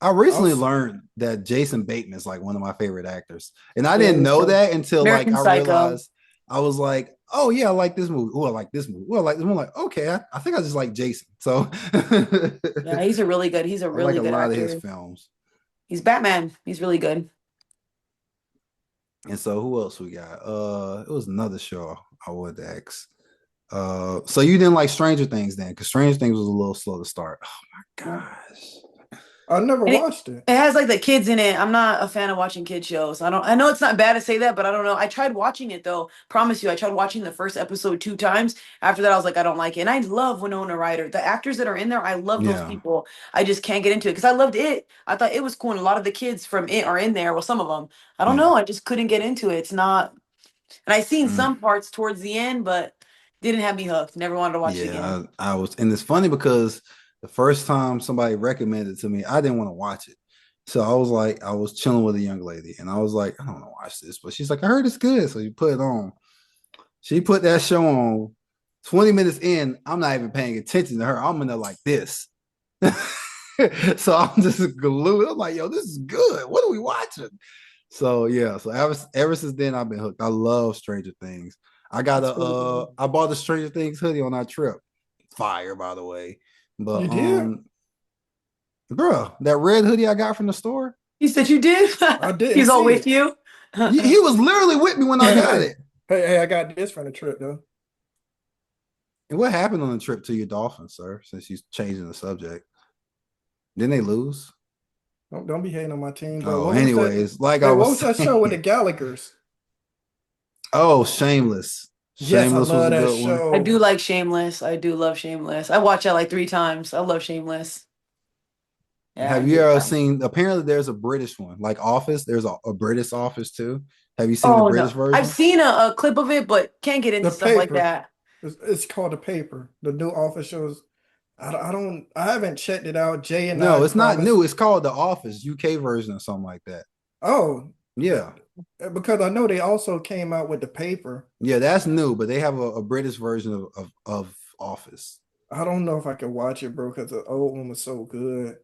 I
I'll
recently
s-
learned that Jason Bateman is like one of my favorite actors. And I
Yeah,
didn't
he's
know
good.
that until like
American
I
Psycho.
realized I was like, oh yeah, I like this movie. Oh, I like this movie. Oh, I like this movie. I'm like, okay, I think I just like Jason. So
Yeah, he's a really good. He's a
I like
really
a
good
lot of his
actor.
films.
He's Batman. He's really good.
And so who else we got? It was another show I would ask. So you didn't like Stranger Things then, because Stranger Things was a little slow to start. Oh my
Yeah.
gosh.
I never
And
watched it.
it has like the kids in it. I'm not a fan of watching kid shows. I know it's not bad to say that, but I don't know. I tried watching it though. Promise you, I tried watching the first episode 2 times. After that, I was like, I don't like it. And I love Winona Ryder. The actors that are in there, I love those
Yeah.
people. I just can't get into it because I loved it. I thought it was cool. And a lot of the kids from it are in there. Well, some of them. I don't
Yeah.
know. I just couldn't get into it. It's not. And I seen
Mm.
some parts towards the end, but didn't have me hooked. Never wanted to watch it again.
Yeah, I was, and it's funny because the first time somebody recommended it to me, I didn't want to watch it. So I was like, I was chilling with a young lady, and I was like, I don't want to watch this, but she's like, I heard it's good, so you put it on. She put that show on. 20 minutes in, I'm not even paying attention to her. I'm in there like this. So I'm just glued. I'm like, yo, this is good. What are we watching? So yeah, so ever since then I've been hooked. I love Stranger Things. I got
That's really good.
I bought the Stranger Things hoodie on our trip. Fire, by the way. But
You did?
bro, that red hoodie I got from the store,
You said you did?
I didn't
He's all
see
with
it.
you?
he was literally with me when I got it.
Hey, I got this from the trip though.
And what happened on the trip to your Dolphins, sir? Since you're changing the subject, didn't they lose?
Don't be hating on my team. But
Oh,
what was that?
anyways, like I
Hey, what
was
was that show with the
saying.
Gallaghers?
Oh, Shameless.
Yes, I
Shameless was
love
a
that
good one.
show.
I do like Shameless. I do love Shameless. I watch it like 3 times. I love Shameless. Yeah,
Have
I
you
do.
ever seen? Apparently, there's a British one, like Office. There's a British Office too. Have you seen the
Oh
British
no. I've
version?
seen a clip of it, but can't get into
The
stuff like
Paper.
that.
It's called The Paper. The new office shows. I haven't checked it out. Jay and I
No, it's not
promised.
new. It's called The Office, UK version or something like that.
Oh,
Yeah.
because I know they also came out with the paper.
Yeah, that's new, but they have a British version of Office.
I don't know if I can watch it, bro, because the old one was so good.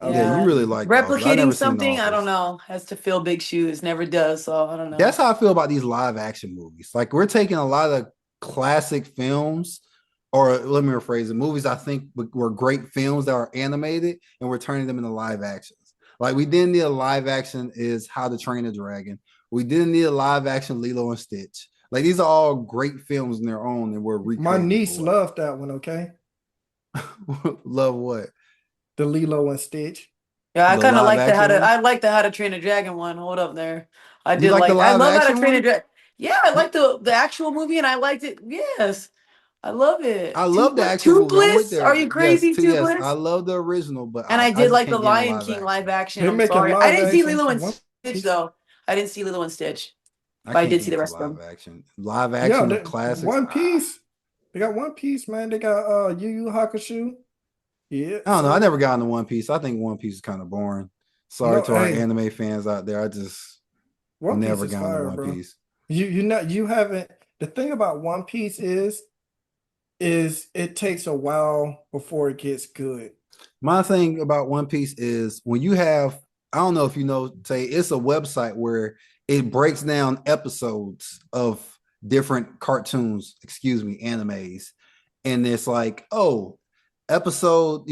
I
Yeah, you
Yeah.
really like The Office. I've
Replicating
never seen The
something, I don't
Office.
know, has to fill big shoes. Never does, so I don't know.
That's how I feel about these live action movies. Like we're taking a lot of classic films, or let me rephrase it, movies I think were great films that are animated, and we're turning them into live actions. Like we didn't need a live action is How to Train a Dragon. We didn't need a live action Lilo and Stitch. Like these are all great films in their own, and we're
My
recreating
niece
for
loved that one, okay?
what? Love what?
The Lilo and Stitch.
Yeah, I
The
kind of
live
like the
action one?
How to Train a Dragon one. Hold up there.
You like the
I
live
love How to
action
Train a
one?
Dragon. Yeah, I like the actual movie and I liked it. Yes. I love
I
it.
love the actual movie. I'm with
Toothless? Are
there.
you
Yes,
crazy,
yes, I
Toothless?
love the original, but
And I
I
did
just
like the
can't get into
Lion
live
King live
action.
action.
They're
I'm
making
sorry. I
live
didn't see
action
Lilo
for
and
One
Stitch
Piece.
though. I didn't see Lilo and Stitch,
I
but I
can't
did
get
see the
into
rest of
live
them.
action. Live
Yeah,
action of classics.
One Piece. They got One Piece, man. They got Yu Yu Hakusho. Yeah,
I don't know. I
so
never got into One Piece. I think One Piece is kind of boring. Sorry
no,
to our
hey,
anime fans out there. I just
One Piece
never
is
got into
fire,
One
bro.
Piece.
You haven't. The thing about One Piece is it takes a while before it gets good.
My thing about One Piece is when you have, I don't know if you know, say it's a website where it breaks down episodes of different cartoons, excuse me, animes. And it's like, oh, episode,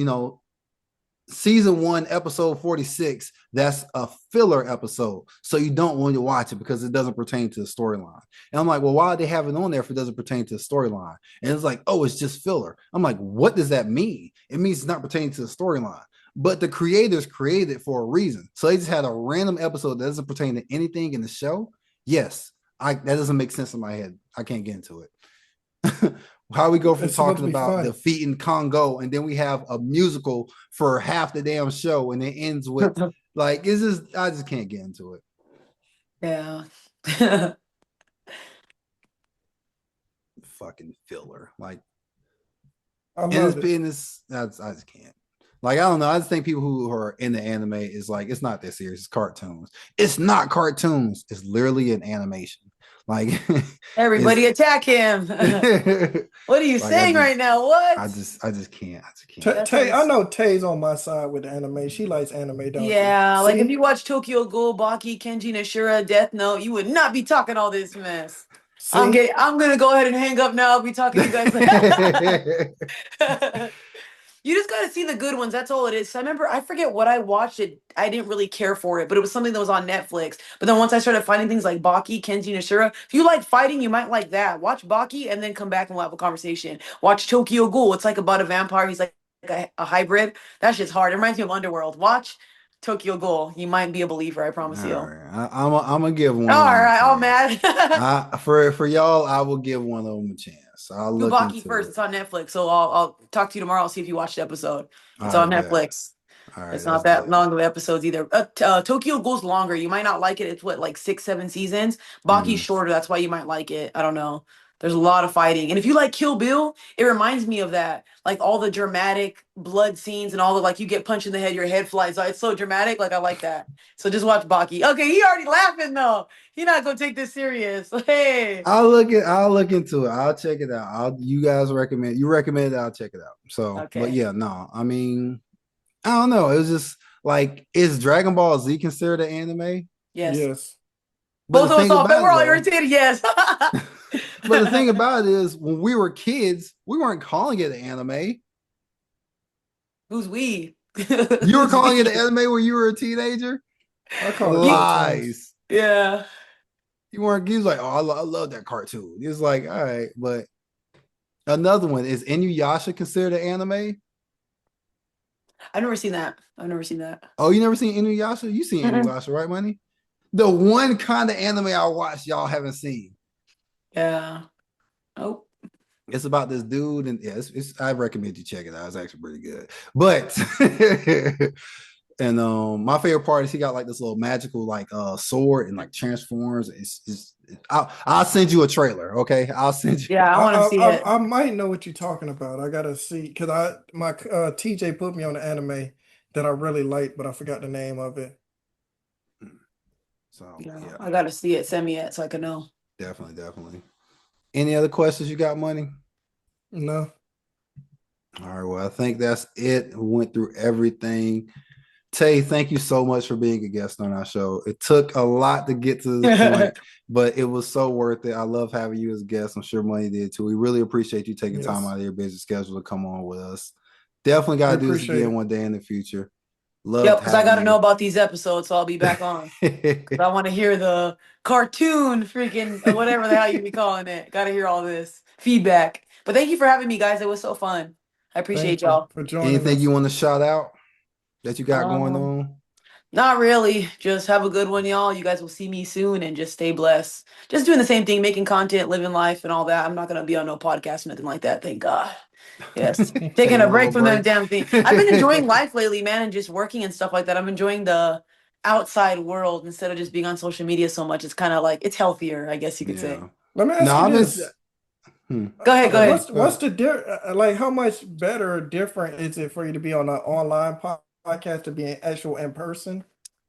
season one, episode 46, that's a filler episode. So you don't want to watch it because it doesn't pertain to the storyline. And I'm like, well, why do they have it on there if it doesn't pertain to the storyline? And it's like, oh, it's just filler. I'm like, what does that mean? It means it's not pertaining to the storyline. But the creators created it for a reason. So they just had a random episode that doesn't pertain to anything in the show. Yes, that doesn't make sense in my head. I can't get into it. How we go from
It's supposed
talking
to be
about
fun.
defeating Congo and then we have a musical for half the damn show and it ends with like it's just I just can't get into it.
Yeah.
Fucking filler. Like
I
and it's
love it.
been this I just can't. Like I don't know. I just think people who are in the anime is like it's not that serious. It's cartoons. It's not cartoons. It's literally an animation. Like
Everybody
it's
attack him. What are you
like I
saying right
just
now? What?
I just can't. I just can't.
Tay,
That
Tay, I
sounds.
know Tay's on my side with the anime. She likes anime, don't she?
Yeah, like if
See,
you watch Tokyo Ghoul, Baki, Kenji Nashura, Death Note, you would not be talking all this mess.
see.
I'm gonna go ahead and hang up now. I'll be talking to you guys later. You just gotta see the good ones. That's all it is. So I remember I forget what I watched it. I didn't really care for it, but it was something that was on Netflix. But then once I started finding things like Baki, Kenji Nashura, if you like fighting, you might like that. Watch Baki and then come back and we'll have a conversation. Watch Tokyo Ghoul. It's like about a vampire. He's like a hybrid. That shit's hard. It reminds me of Underworld. Watch Tokyo Ghoul. You might be a believer. I promise
All
you. All
right, I'm gonna give one of them a
right. Oh
chance.
man.
For y'all, I will give one of them a chance. I'll
Do
look
Baki
into
first.
it.
It's on Netflix. So I'll talk to you tomorrow. I'll see if you watched the episode.
All
It's on
right, bet.
Netflix.
All right,
It's not
that's
that
good.
long of episodes either. Tokyo Ghoul's longer. You might not like it. It's what, like 6, 7 seasons. Baki's
Mhm.
shorter. That's why you might like it. I don't know. There's a lot of fighting. And if you like Kill Bill, it reminds me of that. Like all the dramatic blood scenes and all the like you get punched in the head, your head flies out. It's so dramatic. Like I like that. So just watch Baki. Okay, he already laughing though. He not gonna take this serious. Hey.
I'll look into it. I'll check it out. You guys recommend it, I'll check it out. So, but
Okay.
yeah, no. I mean, I don't know. It was just like is Dragon Ball Z considered an anime?
Yes.
Yes.
But the
Both of us
thing
all
about
we're
it
all
though,
irritated. Yes.
but the thing about it is when we were kids, we weren't calling it an anime.
Who's we?
You were
Who's
calling it
we?
an anime when you were a teenager?
I call it
You,
cartoons.
Lies.
yeah.
You weren't. He was like, "Oh, I love that cartoon." He was like, "All right," but another one is Inuyasha considered an anime?
I've never seen that. I've never seen that.
Oh, you never seen Inuyasha? You seen
Mm-mm.
Inuyasha, right, Money? The one kind of anime I watched, y'all haven't seen.
Yeah. Oh.
It's about this dude, and yeah, I recommend you check it out. It's actually pretty good. But And my favorite part is he got like this little magical like sword and like transforms. I'll send you a trailer, okay? I'll send you.
Yeah, I want to see it.
I might know what you're talking about. I gotta see because my TJ put me on the anime that I really liked, but I forgot the name of it.
So
Yeah,
yeah,
I gotta see it. Send me it so I can know.
definitely. Any other questions you got, Money?
No.
All right, well, I think that's it. We went through everything. Tay, thank you so much for being a guest on our show. It took a lot to get to this point, but it was so worth it. I love having you as a guest. I'm sure Money did too. We really appreciate you taking time out of your busy schedule to come on with us. Definitely got to do this again one day in the future.
Yep, because I got to know about these episodes, so I'll be back on. Because I want to hear the cartoon freaking whatever the hell you be calling it. Got to hear all this feedback. But thank you for having me, guys. It was so fun. I appreciate y'all.
For joining
Anything
us.
you want to shout out that you got going on?
Not really. Just have a good one, y'all. You guys will see me soon and just stay blessed. Just doing the same thing, making content, living life and all that. I'm not going to be on no podcast, nothing like that. Thank God. Yes. Taking a break from them damn thing. I've been enjoying life lately, man, and just working and stuff like that. I'm enjoying the outside world instead of just being on social media so much. It's kind of like, it's healthier, I guess you could say.
Let me ask you this.
Go ahead.
What's the like? How much better or different is it for you to be on an online podcast to be an actual in person?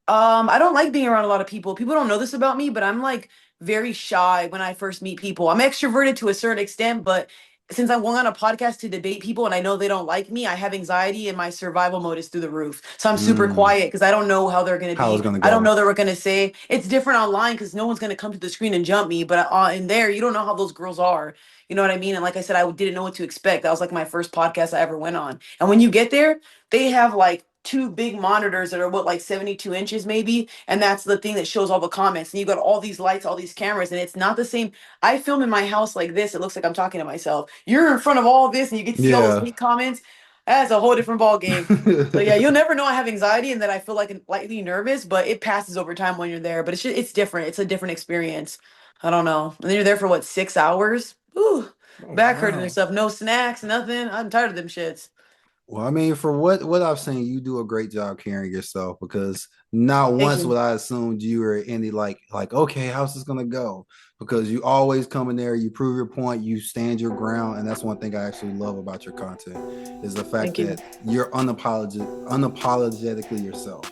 I don't like being around a lot of people. People don't know this about me, but I'm like very shy when I first meet people. I'm extroverted to a certain extent, but since I'm going on a podcast to debate people and I know they don't like me, I have anxiety and my survival mode is through the roof. So I'm super quiet because I don't know how they're going to be. I don't know what they're going to say. It's different online because no one's going to come to the screen and jump me. But in there, you don't know how those girls are. You know what I mean? And like I said, I didn't know what to expect. That was like my first podcast I ever went on. And when you get there, they have like 2 big monitors that are like 72 inches maybe, and that's the thing that shows all the comments, and you got all these lights, all these cameras, and it's not the same. I film in my house like this, it looks like I'm talking to myself. You're in front of all this and you get to see all those hate comments. That's a whole different ball game. So yeah, you'll never know I have anxiety and that I feel like lightly nervous, but it passes over time when you're there. But it's different. It's a different experience. I don't know. And then you're there for what, 6 hours? Ooh, back hurting and stuff. No snacks, nothing. I'm tired of them shits.
Well, I mean, for what I've seen, you do a great job carrying yourself, because not once would I assumed you were any like, okay, how's this gonna go? Because you always come in there, you prove your point, you stand your ground, and that's one thing I actually love about your content is the fact that you're unapologetically yourself,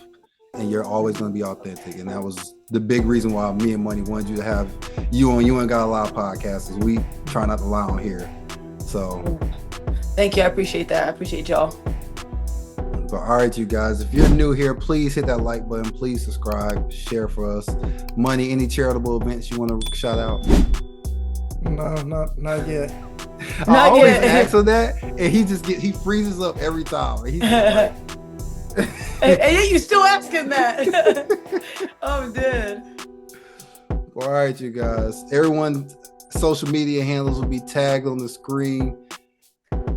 and you're always gonna be authentic. And that was the big reason why me and Money wanted you to have you on. You Ain't Got a Lot of podcasts, is we try not to lie on here. So.
Thank you. I appreciate that. I appreciate y'all.
But all right, you guys, if you're new here, please hit that like button. Please subscribe, share for us. Money, any charitable events you want to shout out?
No, not yet.
I always ask him that, and he freezes up every time. He's like,
and yet you still asking that. I'm dead.
All right, you guys. Everyone's social media handles will be tagged on the screen.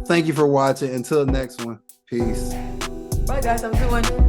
Thank you for watching. Until next one. Peace.
Bye, guys. Have a good one.